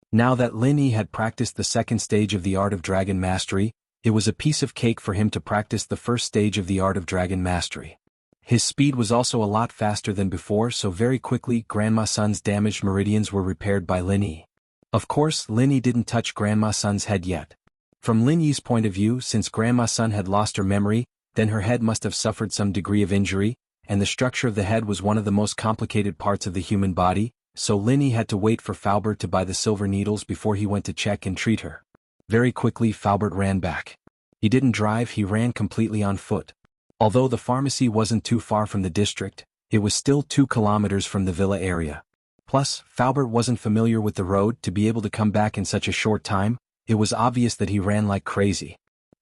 [SPEAKER 1] Now that Lin Yi had practiced the second stage of the art of dragon mastery, it was a piece of cake for him to practice the first stage of the art of dragon mastery. His speed was also a lot faster than before, so very quickly Grandma Sun's damaged meridians were repaired by Lin Yi. Of course, Lin Yi didn't touch Grandma Sun's head yet. From Lin Yi's point of view, since Grandma Sun had lost her memory, then her head must have suffered some degree of injury, and the structure of the head was one of the most complicated parts of the human body, so Lin Yi had to wait for Faubert to buy the silver needles before he went to check and treat her. Very quickly Faubert ran back. He didn't drive, he ran completely on foot. Although the pharmacy wasn't too far from the district, it was still 2 kilometers from the villa area. Plus, Faubert wasn't familiar with the road to be able to come back in such a short time. It was obvious that he ran like crazy.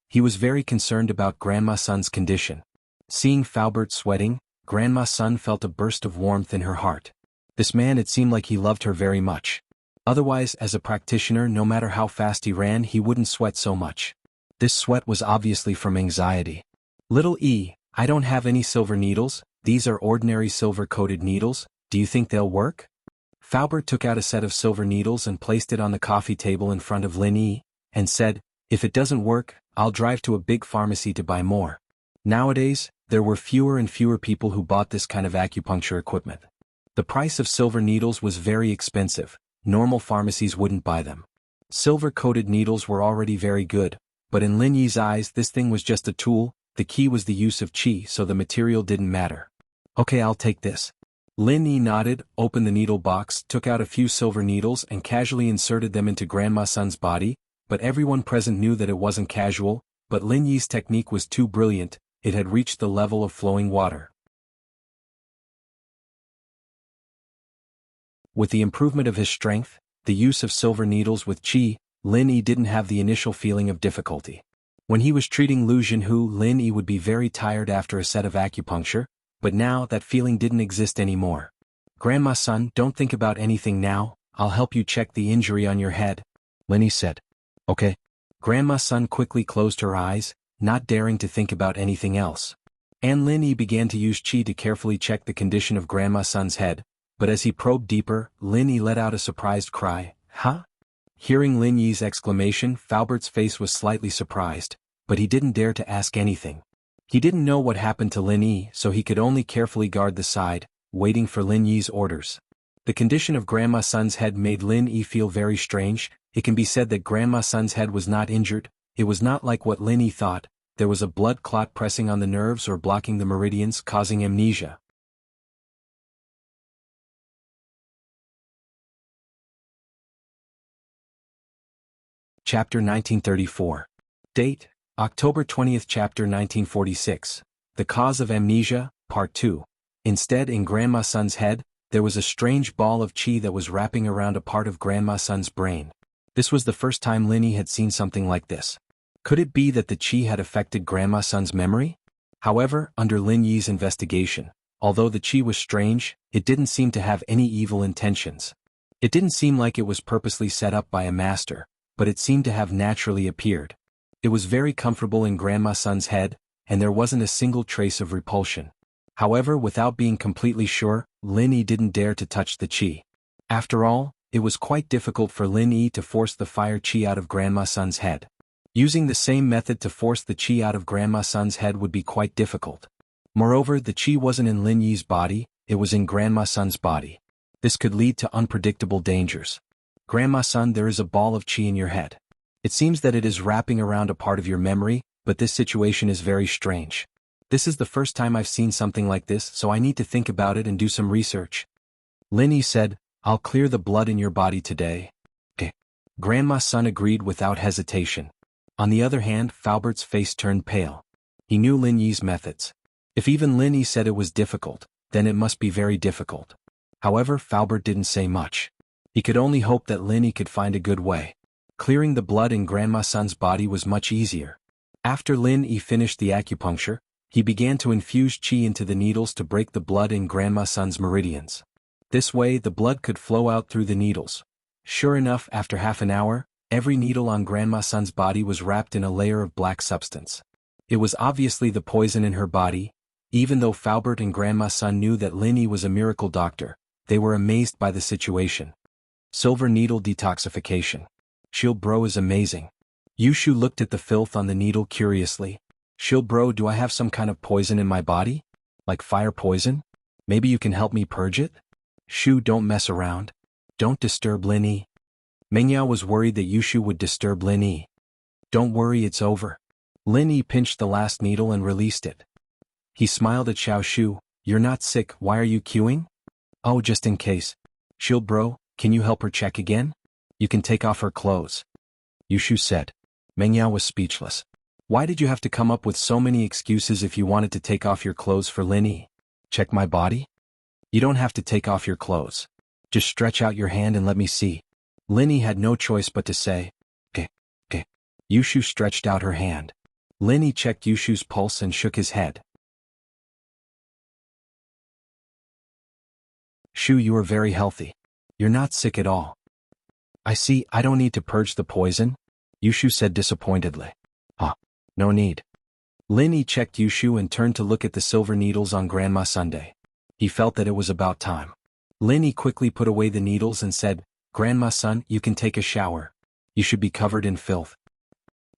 [SPEAKER 1] He was very concerned about Grandma Sun's condition. Seeing Faubert sweating, Grandma Sun felt a burst of warmth in her heart. This man, it seemed like he loved her very much. Otherwise, as a practitioner, no matter how fast he ran, he wouldn't sweat so much. This sweat was obviously from anxiety. "Little E, I don't have any silver needles, these are ordinary silver-coated needles, do you think they'll work?" Faubert took out a set of silver needles and placed it on the coffee table in front of Lin Yi, and said, "If it doesn't work, I'll drive to a big pharmacy to buy more." Nowadays, there were fewer and fewer people who bought this kind of acupuncture equipment. The price of silver needles was very expensive, normal pharmacies wouldn't buy them. Silver-coated needles were already very good, but in Lin Yi's eyes this thing was just a tool, the key was the use of qi, so the material didn't matter. "Okay, I'll take this." Lin Yi nodded, opened the needle box, took out a few silver needles and casually inserted them into Grandma Sun's body, but everyone present knew that it wasn't casual, but Lin Yi's technique was too brilliant, it had reached the level of flowing water. With the improvement of his strength, the use of silver needles with qi, Lin Yi didn't have the initial feeling of difficulty. When he was treating Lu Jinhu, Lin Yi would be very tired after a set of acupuncture, but now that feeling didn't exist anymore. "Grandma Sun, don't think about anything now, I'll help you check the injury on your head," Lin Yi said. "Okay." Grandma Sun quickly closed her eyes, not daring to think about anything else. And Lin Yi began to use qi to carefully check the condition of Grandma Sun's head, but as he probed deeper, Lin Yi let out a surprised cry, "Huh?" Hearing Lin Yi's exclamation, Faubert's face was slightly surprised, but he didn't dare to ask anything. He didn't know what happened to Lin Yi, so he could only carefully guard the side, waiting for Lin Yi's orders. The condition of Grandma Sun's head made Lin Yi feel very strange. It can be said that Grandma Sun's head was not injured. It was not like what Lin Yi thought. There was a blood clot pressing on the nerves or blocking the meridians, causing amnesia. Chapter 1934. Date: October 20th. Chapter 1946. The Cause of Amnesia, Part 2. Instead, in Grandma Sun's head, there was a strange ball of qi that was wrapping around a part of Grandma Sun's brain. This was the first time Lin Yi had seen something like this. Could it be that the qi had affected Grandma Sun's memory? However, under Lin Yi's investigation, although the qi was strange, it didn't seem to have any evil intentions. It didn't seem like it was purposely set up by a master, but it seemed to have naturally appeared. It was very comfortable in Grandma Sun's head, and there wasn't a single trace of repulsion. However, without being completely sure, Lin Yi didn't dare to touch the qi. After all, it was quite difficult for Lin Yi to force the fire qi out of Grandma Sun's head. Using the same method to force the qi out of Grandma Sun's head would be quite difficult. Moreover, the qi wasn't in Lin Yi's body, it was in Grandma Sun's body. This could lead to unpredictable dangers. Grandma Sun, there is a ball of qi in your head. It seems that it is wrapping around a part of your memory, but this situation is very strange. This is the first time I've seen something like this, so I need to think about it and do some research. Lin Yi said, I'll clear the blood in your body today. Okay. Grandma Sun agreed without hesitation. On the other hand, Falbert's face turned pale. He knew Lin Yi's methods. If even Lin Yi said it was difficult, then it must be very difficult. However, Falbert didn't say much. He could only hope that Lin Yi could find a good way. Clearing the blood in Grandma Sun's body was much easier. After Lin Yi finished the acupuncture, he began to infuse qi into the needles to break the blood in Grandma Sun's meridians. This way, the blood could flow out through the needles. Sure enough, after half an hour, every needle on Grandma Sun's body was wrapped in a layer of black substance. It was obviously the poison in her body. Even though Falbert and Grandma Sun knew that Lin Yi was a miracle doctor, they were amazed by the situation. Silver needle detoxification. Shield bro is amazing. Yushu looked at the filth on the needle curiously. Shield bro, do I have some kind of poison in my body? Like fire poison? Maybe you can help me purge it? Shu, don't mess around. Don't disturb Lin Yi. Mengyao was worried that Yushu would disturb Lin Yi. Don't worry, it's over. Lin Yi pinched the last needle and released it. He smiled at Xiao Shu. You're not sick, why are you queuing? Oh, just in case. Shield bro, can you help her check again? You can take off her clothes. Yushu said. Mengyao was speechless. Why did you have to come up with so many excuses if you wanted to take off your clothes for Lin Yi? Check my body? You don't have to take off your clothes. Just stretch out your hand and let me see. Lin Yi had no choice but to say, okay. Yushu stretched out her hand. Lin Yi checked Yushu's pulse and shook his head. Shu, you are very healthy. You're not sick at all. I see, I don't need to purge the poison, Yushu said disappointedly. No need. Lin Yi checked Yushu and turned to look at the silver needles on Grandma Sunday. He felt that it was about time. Lin Yi quickly put away the needles and said, Grandma Sun, you can take a shower. You should be covered in filth.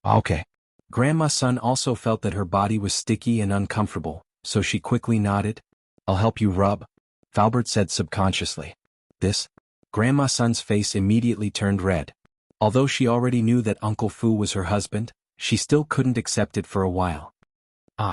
[SPEAKER 1] Okay. Grandma Sun also felt that her body was sticky and uncomfortable, so she quickly nodded. I'll help you rub, Falbert said subconsciously. This? Grandma Sun's face immediately turned red. Although she already knew that Uncle Fu was her husband, she still couldn't accept it for a while.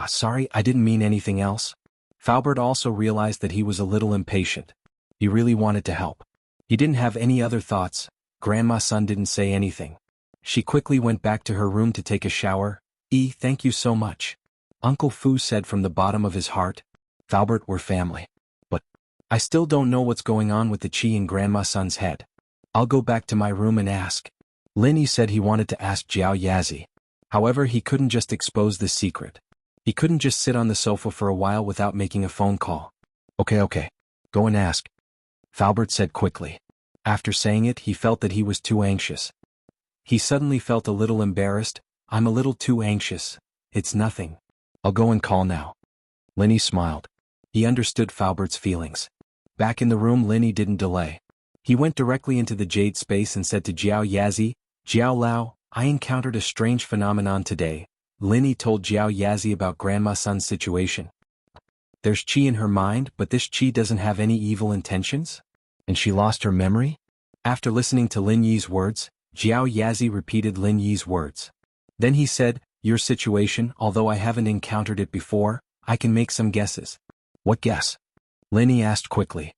[SPEAKER 1] Sorry, I didn't mean anything else. Falbert also realized that he was a little impatient. He really wanted to help. He didn't have any other thoughts. Grandma Sun didn't say anything. She quickly went back to her room to take a shower. Thank you so much. Uncle Fu said from the bottom of his heart. Falbert, we're family. But I still don't know what's going on with the qi in Grandma Sun's head. I'll go back to my room and ask. Lin Yi said he wanted to ask Jiao Yazi. However, he couldn't just expose this secret. He couldn't just sit on the sofa for a while without making a phone call. Okay. Go and ask. Falbert said quickly. After saying it, he felt that he was too anxious. He suddenly felt a little embarrassed. I'm a little too anxious. It's nothing. I'll go and call now. Lin Yi smiled. He understood Falbert's feelings. Back in the room, Lin Yi didn't delay. He went directly into the jade space and said to Jiao Yazi, Jiao Lao, I encountered a strange phenomenon today. Linny told Jiao Yazi about Grandma Sun's situation. There's qi in her mind, but this qi doesn't have any evil intentions? And she lost her memory? After listening to Lin Yi's words, Jiao Yazi repeated Lin Yi's words. Then he said, your situation, although I haven't encountered it before, I can make some guesses. What guess? Linny asked quickly.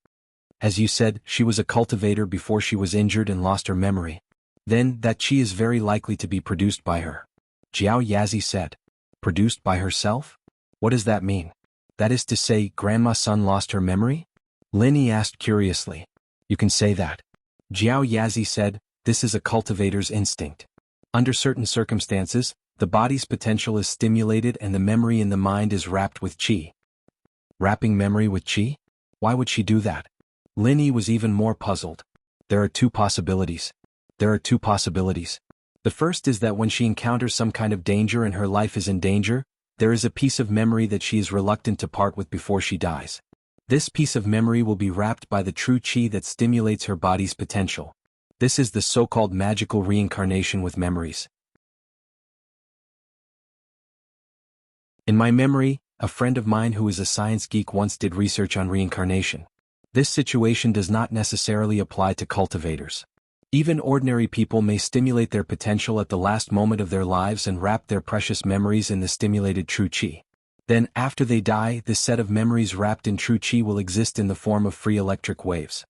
[SPEAKER 1] As you said, she was a cultivator before she was injured and lost her memory. Then, that qi is very likely to be produced by her. Jiao Yazi said. Produced by herself? What does that mean? That is to say, Grandma Sun lost her memory? Linny asked curiously. You can say that. Jiao Yazi said, this is a cultivator's instinct. Under certain circumstances, the body's potential is stimulated and the memory in the mind is wrapped with qi. Wrapping memory with qi? Why would she do that? Linny was even more puzzled. There are two possibilities. The first is that when she encounters some kind of danger and her life is in danger, there is a piece of memory that she is reluctant to part with before she dies. This piece of memory will be wrapped by the true qi that stimulates her body's potential. This is the so-called magical reincarnation with memories. In my memory, a friend of mine who is a science geek once did research on reincarnation. This situation does not necessarily apply to cultivators. Even ordinary people may stimulate their potential at the last moment of their lives and wrap their precious memories in the stimulated true qi. Then, after they die, this set of memories wrapped in true qi will exist in the form of free electric waves.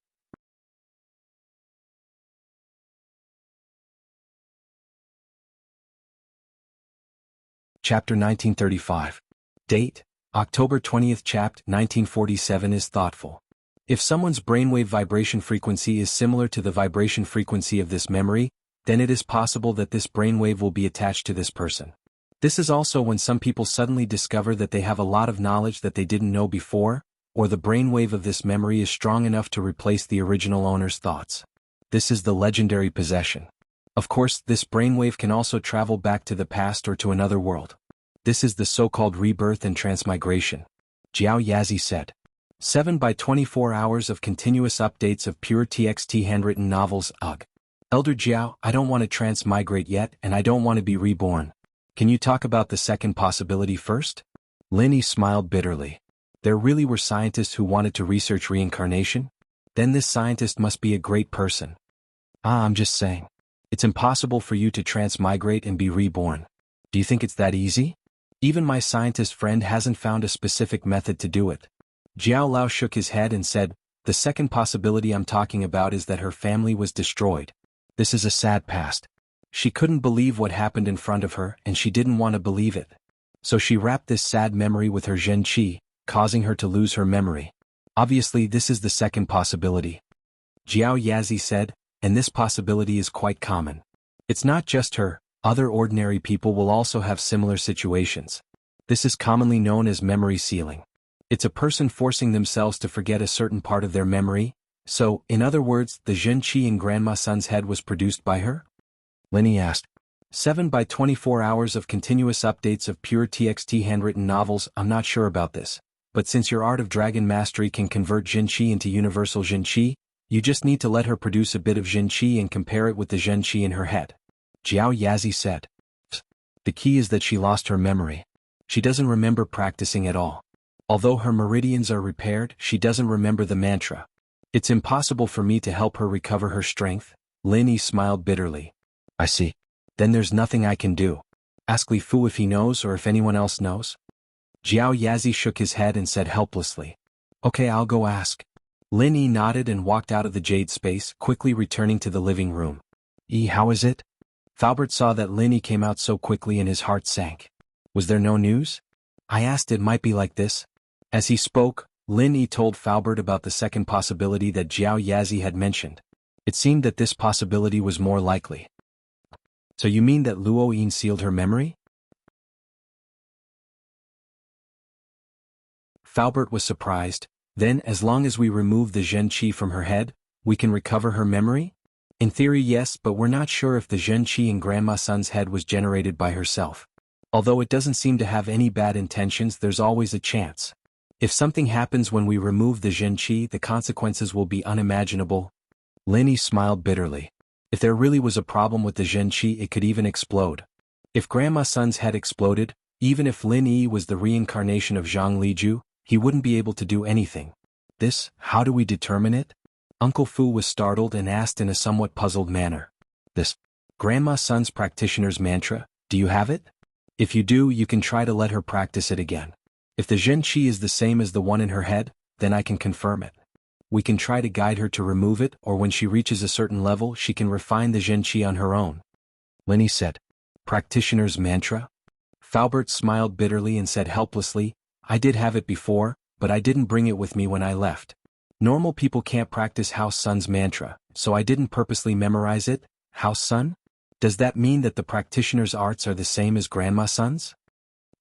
[SPEAKER 1] Chapter 1935. Date: October 20th. Chapter 1947 is thoughtful. If someone's brainwave vibration frequency is similar to the vibration frequency of this memory, then it is possible that this brainwave will be attached to this person. This is also when some people suddenly discover that they have a lot of knowledge that they didn't know before, or the brainwave of this memory is strong enough to replace the original owner's thoughts. This is the legendary possession. Of course, this brainwave can also travel back to the past or to another world. This is the so-called rebirth and transmigration. Jiao Yazi said. 7 by 24 hours of continuous updates of pure TXT handwritten novels. Ugh. Elder Jiao, I don't want to transmigrate yet and I don't want to be reborn. Can you talk about the second possibility first? Linny smiled bitterly. There really were scientists who wanted to research reincarnation? Then this scientist must be a great person. I'm just saying. It's impossible for you to transmigrate and be reborn. Do you think it's that easy? Even my scientist friend hasn't found a specific method to do it. Jiao Lao shook his head and said, the second possibility I'm talking about is that her family was destroyed. This is a sad past. She couldn't believe what happened in front of her and she didn't want to believe it. So she wrapped this sad memory with her Zhen Qi, causing her to lose her memory. Obviously this is the second possibility. Jiao Yazi said, and this possibility is quite common. It's not just her, other ordinary people will also have similar situations. This is commonly known as memory sealing. It's a person forcing themselves to forget a certain part of their memory. So, in other words, the Zhen Qi in Grandma Sun's head was produced by her? Linny asked. 7 by 24 hours of continuous updates of pure TXT handwritten novels. I'm not sure about this. But since your art of dragon mastery can convert Zhen Qi into universal Zhen Qi, you just need to let her produce a bit of Zhen Qi and compare it with the Zhen Qi in her head. Jiao Yazi said. The key is that she lost her memory. She doesn't remember practicing at all. Although her meridians are repaired, she doesn't remember the mantra. It's impossible for me to help her recover her strength. Linny smiled bitterly. I see. Then there's nothing I can do. Ask Li Fu if he knows or if anyone else knows. Jiao Yazi shook his head and said helplessly. Okay, I'll go ask. Linny nodded and walked out of the jade space, quickly returning to the living room. How is it? Falbert saw that Linny came out so quickly and his heart sank. Was there no news? I asked it might be like this. As he spoke, Linny told Falbert about the second possibility that Jiao Yazi had mentioned. It seemed that this possibility was more likely. So you mean that Luo Yin sealed her memory? Falbert was surprised. Then, as long as we remove the Zhen Qi from her head, we can recover her memory? In theory yes, but we're not sure if the Zhen Qi in Grandma Sun's head was generated by herself. Although it doesn't seem to have any bad intentions, there's always a chance. If something happens when we remove the Zhen Qi, the consequences will be unimaginable. Linny smiled bitterly. If there really was a problem with the Zhen Qi, it could even explode. If Grandma Sun's head exploded, even if Lin Yi was the reincarnation of Zhang Liju, he wouldn't be able to do anything. How do we determine it? Uncle Fu was startled and asked in a somewhat puzzled manner. Grandma Sun's practitioner's mantra, do you have it? If you do, you can try to let her practice it again. If the Zhen Qi is the same as the one in her head, then I can confirm it. We can try to guide her to remove it, or when she reaches a certain level she can refine the Zhen Qi on her own. Linny said. Practitioner's mantra? Faubert smiled bitterly and said helplessly, I did have it before, but I didn't bring it with me when I left. Normal people can't practice House Sun's mantra, so I didn't purposely memorize it. House Sun? Does that mean that the practitioner's arts are the same as Grandma Sun's?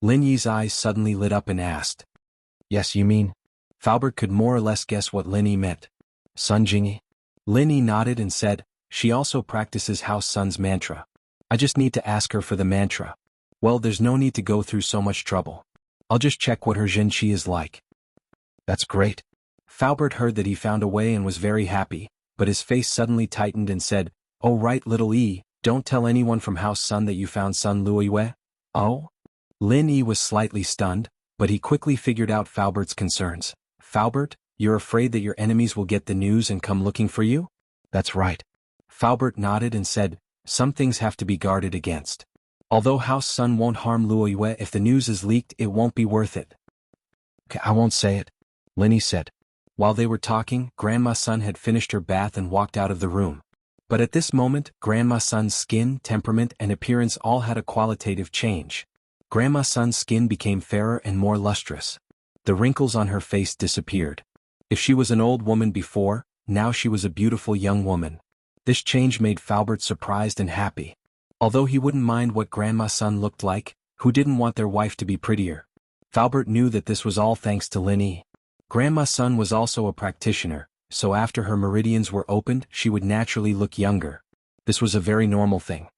[SPEAKER 1] Lin Yi's eyes suddenly lit up and asked. Yes, you mean? Faubert could more or less guess what Lin Yi meant. Sun Jingyi? Lin Yi nodded and said, she also practices House Sun's mantra. I just need to ask her for the mantra. Well, there's no need to go through so much trouble. I'll just check what her Zhen Qi is like. That's great. Faubert heard that he found a way and was very happy, but his face suddenly tightened and said, Oh right, little Yi, don't tell anyone from House Sun that you found Sun Luiyue. Oh? Lin Yi was slightly stunned, but he quickly figured out Faubert's concerns. Faubert, you're afraid that your enemies will get the news and come looking for you? That's right. Faubert nodded and said, some things have to be guarded against. Although House Sun won't harm Luiyue, if the news is leaked it won't be worth it. Okay, I won't say it, Lin Yi said. While they were talking, Grandma Sun had finished her bath and walked out of the room. But at this moment, Grandma Sun's skin, temperament and appearance all had a qualitative change. Grandma Sun's skin became fairer and more lustrous. The wrinkles on her face disappeared. If she was an old woman before, now she was a beautiful young woman. This change made Faubert surprised and happy. Although he wouldn't mind what Grandma Sun looked like, who didn't want their wife to be prettier? Faubert knew that this was all thanks to Lin Yi. Grandma Sun was also a practitioner, so after her meridians were opened she would naturally look younger. This was a very normal thing.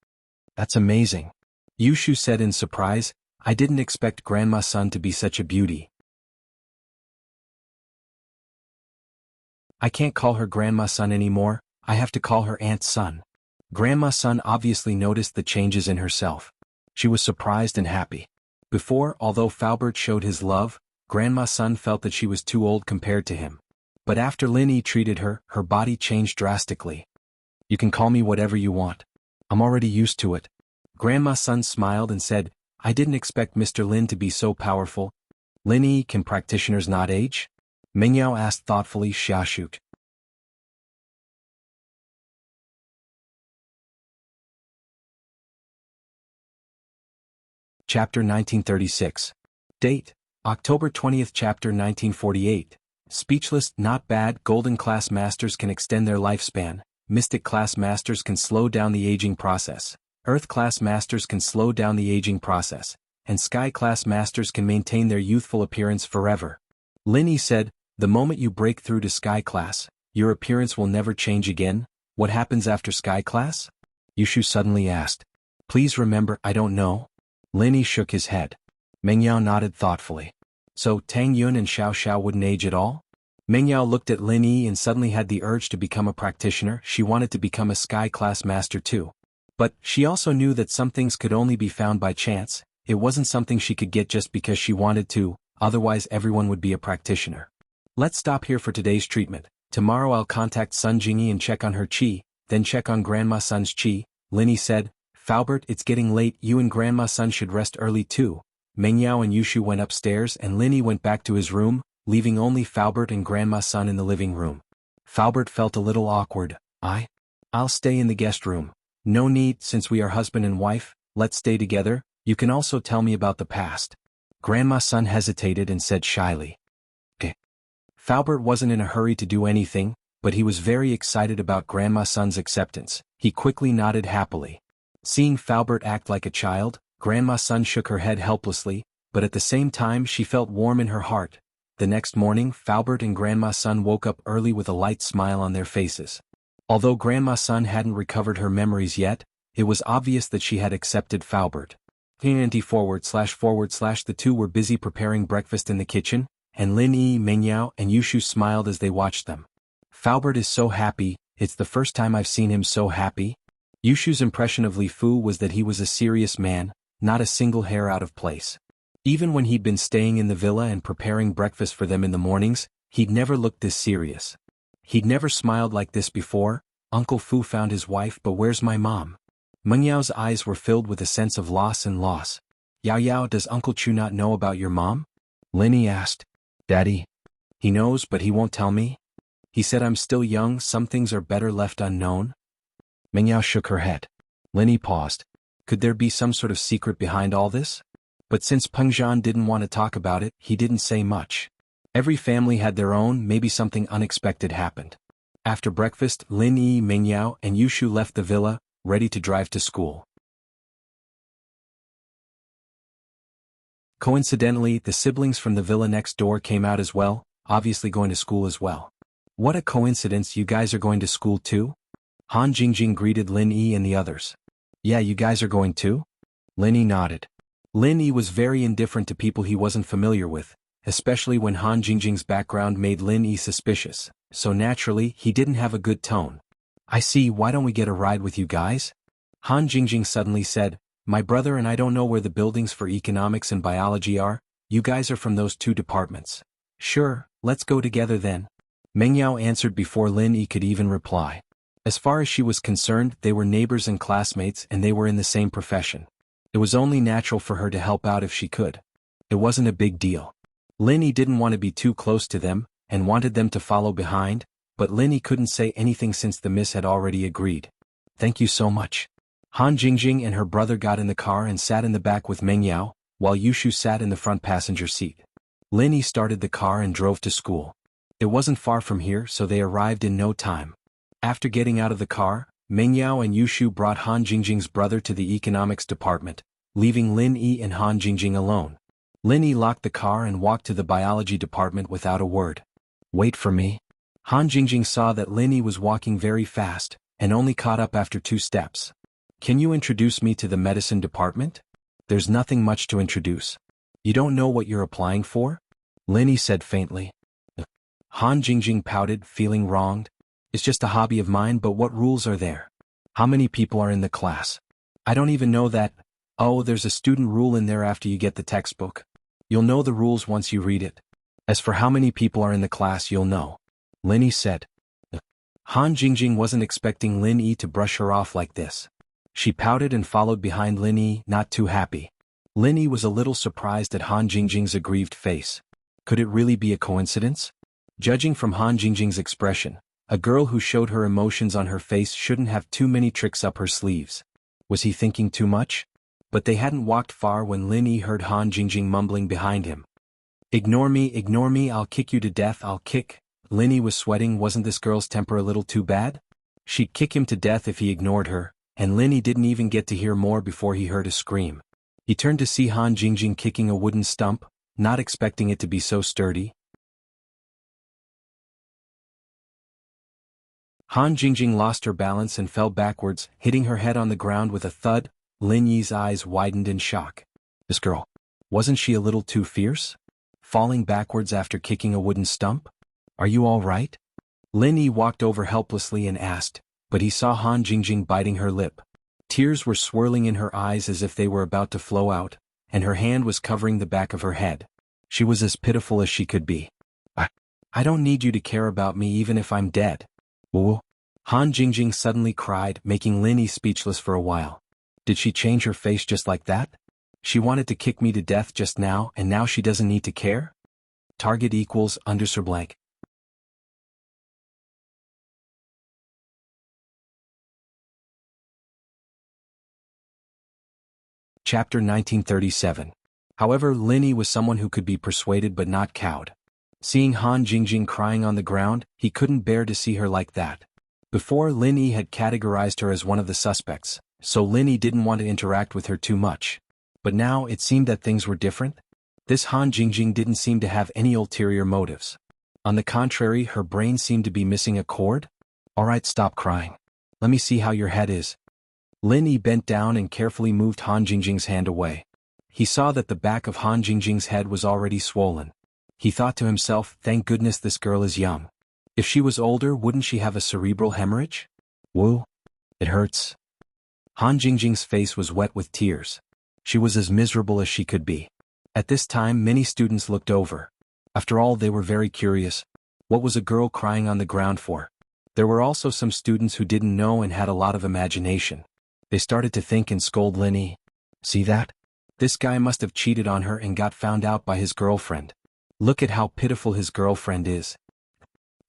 [SPEAKER 1] That's amazing. Yushu said in surprise, I didn't expect Grandma Sun to be such a beauty. I can't call her Grandma Sun anymore, I have to call her Aunt Sun. Grandma Sun obviously noticed the changes in herself. She was surprised and happy. Before, although Faubert showed his love, Grandma Sun felt that she was too old compared to him. But after Lin Yi treated her, her body changed drastically. You can call me whatever you want. I'm already used to it. Grandma Sun smiled and said, I didn't expect Mr. Lin to be so powerful. Lin Yi, can practitioners not age? Mingyao asked thoughtfully. Xiaoshut. Chapter 1936. Date: October 20th. Chapter 1948. Speechless, not bad. Golden class masters can extend their lifespan. Mystic class masters can slow down the aging process. Earth class masters can slow down the aging process. And Sky class masters can maintain their youthful appearance forever. Lin Yi said, the moment you break through to Sky class, your appearance will never change again. What happens after Sky class? Yushu suddenly asked. Please remember, I don't know. Lin Yi shook his head. Mengyao nodded thoughtfully. So, Tang Yun and Xiao Xiao wouldn't age at all? Mengyao looked at Lin Yi and suddenly had the urge to become a practitioner. She wanted to become a Sky class master too. But, she also knew that some things could only be found by chance. It wasn't something she could get just because she wanted to, otherwise everyone would be a practitioner. Let's stop here for today's treatment. Tomorrow I'll contact Sun Jingyi and check on her qi, then check on Grandma Sun's qi, Lin Yi said. Faubert, it's getting late, you and Grandma Sun should rest early too. Mengyao and Yushu went upstairs and Lin Yi went back to his room, leaving only Faubert and Grandma Sun in the living room. Faubert felt a little awkward. I'll stay in the guest room. No need, since we are husband and wife, let's stay together. You can also tell me about the past. Grandma Sun hesitated and said shyly. Okay. Faubert wasn't in a hurry to do anything, but he was very excited about Grandma Sun's acceptance. He quickly nodded happily. Seeing Faubert act like a child, Grandma Sun shook her head helplessly, but at the same time she felt warm in her heart. The next morning, Faubert and Grandma Sun woke up early with a light smile on their faces. Although Grandma Sun hadn't recovered her memories yet, it was obvious that she had accepted Faubert. The two were busy preparing breakfast in the kitchen, and Lin Yi, Mengyao, and Yushu smiled as they watched them. Faubert is so happy, it's the first time I've seen him so happy. Yushu's impression of Li Fu was that he was a serious man, not a single hair out of place. Even when he'd been staying in the villa and preparing breakfast for them in the mornings, he'd never looked this serious. He'd never smiled like this before. Uncle Fu found his wife, but where's my mom? Meng Yao's eyes were filled with a sense of loss and loss. Yao Yao, does Uncle Chu not know about your mom? Linny asked. Daddy. He knows, but he won't tell me. He said I'm still young, some things are better left unknown. Meng Yao shook her head. Linny paused. Could there be some sort of secret behind all this? But since Peng Zhan didn't want to talk about it, he didn't say much. Every family had their own, maybe something unexpected happened. After breakfast, Lin Yi, Meng Yao, and Yushu left the villa, ready to drive to school. Coincidentally, the siblings from the villa next door came out as well, obviously going to school as well. What a coincidence, you guys are going to school too? Han Jingjing greeted Lin Yi and the others. Yeah, you guys are going too? Lin Yi nodded. Lin Yi was very indifferent to people he wasn't familiar with, especially when Han Jingjing's background made Lin Yi suspicious, so naturally, he didn't have a good tone. I see, why don't we get a ride with you guys? Han Jingjing suddenly said, my brother and I don't know where the buildings for economics and biology are, you guys are from those two departments. Sure, let's go together then. Meng Yao answered before Lin Yi could even reply. As far as she was concerned, they were neighbors and classmates and they were in the same profession. It was only natural for her to help out if she could. It wasn't a big deal. Lin Yi didn't want to be too close to them, and wanted them to follow behind, but Lin Yi couldn't say anything since the miss had already agreed. Thank you so much. Han Jingjing and her brother got in the car and sat in the back with Meng Yao, while Yushu sat in the front passenger seat. Lin Yi started the car and drove to school. It wasn't far from here, so they arrived in no time. After getting out of the car, Meng Yao and Yushu brought Han Jingjing's brother to the economics department, leaving Lin Yi and Han Jingjing alone. Lin Yi locked the car and walked to the biology department without a word. Wait for me. Han Jingjing saw that Lin Yi was walking very fast, and only caught up after 2 steps. Can you introduce me to the medicine department? There's nothing much to introduce. You don't know what you're applying for? Lin Yi said faintly. Han Jingjing pouted, feeling wronged. It's just a hobby of mine, but what rules are there? How many people are in the class? I don't even know that. Oh, there's a student rule in there after you get the textbook. You'll know the rules once you read it. As for how many people are in the class, you'll know. Lin Yi said. Han Jingjing wasn't expecting Lin Yi to brush her off like this. She pouted and followed behind Lin Yi, not too happy. Lin Yi was a little surprised at Han Jingjing's aggrieved face. Could it really be a coincidence? Judging from Han Jingjing's expression, a girl who showed her emotions on her face shouldn't have too many tricks up her sleeves. Was he thinking too much? But they hadn't walked far when Lin Yi heard Han Jingjing mumbling behind him. Ignore me, I'll kick you to death, I'll kick. Lin Yi was sweating. Wasn't this girl's temper a little too bad? She'd kick him to death if he ignored her, and Lin Yi didn't even get to hear more before he heard a scream. He turned to see Han Jingjing kicking a wooden stump, not expecting it to be so sturdy. Han Jingjing lost her balance and fell backwards, hitting her head on the ground with a thud. Lin Yi's eyes widened in shock. This girl, wasn't she a little too fierce? Falling backwards after kicking a wooden stump? Are you all right? Lin Yi walked over helplessly and asked, but he saw Han Jingjing biting her lip. Tears were swirling in her eyes as if they were about to flow out, and her hand was covering the back of her head. She was as pitiful as she could be. I don't need you to care about me even if I'm dead. Whoa. Han Jingjing suddenly cried, making Lin Yi speechless for a while. Did she change her face just like that? She wanted to kick me to death just now, and now she doesn't need to care? Target equals _ blank. Chapter 1937. However, Lin Yi was someone who could be persuaded but not cowed. Seeing Han Jingjing crying on the ground, he couldn't bear to see her like that. Before, Lin Yi had categorized her as one of the suspects, so Lin Yi didn't want to interact with her too much. But now it seemed that things were different. This Han Jingjing didn't seem to have any ulterior motives. On the contrary, her brain seemed to be missing a cord. Alright, stop crying. Let me see how your head is. Lin Yi bent down and carefully moved Han Jingjing's hand away. He saw that the back of Han Jingjing's head was already swollen. He thought to himself, thank goodness this girl is young. If she was older, wouldn't she have a cerebral hemorrhage? Woo. It hurts. Han Jingjing's face was wet with tears. She was as miserable as she could be. At this time many students looked over. After all, they were very curious. What was a girl crying on the ground for? There were also some students who didn't know and had a lot of imagination. They started to think and scold Linny. See that? This guy must have cheated on her and got found out by his girlfriend. Look at how pitiful his girlfriend is.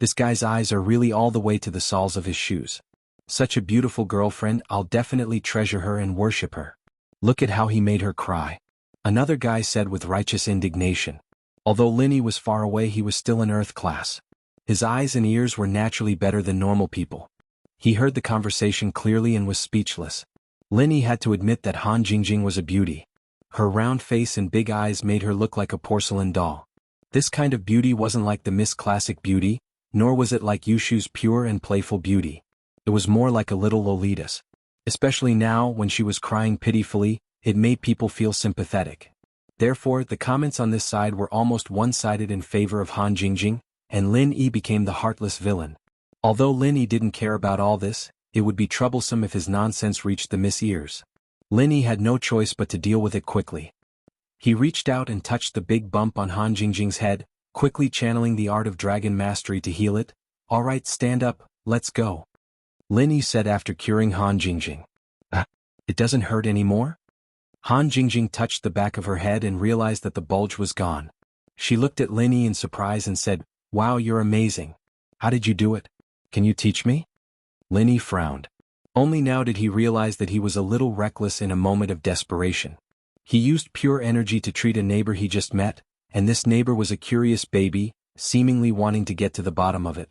[SPEAKER 1] This guy's eyes are really all the way to the soles of his shoes. Such a beautiful girlfriend, I'll definitely treasure her and worship her. Look at how he made her cry. Another guy said with righteous indignation. Although Linny was far away, he was still in Earth class. His eyes and ears were naturally better than normal people. He heard the conversation clearly and was speechless. Linny had to admit that Han Jingjing was a beauty. Her round face and big eyes made her look like a porcelain doll. This kind of beauty wasn't like the Miss Classic beauty, nor was it like Yushu's pure and playful beauty. It was more like a little Lolita's. Especially now, when she was crying pitifully, it made people feel sympathetic. Therefore, the comments on this side were almost one-sided in favor of Han Jingjing, and Lin Yi became the heartless villain. Although Lin Yi didn't care about all this, it would be troublesome if his nonsense reached the Miss ears. Lin Yi had no choice but to deal with it quickly. He reached out and touched the big bump on Han Jingjing's head, quickly channeling the art of dragon mastery to heal it. Alright, stand up, let's go. Lin Yi said after curing Han Jingjing. It doesn't hurt anymore? Han Jingjing touched the back of her head and realized that the bulge was gone. She looked at Lin Yi in surprise and said, "Wow, you're amazing. How did you do it? Can you teach me?" Lin Yi frowned. Only now did he realize that he was a little reckless in a moment of desperation. He used pure energy to treat a neighbor he just met, and this neighbor was a curious baby, seemingly wanting to get to the bottom of it.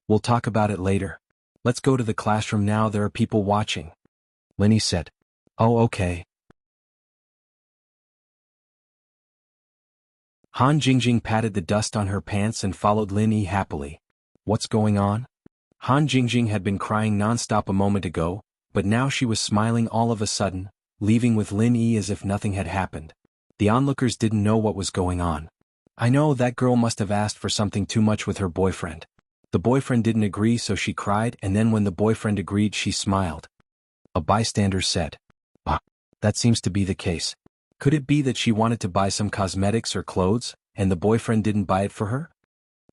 [SPEAKER 1] "We'll talk about it later. Let's go to the classroom now, there are people watching," Lin Yi said. "Oh, okay." Han Jingjing patted the dust on her pants and followed Lin Yi happily. What's going on? Han Jingjing had been crying non-stop a moment ago, but now she was smiling all of a sudden, leaving with Lin Yi as if nothing had happened. The onlookers didn't know what was going on. "I know, that girl must have asked for something too much with her boyfriend. The boyfriend didn't agree, so she cried, and then when the boyfriend agreed, she smiled," a bystander said. That seems to be the case. Could it be that she wanted to buy some cosmetics or clothes, and the boyfriend didn't buy it for her?"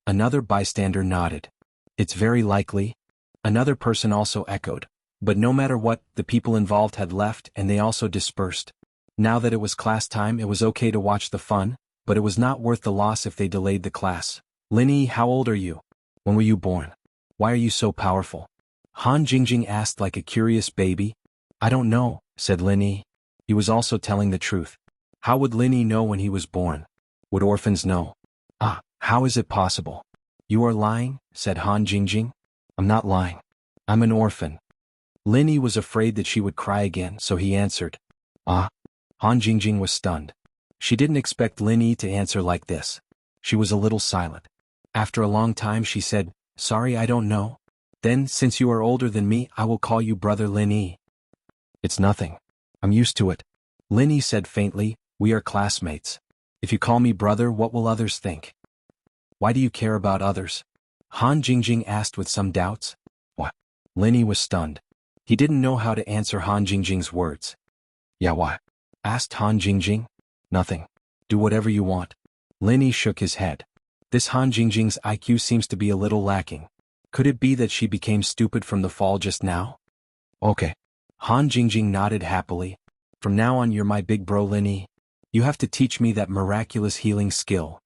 [SPEAKER 1] Another bystander nodded. "It's very likely." Another person also echoed. But no matter what, the people involved had left and they also dispersed. Now that it was class time, it was okay to watch the fun, but it was not worth the loss if they delayed the class. "Lin Yi, how old are you? When were you born? Why are you so powerful?" Han Jingjing asked like a curious baby. "I don't know," said Lin Yi. He was also telling the truth. How would Lin Yi know when he was born? Would orphans know? How is it possible? "You are lying," said Han Jingjing. "I'm not lying. I'm an orphan." Lin Yi was afraid that she would cry again, so he answered. Han Jingjing was stunned. She didn't expect Lin Yi to answer like this. She was a little silent. After a long time she said, "Sorry, I don't know." "Then, since you are older than me, I will call you Brother Lin Yi." "It's nothing. I'm used to it." Lin Yi said faintly, "We are classmates. If you call me brother, what will others think?" "Why do you care about others?" Han Jingjing asked with some doubts. "What?" Lin Yi was stunned. He didn't know how to answer Han Jingjing's words. "Yeah, why?" asked Han Jingjing. "Nothing. Do whatever you want." Lin Yi shook his head. This Han Jingjing's IQ seems to be a little lacking. Could it be that she became stupid from the fall just now? "Okay." Han Jingjing nodded happily. "From now on, you're my big bro, Lin Yi. You have to teach me that miraculous healing skill."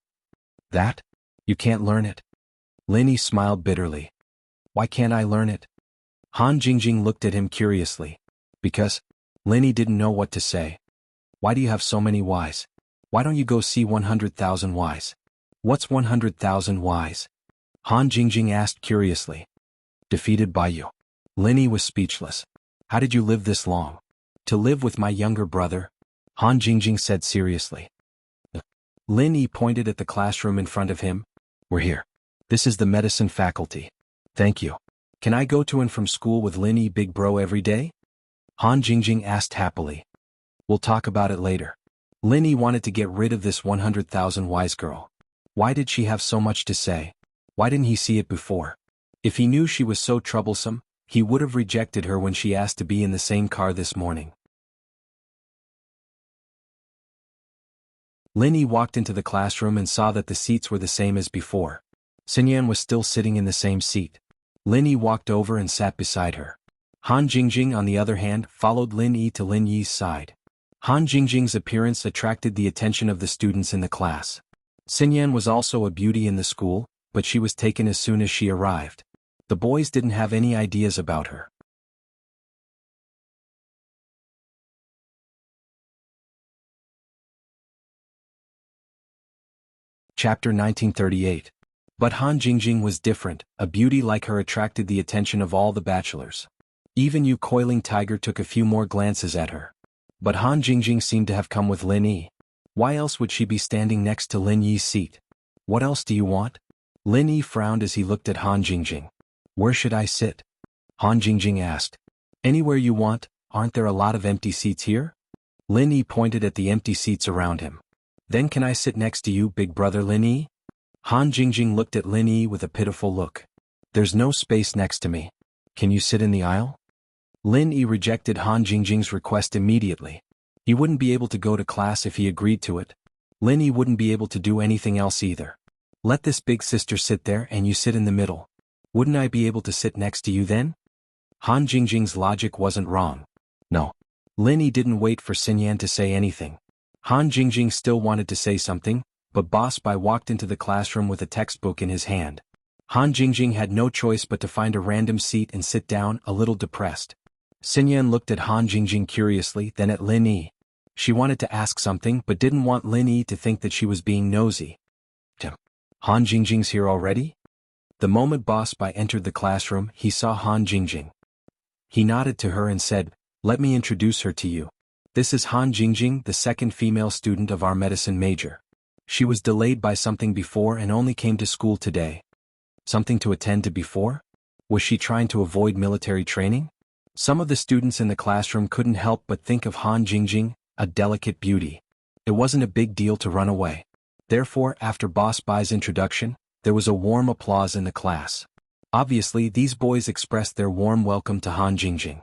[SPEAKER 1] "That? You can't learn it?" Lin Yi smiled bitterly. "Why can't I learn it?" Han Jingjing looked at him curiously. "Because..." Lin Yi didn't know what to say. "Why do you have so many whys? Why don't you go see 100,000 whys?" "What's 100,000 whys?" Han Jingjing asked curiously. "Defeated by you." Lin Yi was speechless. "How did you live this long?" "To live with my younger brother," Han Jingjing said seriously. Lin Yi pointed at the classroom in front of him. "We're here. This is the medicine faculty. Thank you. Can I go to and from school with Lin Yi, big bro, every day?" Han Jingjing asked happily. "We'll talk about it later." Lin Yi wanted to get rid of this 100,000 wise girl. Why did she have so much to say? Why didn't he see it before? If he knew she was so troublesome, he would have rejected her when she asked to be in the same car this morning. Lin Yi walked into the classroom and saw that the seats were the same as before. Sun Yan was still sitting in the same seat. Lin Yi walked over and sat beside her. Han Jingjing, on the other hand, followed Lin Yi to Lin Yi's side. Han Jingjing's appearance attracted the attention of the students in the class. Sun Yan was also a beauty in the school, but she was taken as soon as she arrived. The boys didn't have any ideas about her. Chapter 1938. But Han Jingjing was different. A beauty like her attracted the attention of all the bachelors. Even Yu Coiling Tiger took a few more glances at her. But Han Jingjing seemed to have come with Lin Yi. Why else would she be standing next to Lin Yi's seat? What else do you want? Lin Yi frowned as he looked at Han Jingjing. Where should I sit? Han Jingjing asked. Anywhere you want. Aren't there a lot of empty seats here? Lin Yi pointed at the empty seats around him. Then can I sit next to you, big brother Lin Yi? Han Jingjing looked at Lin Yi with a pitiful look. There's no space next to me. Can you sit in the aisle? Lin Yi rejected Han Jingjing's request immediately. He wouldn't be able to go to class if he agreed to it. Lin Yi wouldn't be able to do anything else either. Let this big sister sit there and you sit in the middle. Wouldn't I be able to sit next to you then? Han Jingjing's logic wasn't wrong. No. Lin Yi didn't wait for Sun Yan to say anything. Han Jingjing still wanted to say something, but Boss Bai walked into the classroom with a textbook in his hand. Han Jingjing had no choice but to find a random seat and sit down, a little depressed. Sun Yan looked at Han Jingjing curiously, then at Lin Yi. She wanted to ask something but didn't want Lin Yi to think that she was being nosy. Han Jingjing's here already? The moment Boss Bai entered the classroom, he saw Han Jingjing. He nodded to her and said, "Let me introduce her to you. This is Han Jingjing, the second female student of our medicine major. She was delayed by something before and only came to school today." Something to attend to before? Was she trying to avoid military training? Some of the students in the classroom couldn't help but think of Han Jingjing, a delicate beauty. It wasn't a big deal to run away. Therefore, after Boss Bai's introduction, there was a warm applause in the class. Obviously, these boys expressed their warm welcome to Han Jingjing.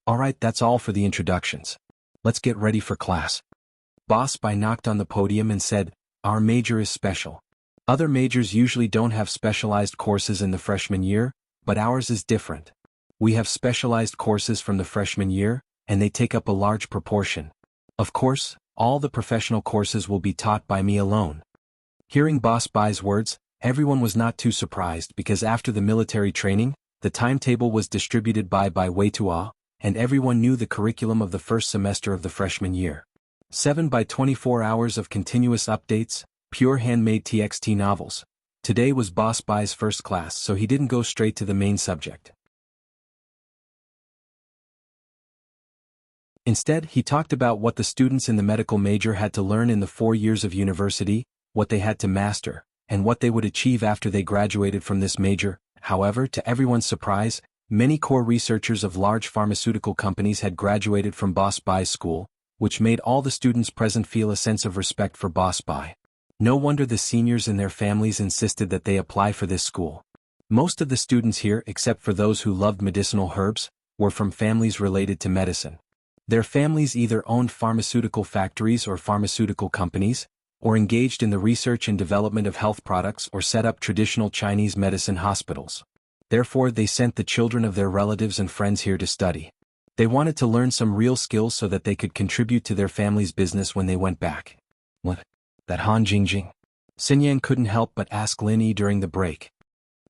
[SPEAKER 1] Alright, that's all for the introductions. Let's get ready for class. Boss Bai knocked on the podium and said, "Our major is special. Other majors usually don't have specialized courses in the freshman year, but ours is different. We have specialized courses from the freshman year, and they take up a large proportion. Of course, all the professional courses will be taught by me alone." Hearing Boss Bai's words, everyone was not too surprised because after the military training, the timetable was distributed by Weitua, and everyone knew the curriculum of the first semester of the freshman year. 7 by 24 hours of continuous updates, pure handmade TXT novels. Today was Boss Bai's first class, so he didn't go straight to the main subject. Instead, he talked about what the students in the medical major had to learn in the 4 years of university, what they had to master, and what they would achieve after they graduated from this major. However, to everyone's surprise, many core researchers of large pharmaceutical companies had graduated from Boss Bai's school, which made all the students present feel a sense of respect for Boss Bai. No wonder the seniors and their families insisted that they apply for this school. Most of the students here, except for those who loved medicinal herbs, were from families related to medicine. Their families either owned pharmaceutical factories or pharmaceutical companies, or engaged in the research and development of health products or set up traditional Chinese medicine hospitals. Therefore, they sent the children of their relatives and friends here to study. They wanted to learn some real skills so that they could contribute to their family's business when they went back. What? That Han Jingjing? Sun Yan couldn't help but ask Lin Yi during the break.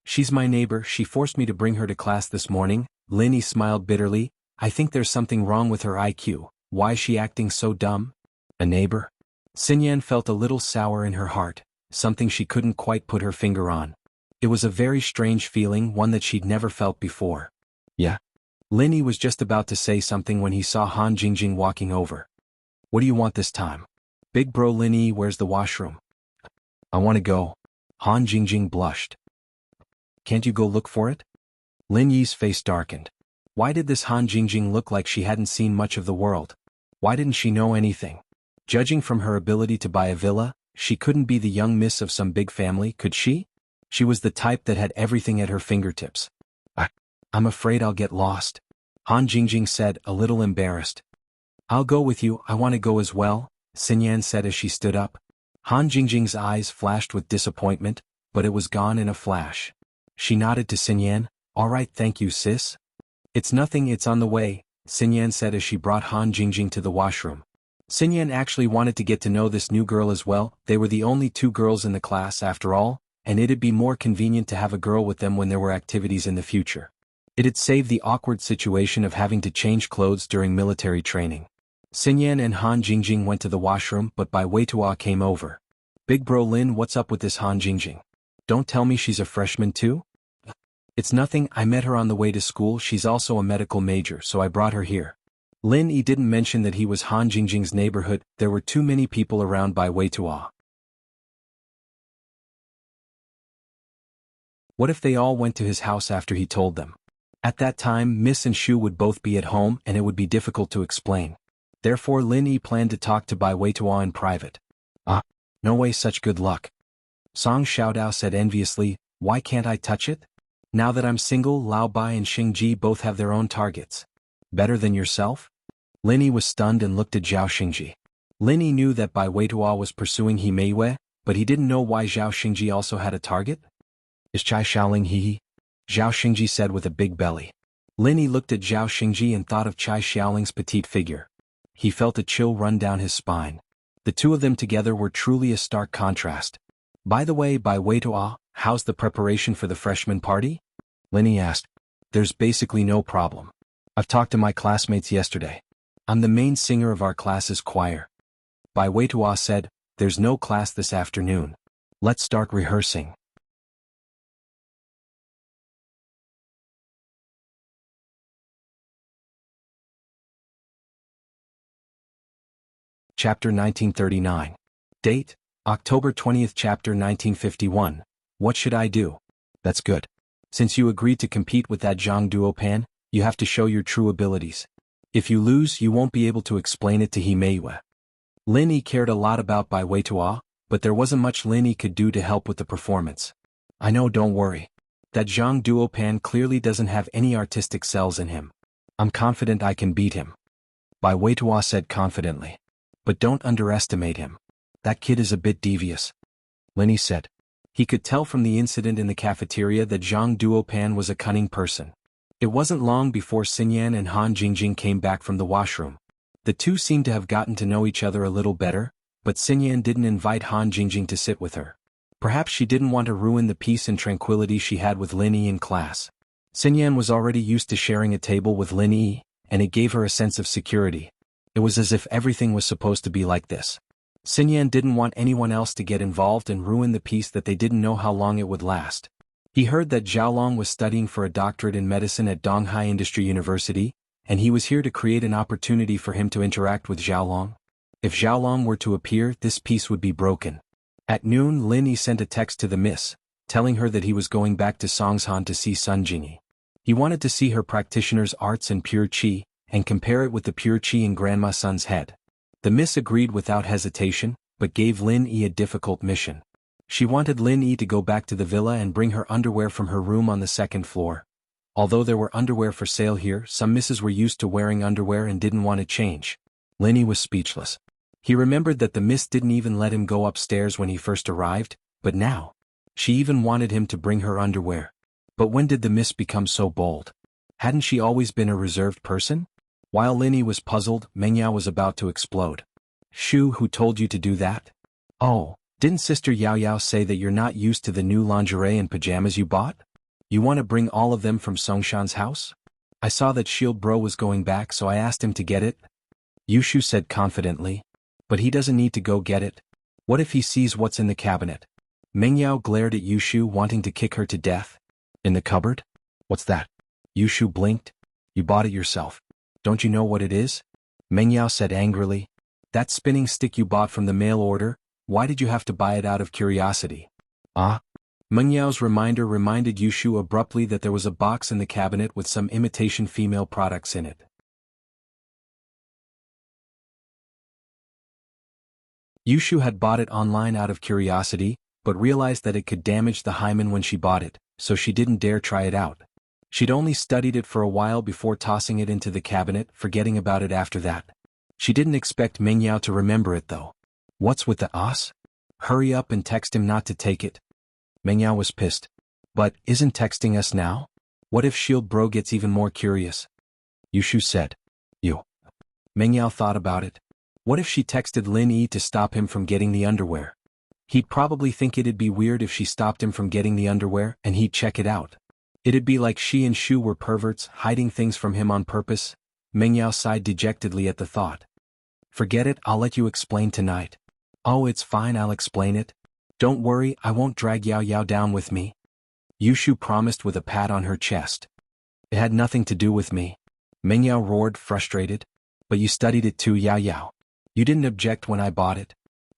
[SPEAKER 1] She's my neighbor, she forced me to bring her to class this morning. Lin Yi smiled bitterly. I think there's something wrong with her IQ. Why is she acting so dumb? A neighbor? Sun Yan felt a little sour in her heart, something she couldn't quite put her finger on. It was a very strange feeling, one that she'd never felt before. Yeah. Lin Yi was just about to say something when he saw Han Jingjing walking over. What do you want this time? Big bro Lin Yi, where's the washroom? I want to go. Han Jingjing blushed. Can't you go look for it? Lin Yi's face darkened. Why did this Han Jingjing look like she hadn't seen much of the world? Why didn't she know anything? Judging from her ability to buy a villa, she couldn't be the young miss of some big family, could she? She was the type that had everything at her fingertips. I'm afraid I'll get lost. Han Jingjing said, a little embarrassed. I'll go with you, I want to go as well, Sun Yan said as she stood up. Han Jingjing's eyes flashed with disappointment, but it was gone in a flash. She nodded to Xinyan. All right, thank you, sis. It's nothing, it's on the way, Xinyan said as she brought Han Jingjing to the washroom. Xinyan actually wanted to get to know this new girl as well. They were the only two girls in the class after all, and it'd be more convenient to have a girl with them when there were activities in the future. It'd save the awkward situation of having to change clothes during military training. Xinyan and Han Jingjing went to the washroom, but Bai Weitua came over. Big bro Lin, what's up with this Han Jingjing? Don't tell me she's a freshman too? It's nothing, I met her on the way to school, she's also a medical major, so I brought her here. Lin Yi didn't mention that he was Han Jingjing's neighborhood, there were too many people around Bai Weitua. What if they all went to his house after he told them? At that time Miss and Shu would both be at home and it would be difficult to explain. Therefore Lin Yi planned to talk to Bai Weitua in private. No way, such good luck. Song Xiaodao said enviously, why can't I touch it? Now that I'm single, Lao Bai and Xing Ji both have their own targets. Better than yourself? Lin Yi was stunned and looked at Zhao Xingji. Lin Yi knew that Bai Weitua was pursuing He Meiwei, but he didn't know why Zhao Xingji also had a target. Is Chai Xiaoling he? Zhao Xingji said with a big belly. Lin Yi looked at Zhao Xingji and thought of Chai Xiaoling's petite figure. He felt a chill run down his spine. The two of them together were truly a stark contrast. By the way, Bai Weitua, how's the preparation for the freshman party? Lin Yi asked. There's basically no problem. I've talked to my classmates yesterday. I'm the main singer of our class's choir. Bai Weitua said, there's no class this afternoon. Let's start rehearsing. Chapter 1939. Date, October 20th. Chapter 1951. What should I do? That's good. Since you agreed to compete with that Zhang Duopan, you have to show your true abilities. If you lose, you won't be able to explain it to He Meiwei. Lin Yi cared a lot about Bai Weitua, but there wasn't much Lin Yi could do to help with the performance. I know, don't worry. That Zhang Duopan clearly doesn't have any artistic cells in him. I'm confident I can beat him. Bai Weitua said confidently. But don't underestimate him. That kid is a bit devious. Lin Yi said. He could tell from the incident in the cafeteria that Zhang Duopan was a cunning person. It wasn't long before Xinyan and Han Jingjing came back from the washroom. The two seemed to have gotten to know each other a little better, but Xinyan didn't invite Han Jingjing to sit with her. Perhaps she didn't want to ruin the peace and tranquility she had with Lin Yi in class. Xinyan was already used to sharing a table with Lin Yi, and it gave her a sense of security. It was as if everything was supposed to be like this. Xinyan didn't want anyone else to get involved and ruin the peace that they didn't know how long it would last. He heard that Zhaolong was studying for a doctorate in medicine at Donghai Industry University, and he was here to create an opportunity for him to interact with Zhaolong. If Zhaolong were to appear, this peace would be broken. At noon, Lin Yi sent a text to the miss, telling her that he was going back to Songshan to see Sun Jingyi. He wanted to see her practitioner's arts and pure qi, and compare it with the pure qi in Grandma Sun's head. The miss agreed without hesitation, but gave Lin Yi a difficult mission. She wanted Lin Yi to go back to the villa and bring her underwear from her room on the second floor. Although there were underwear for sale here, some misses were used to wearing underwear and didn't want to change. Lin Yi was speechless. He remembered that the miss didn't even let him go upstairs when he first arrived, but now, she even wanted him to bring her underwear. But when did the miss become so bold? Hadn't she always been a reserved person? While Lin Yi was puzzled, Mengyao was about to explode. Shu, who told you to do that? Oh, didn't Sister Yao Yao say that you're not used to the new lingerie and pajamas you bought? You want to bring all of them from Songshan's house? I saw that Shield Bro was going back, so I asked him to get it. Yushu said confidently. But he doesn't need to go get it. What if he sees what's in the cabinet? Mengyao glared at Yushu, wanting to kick her to death. In the cupboard? What's that? Yushu blinked. You bought it yourself. Don't you know what it is? Mengyao said angrily. That spinning stick you bought from the mail order, why did you have to buy it out of curiosity? Ah? Mengyao's reminder reminded Yushu abruptly that there was a box in the cabinet with some imitation female products in it. Yushu had bought it online out of curiosity, but realized that it could damage the hymen when she bought it, so she didn't dare try it out. She'd only studied it for a while before tossing it into the cabinet, forgetting about it after that. She didn't expect Mengyao to remember it though. What's with the os? Hurry up and text him not to take it. Meng Yao was pissed. But, isn't texting us now? What if Shield Bro gets even more curious? Yushu said. You. Meng Yao thought about it. What if she texted Lin Yi to stop him from getting the underwear? He'd probably think it'd be weird if she stopped him from getting the underwear, and he'd check it out. It'd be like she and Shu were perverts, hiding things from him on purpose. Meng Yao sighed dejectedly at the thought. Forget it, I'll let you explain tonight. Oh, it's fine, I'll explain it. Don't worry, I won't drag Yao Yao down with me. Yushu promised with a pat on her chest. It had nothing to do with me. Meng Yao roared, frustrated. But you studied it too, Yao Yao. You didn't object when I bought it.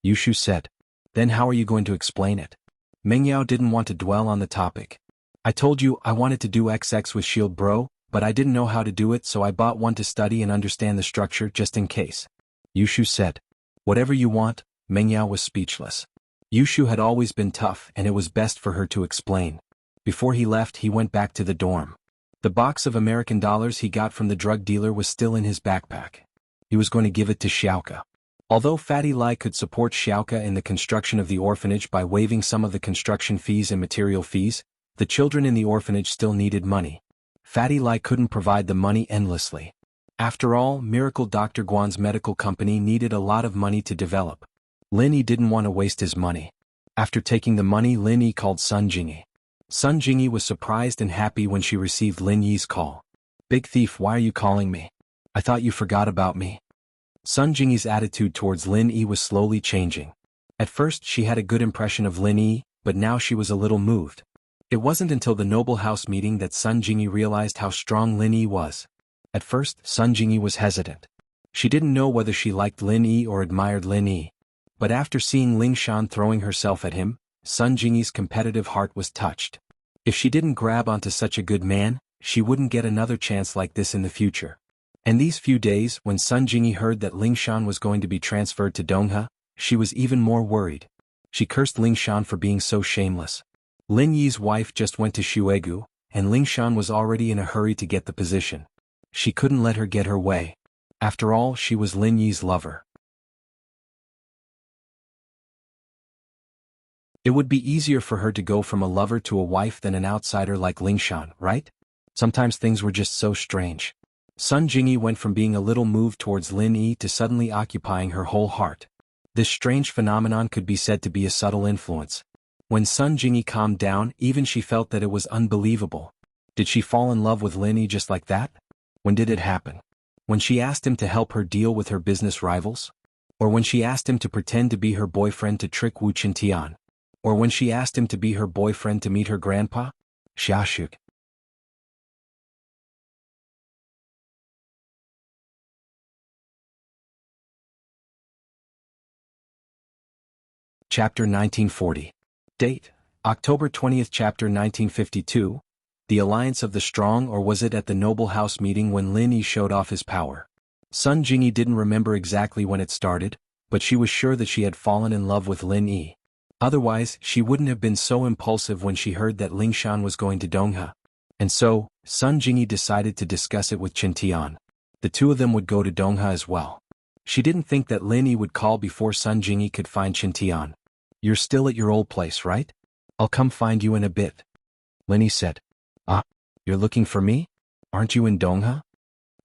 [SPEAKER 1] Yushu said. Then how are you going to explain it? Meng Yao didn't want to dwell on the topic. I told you I wanted to do XX with Shield Bro, but I didn't know how to do it, so I bought one to study and understand the structure just in case. Yushu said. Whatever you want. Meng Yao was speechless. Yushu had always been tough, and it was best for her to explain. Before he left, he went back to the dorm. The box of American dollars he got from the drug dealer was still in his backpack. He was going to give it to Xiaoka. Although Fatty Lai could support Xiaoka in the construction of the orphanage by waiving some of the construction fees and material fees, the children in the orphanage still needed money. Fatty Lai couldn't provide the money endlessly. After all, Miracle Dr. Guan's medical company needed a lot of money to develop. Lin Yi didn't want to waste his money. After taking the money, Lin Yi called Sun Jingyi. Sun Jingyi was surprised and happy when she received Lin Yi's call. Big thief, why are you calling me? I thought you forgot about me. Sun Jingyi's attitude towards Lin Yi was slowly changing. At first she had a good impression of Lin Yi, but now she was a little moved. It wasn't until the Noble House meeting that Sun Jingyi realized how strong Lin Yi was. At first, Sun Jingyi was hesitant. She didn't know whether she liked Lin Yi or admired Lin Yi. But after seeing Ling Shan throwing herself at him, Sun Jingyi's competitive heart was touched. If she didn't grab onto such a good man, she wouldn't get another chance like this in the future. And these few days, when Sun Jingyi heard that Ling Shan was going to be transferred to Dongha, she was even more worried. She cursed Ling Shan for being so shameless. Lin Yi's wife just went to Shuegu, and Ling Shan was already in a hurry to get the position. She couldn't let her get her way. After all, she was Lin Yi's lover. It would be easier for her to go from a lover to a wife than an outsider like Ling Shan, right? Sometimes things were just so strange. Sun Jingyi went from being a little moved towards Lin Yi to suddenly occupying her whole heart. This strange phenomenon could be said to be a subtle influence. When Sun Jingyi calmed down, even she felt that it was unbelievable. Did she fall in love with Lin Yi just like that? When did it happen? When she asked him to help her deal with her business rivals? Or when she asked him to pretend to be her boyfriend to trick Wu Qintian? Or when she asked him to be her boyfriend to meet her grandpa? Xiaoshuk. Chapter 1940. Date: October 20th. Chapter 1952. The Alliance of the Strong, or was it at the Noble House meeting when Lin Yi showed off his power? Sun Jingyi didn't remember exactly when it started, but she was sure that she had fallen in love with Lin Yi. Otherwise, she wouldn't have been so impulsive when she heard that Ling Shan was going to Dongha. And so, Sun Jingyi decided to discuss it with Qintian. The two of them would go to Dongha as well. She didn't think that Lin Yi would call before Sun Jingyi could find Qintian. You're still at your old place, right? I'll come find you in a bit. Lin Yi said. Ah, you're looking for me? Aren't you in Dongha?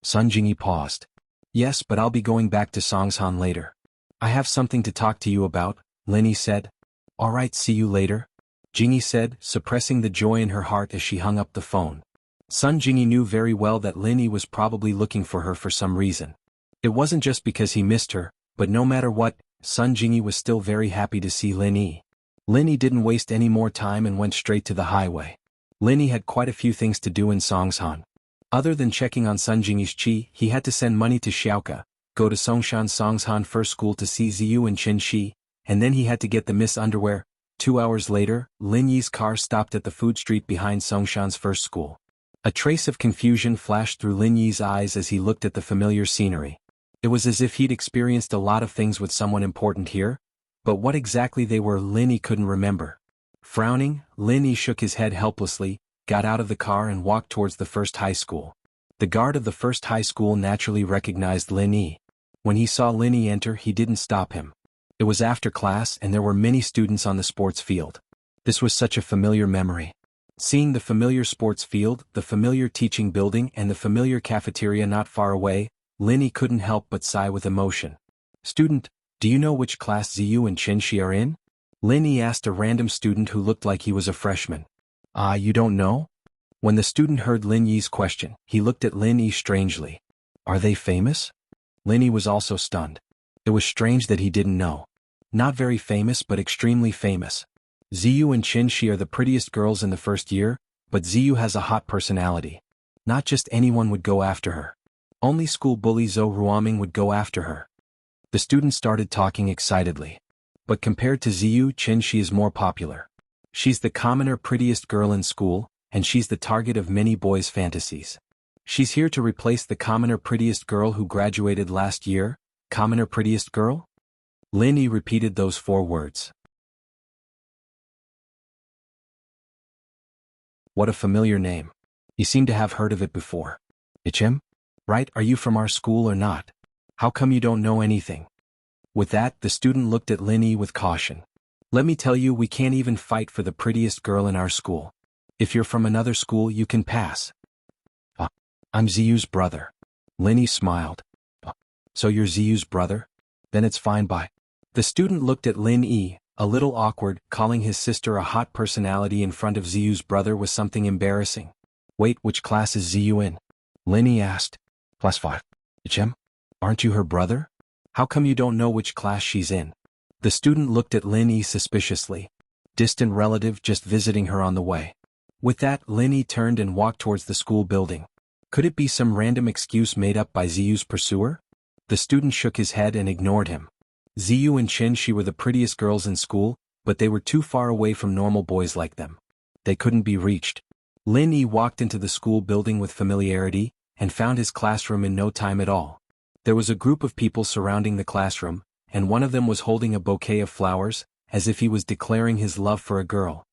[SPEAKER 1] Sun Jingyi paused. Yes, but I'll be going back to Songshan later. I have something to talk to you about, Lin Yi said. All right, see you later, Jingyi said, suppressing the joy in her heart as she hung up the phone. Sun Jingyi knew very well that Lin Yi was probably looking for her for some reason. It wasn't just because he missed her, but no matter what, Sun Jingyi was still very happy to see Lin Yi. Lin Yi didn't waste any more time and went straight to the highway. Lin Yi had quite a few things to do in Songshan. Other than checking on Sun Jingyi's chi, he had to send money to Xiaoka, go to Songshan Songshan First School to see Ziyu and Qin Shi, and then he had to get the Miss underwear. 2 hours later, Lin Yi's car stopped at the food street behind Songshan's first school. A trace of confusion flashed through Lin Yi's eyes as he looked at the familiar scenery. It was as if he'd experienced a lot of things with someone important here, but what exactly they were Lin Yi couldn't remember. Frowning, Lin Yi shook his head helplessly, got out of the car and walked towards the first high school. The guard of the first high school naturally recognized Lin Yi. When he saw Lin Yi enter, he didn't stop him. It was after class and there were many students on the sports field. This was such a familiar memory. Seeing the familiar sports field, the familiar teaching building and the familiar cafeteria not far away, Linny couldn't help but sigh with emotion. "Student, do you know which class Ziyu and Qinshi are in?" Linny asked a random student who looked like he was a freshman. "Ah, you don't know?" When the student heard Lin Yi's question, he looked at Lin Yi strangely. "Are they famous?" Lin Yi was also stunned. It was strange that he didn't know. Not very famous but extremely famous. Ziyu and Qinshi are the prettiest girls in the first year, but Ziyu has a hot personality. Not just anyone would go after her. Only school bully Zhou Ruoming would go after her. The student started talking excitedly. But compared to Ziyu, Qinshi is more popular. She's the commoner prettiest girl in school, and she's the target of many boys' fantasies. She's here to replace the commoner prettiest girl who graduated last year. Commoner prettiest girl? Lin Yi repeated those 4 words. What a familiar name. You seem to have heard of it before. Ichim? Right, are you from our school or not? How come you don't know anything? With that, the student looked at Lin Yi with caution. "Let me tell you, we can't even fight for the prettiest girl in our school. If you're from another school, you can pass." "I'm Ziyu's brother." Lin Yi smiled. "So you're Ziyu's brother? Then it's fine bye." The student looked at Lin Yi, a little awkward. Calling his sister a hot personality in front of Ziyu's brother was something embarrassing. "Wait, which class is Ziyu in?" Lin Yi asked. "Class 5. Ichim? Aren't you her brother? How come you don't know which class she's in?" The student looked at Lin Yi suspiciously. Distant relative just visiting her on the way. With that, Lin Yi turned and walked towards the school building. Could it be some random excuse made up by Ziyu's pursuer? The student shook his head and ignored him. Ziyu and Qinshi were the prettiest girls in school, but they were too far away from normal boys like them. They couldn't be reached. Lin Yi walked into the school building with familiarity, and found his classroom in no time at all. There was a group of people surrounding the classroom, and one of them was holding a bouquet of flowers, as if he was declaring his love for a girl.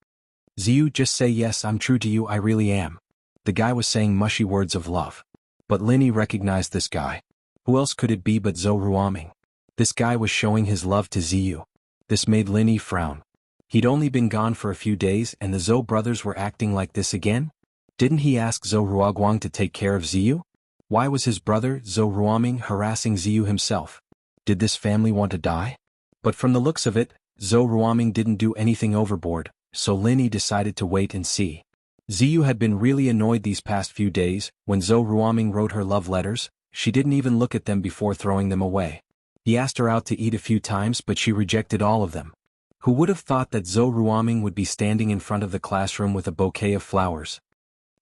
[SPEAKER 1] "Ziyu, just say yes, I'm true to you, I really am." The guy was saying mushy words of love. But Lin Yi recognized this guy. Who else could it be but Zhou Ruoming? This guy was showing his love to Ziyu. This made Lin Yi frown. He'd only been gone for a few days and the Zhou brothers were acting like this again? Didn't he ask Zhou Ruoguang to take care of Ziyu? Why was his brother, Zhou Ruoming, harassing Ziyu himself? Did this family want to die? But from the looks of it, Zhou Ruoming didn't do anything overboard, so Lin Yi decided to wait and see. Ziyu had been really annoyed these past few days. When Zhou Ruoming wrote her love letters, she didn't even look at them before throwing them away. He asked her out to eat a few times but she rejected all of them. Who would have thought that Zhou Ruoming would be standing in front of the classroom with a bouquet of flowers?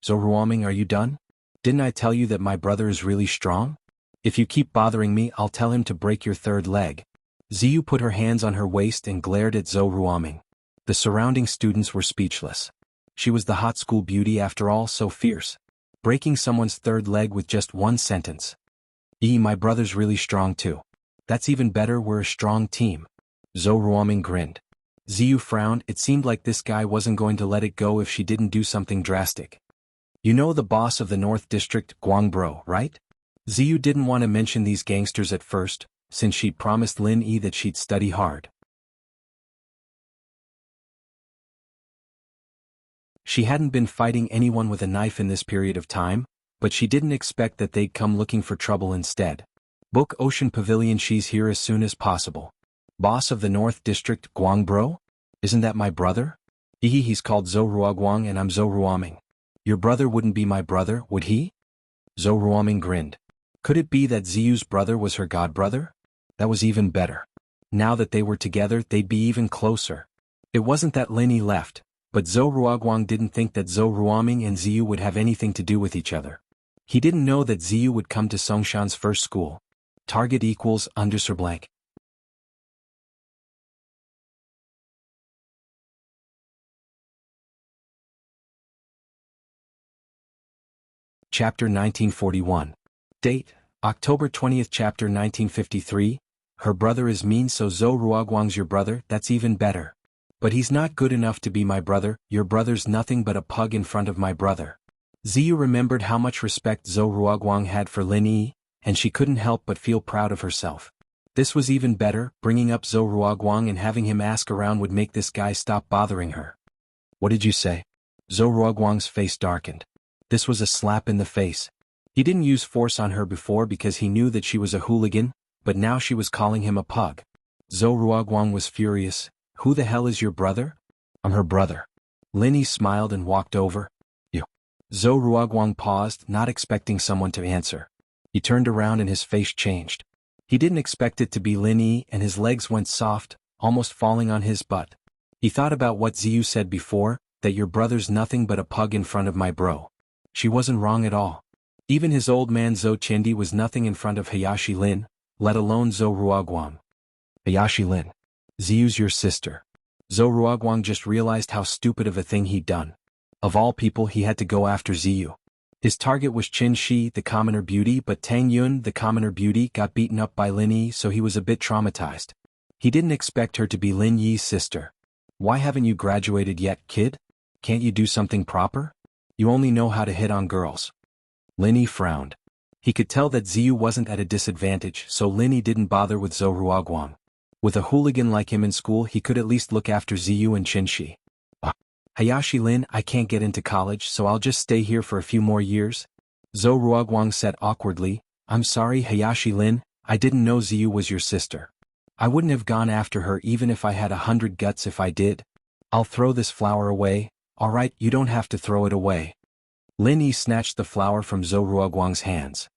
[SPEAKER 1] "Zhou Ruoming, are you done? Didn't I tell you that my brother is really strong? If you keep bothering me, I'll tell him to break your 3rd leg." Ziyu put her hands on her waist and glared at Zhou Ruoming. The surrounding students were speechless. She was the hot school beauty after all, so fierce. Breaking someone's 3rd leg with just one sentence. My brother's really strong too." "That's even better, we're a strong team." Zhou Ruoming grinned. Ziyu frowned. It seemed like this guy wasn't going to let it go if she didn't do something drastic. "You know the boss of the North District, Guangbro, right?" Ziyu didn't want to mention these gangsters at first, since she'd promised Lin Yi that she'd study hard. She hadn't been fighting anyone with a knife in this period of time, but she didn't expect that they'd come looking for trouble instead. "Book Ocean Pavilion, she's here as soon as possible." "Boss of the North District, Guangbro? Isn't that my brother?" He's called Zhou Ruoguang and I'm Zhou Ruoming." "Your brother wouldn't be my brother, would he?" Zhou Ruoming grinned. Could it be that Ziyu's brother was her godbrother? That was even better. Now that they were together, they'd be even closer. It wasn't that Lin Yi left, but Zhou Ruoguang didn't think that Zhou Ruoming and Ziyu would have anything to do with each other. He didn't know that Ziyu would come to Songshan's first school. Target equals underscore blank. Chapter 1941. Date, October 20th. Chapter 1953. Her brother is mean, so Zhou Ruoguang's your brother. That's even better. But he's not good enough to be my brother. Your brother's nothing but a pug in front of my brother. Ziyu remembered how much respect Zhou Ruoguang had for Lin Yi, and she couldn't help but feel proud of herself. This was even better, bringing up Zhou Ruoguang and having him ask around would make this guy stop bothering her. What did you say? Zhou Ruoguang's face darkened. This was a slap in the face. He didn't use force on her before because he knew that she was a hooligan, but now she was calling him a pug. Zhou Ruoguang was furious. Who the hell is your brother? I'm her brother. Lin Yi smiled and walked over. You. Zhou Ruoguang paused, not expecting someone to answer. He turned around and his face changed. He didn't expect it to be Lin Yi and his legs went soft, almost falling on his butt. He thought about what Ziyu said before, that your brother's nothing but a pug in front of my bro. She wasn't wrong at all. Even his old man Zhou Qindi was nothing in front of Hayashi Lin, let alone Zhou Ruoguang. Hayashi Lin. Ziyu's your sister. Zhou Ruoguang just realized how stupid of a thing he'd done. Of all people he had to go after Ziyu. His target was Qin Shi, the commoner beauty, but Tang Yun, the commoner beauty, got beaten up by Lin Yi, so he was a bit traumatized. He didn't expect her to be Lin Yi's sister. Why haven't you graduated yet, kid? Can't you do something proper? You only know how to hit on girls. Lin Yi frowned. He could tell that Ziyu wasn't at a disadvantage, so Lin Yi didn't bother with Zhou Ruoguang. With a hooligan like him in school he could at least look after Ziyu and Qin Shi. Hayashi Lin, I can't get into college so I'll just stay here for a few more years. Zhou Ruoguang said awkwardly, I'm sorry Hayashi Lin, I didn't know Ziyu was your sister. I wouldn't have gone after her even if I had 100 guts if I did. I'll throw this flower away. Alright, you don't have to throw it away. Lin Yi snatched the flower from Zhou Ruoguang's hands.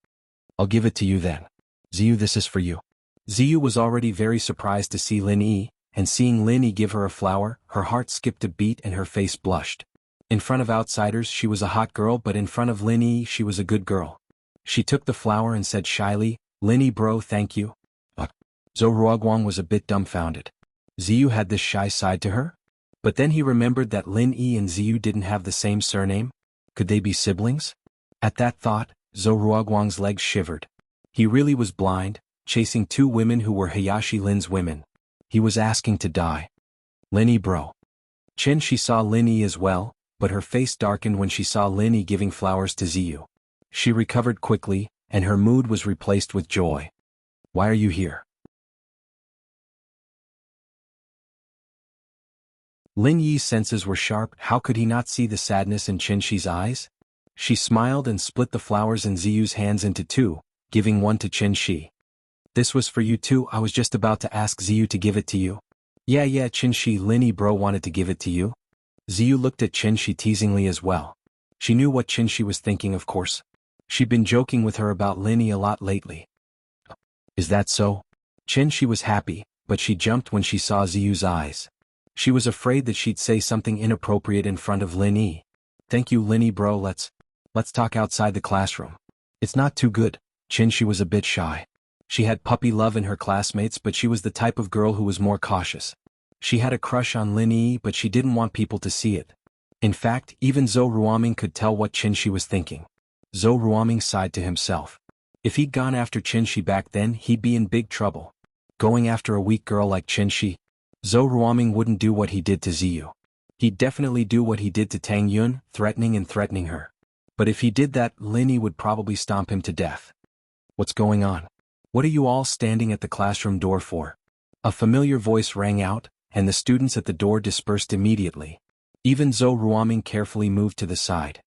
[SPEAKER 1] I'll give it to you then. Ziyu, this is for you. Ziyu was already very surprised to see Lin Yi, and seeing Lin Yi give her a flower, her heart skipped a beat and her face blushed. In front of outsiders she was a hot girl, but in front of Lin Yi she was a good girl. She took the flower and said shyly, Lin Yi bro, thank you. Zhou Ruoguang was a bit dumbfounded. Ziyu had this shy side to her? But then he remembered that Lin Yi and Ziyu didn't have the same surname. Could they be siblings? At that thought, Zhou Ruoguang's legs shivered. He really was blind, chasing two women who were Hayashi Lin's women. He was asking to die. Lin Yi bro. Qin Shi saw Lin Yi as well, but her face darkened when she saw Lin Yi giving flowers to Ziyu. She recovered quickly, and her mood was replaced with joy. Why are you here? Lin Yi's senses were sharp. How could he not see the sadness in Qin Shi's eyes? She smiled and split the flowers in Ziyu's hands into two, giving one to Qin Shi. This was for you too. I was just about to ask Ziyu to give it to you. Yeah, Qin Shi, Lin Yi bro wanted to give it to you. Ziyu looked at Qin Shi teasingly as well. She knew what Qin Shi was thinking, of course. She'd been joking with her about Lin Yi a lot lately. Is that so? Qin Shi was happy, but she jumped when she saw Ziyu's eyes. She was afraid that she'd say something inappropriate in front of Lin Yi. Thank you Lin Yi bro, let's talk outside the classroom. It's not too good. Qin Shi was a bit shy. She had puppy love in her classmates, but she was the type of girl who was more cautious. She had a crush on Lin Yi, but she didn't want people to see it. In fact, even Zhou Ruoming could tell what Qin Shi was thinking. Zhou Ruoming sighed to himself. If he'd gone after Qin Shi back then, he'd be in big trouble. Going after a weak girl like Qin Shi? Zhou Ruoming wouldn't do what he did to Ziyu. He'd definitely do what he did to Tang Yun, threatening her. But if he did that, Lin Yi would probably stomp him to death. What's going on? What are you all standing at the classroom door for? A familiar voice rang out, and the students at the door dispersed immediately. Even Zhou Ruoming carefully moved to the side.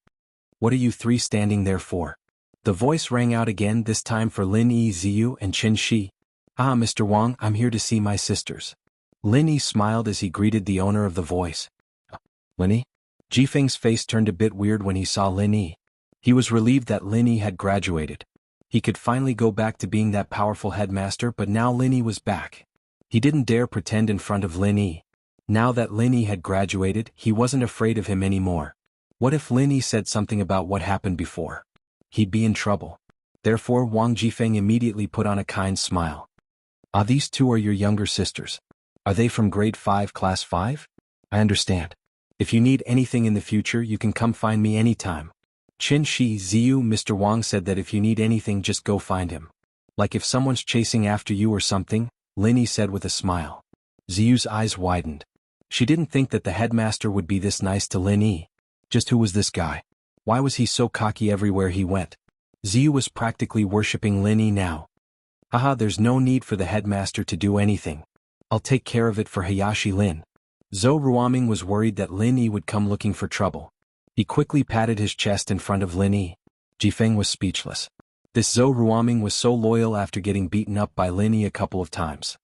[SPEAKER 1] What are you three standing there for? The voice rang out again, this time for Lin Yi, Ziyu, and Qin Shi. Ah, Mr. Wang, I'm here to see my sisters. Lin Yi smiled as he greeted the owner of the voice. Lin Yi? Jifeng's face turned a bit weird when he saw Lin Yi. He was relieved that Lin Yi had graduated. He could finally go back to being that powerful headmaster, but now Lin Yi was back. He didn't dare pretend in front of Lin Yi. Now that Lin Yi had graduated, he wasn't afraid of him anymore. What if Lin Yi said something about what happened before? He'd be in trouble. Therefore Wang Jifeng immediately put on a kind smile. Ah, these two are your younger sisters. Are they from grade 5, class 5? I understand. If you need anything in the future you can come find me anytime. Qin Shi, Ziyu, Mr. Wang said that if you need anything just go find him. Like if someone's chasing after you or something, Lin Yi said with a smile. Ziyu's eyes widened. She didn't think that the headmaster would be this nice to Lin Yi. Just who was this guy? Why was he so cocky everywhere he went? Ziyu was practically worshipping Lin Yi now. Haha, there's no need for the headmaster to do anything. I'll take care of it for Hayashi Lin. Zhou Ruoming was worried that Lin Yi would come looking for trouble. He quickly patted his chest in front of Lin Yi. Jifeng was speechless. This Zhou Ruoming was so loyal after getting beaten up by Lin Yi a couple of times.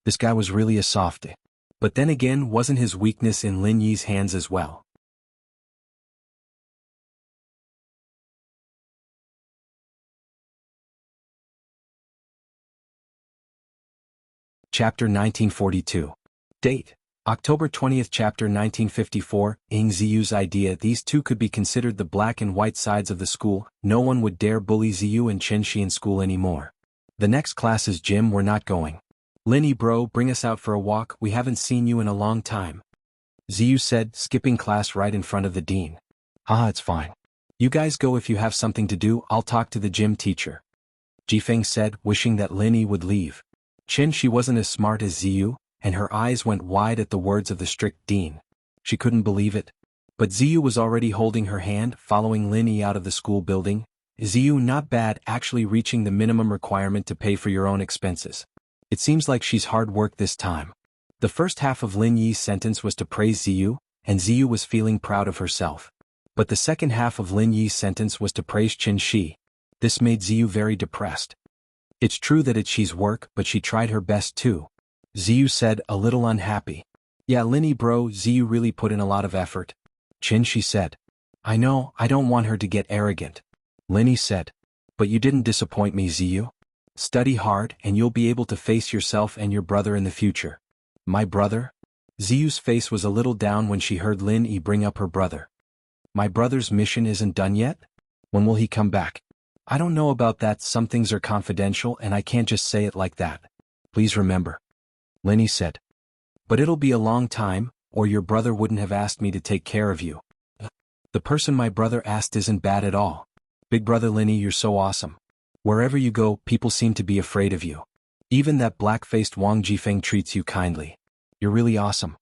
[SPEAKER 1] This guy was really a softie. But then again, wasn't his weakness in Lin Yi's hands as well? Chapter 1942. Date: October 20th. Chapter 1954. Ing Ziyu's idea. These two could be considered the black and white sides of the school. No one would dare bully Ziyu and Qinshi in school anymore. The next class is gym. We're not going. Lin Yi bro, bring us out for a walk, we haven't seen you in a long time. Ziyu said, skipping class right in front of the dean. Haha, it's fine. You guys go if you have something to do, I'll talk to the gym teacher. Jifeng said, wishing that Lin Yi would leave. Qinshi wasn't as smart as Ziyu, and her eyes went wide at the words of the strict dean. She couldn't believe it. But Ziyu was already holding her hand, following Lin Yi out of the school building. Ziyu, not bad, actually reaching the minimum requirement to pay for your own expenses. It seems like she's hard work this time. The first half of Lin Yi's sentence was to praise Ziyu, and Ziyu was feeling proud of herself. But the second half of Lin Yi's sentence was to praise Qinshi. This made Ziyu very depressed. It's true that it's she's work, but she tried her best too. Ziyu said, a little unhappy. Yeah, Lin Yi bro, Ziyu really put in a lot of effort. Qinshi said. I know, I don't want her to get arrogant. Lin Yi said. But you didn't disappoint me, Ziyu. Study hard and you'll be able to face yourself and your brother in the future. My brother? Ziyu's face was a little down when she heard Lin Yi bring up her brother. My brother's mission isn't done yet? When will he come back? I don't know about that, some things are confidential and I can't just say it like that. Please remember. Lin Yi said. But it'll be a long time, or your brother wouldn't have asked me to take care of you. The person my brother asked isn't bad at all. Big brother Lin Yi, you're so awesome. Wherever you go, people seem to be afraid of you. Even that black-faced Wang Jifeng treats you kindly. You're really awesome.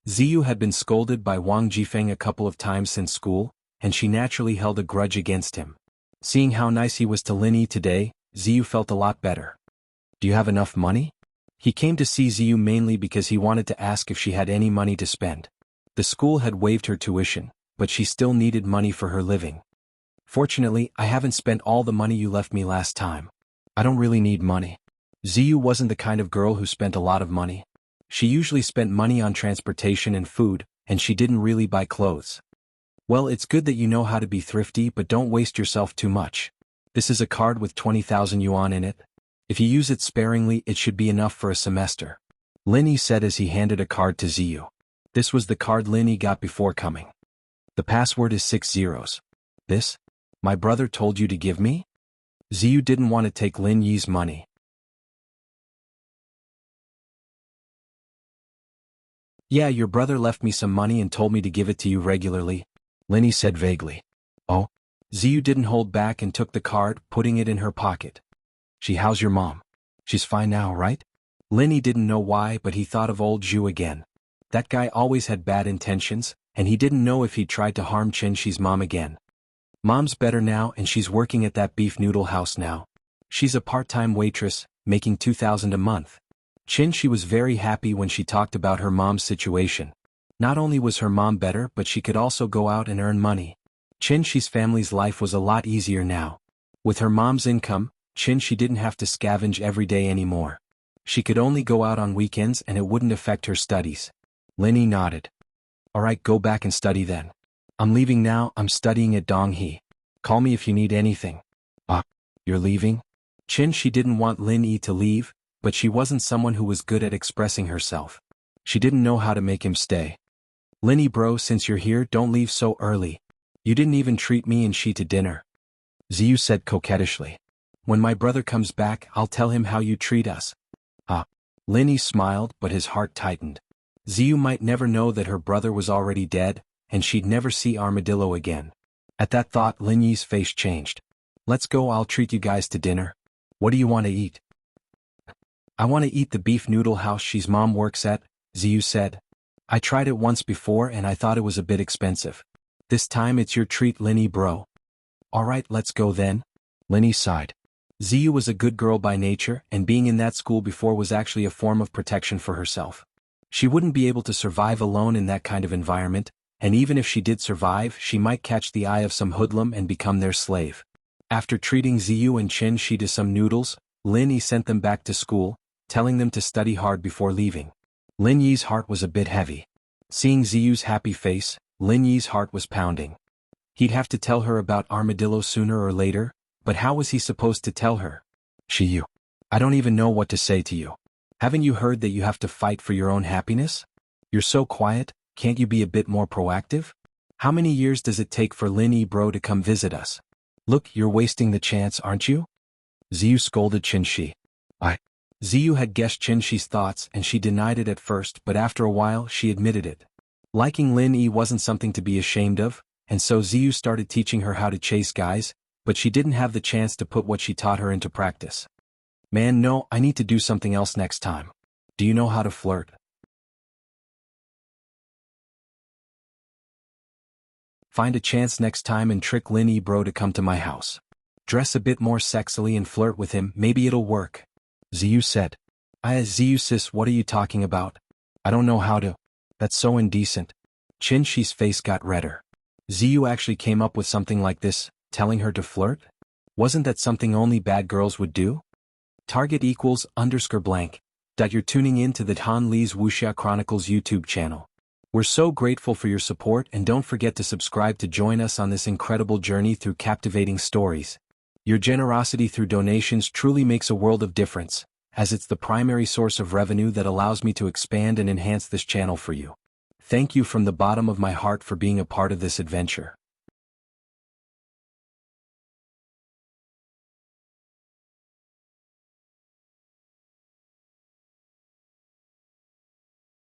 [SPEAKER 1] Ziyu had been scolded by Wang Jifeng a couple of times since school, and she naturally held a grudge against him. Seeing how nice he was to Lin Yi today, Ziyu felt a lot better. Do you have enough money? He came to see Ziyu mainly because he wanted to ask if she had any money to spend. The school had waived her tuition, but she still needed money for her living. Fortunately, I haven't spent all the money you left me last time. I don't really need money. Ziyu wasn't the kind of girl who spent a lot of money. She usually spent money on transportation and food, and she didn't really buy clothes. Well, it's good that you know how to be thrifty, but don't waste yourself too much. This is a card with 20,000 yuan in it. If you use it sparingly, it should be enough for a semester. Lin Yi said as he handed a card to Ziyu. This was the card Lin Yi got before coming. The password is 6 zeros. This? My brother told you to give me? Ziyu didn't want to take Lin Yi's money. Yeah, your brother left me some money and told me to give it to you regularly, Lin Yi said vaguely. Oh? Ziyu didn't hold back and took the card, putting it in her pocket. How's your mom? She's fine now, right? Lin Yi didn't know why, but he thought of old Zhu again. That guy always had bad intentions, and he didn't know if he'd tried to harm Qinshi's mom again. Mom's better now and she's working at that beef noodle house now. She's a part-time waitress, making 2,000 a month. Qinshi was very happy when she talked about her mom's situation. Not only was her mom better, but she could also go out and earn money. Qinshi's family's life was a lot easier now. With her mom's income, Qinshi didn't have to scavenge every day anymore. She could only go out on weekends and it wouldn't affect her studies. Lin Yi nodded. Alright, go back and study then. I'm leaving now, I'm studying at Donghe. Call me if you need anything. You're leaving? Qinshi didn't want Lin Yi to leave, but she wasn't someone who was good at expressing herself. She didn't know how to make him stay. Lin Yi bro, since you're here, don't leave so early. You didn't even treat me and she to dinner. Ziyu said coquettishly. When my brother comes back, I'll tell him how you treat us. Lin Yi smiled, but his heart tightened. Ziyu might never know that her brother was already dead, and she'd never see Armadillo again. At that thought, Lin Yi's face changed. Let's go, I'll treat you guys to dinner. What do you want to eat? I want to eat the beef noodle house she's mom works at, Ziyu said. I tried it once before and I thought it was a bit expensive. This time it's your treat, Lin Yi bro. Alright, let's go then. Linny sighed. Ziyu was a good girl by nature, and being in that school before was actually a form of protection for herself. She wouldn't be able to survive alone in that kind of environment, and even if she did survive, she might catch the eye of some hoodlum and become their slave. After treating Ziyu and Qin Shi to some noodles, Lin Yi sent them back to school, telling them to study hard before leaving. Lin Yi's heart was a bit heavy. Seeing Ziyu's happy face, Lin Yi's heart was pounding. He'd have to tell her about Armadillo sooner or later, but how was he supposed to tell her? Shiyu, I don't even know what to say to you. Haven't you heard that you have to fight for your own happiness? You're so quiet, can't you be a bit more proactive? How many years does it take for Lin Yi bro to come visit us? Look, you're wasting the chance, aren't you? Ziyu scolded Qin Shi. Ziyu had guessed Qin Shi's thoughts and she denied it at first, but after a while she admitted it. Liking Lin Yi wasn't something to be ashamed of, and so Ziyu started teaching her how to chase guys, but she didn't have the chance to put what she taught her into practice. Man, no, I need to do something else next time. Do you know how to flirt? Find a chance next time and trick Lin Yi bro to come to my house. Dress a bit more sexily and flirt with him, maybe it'll work. Ziyu said. Ziyu sis, what are you talking about? I don't know how to. That's so indecent. Qin Shi's face got redder. Ziyu actually came up with something like this, telling her to flirt? Wasn't that something only bad girls would do? Target =_blank. You're tuning in to the Han Li's Wuxia Chronicles YouTube channel. We're so grateful for your support, and don't forget to subscribe to join us on this incredible journey through captivating stories. Your generosity through donations truly makes a world of difference, as it's the primary source of revenue that allows me to expand and enhance this channel for you. Thank you from the bottom of my heart for being a part of this adventure.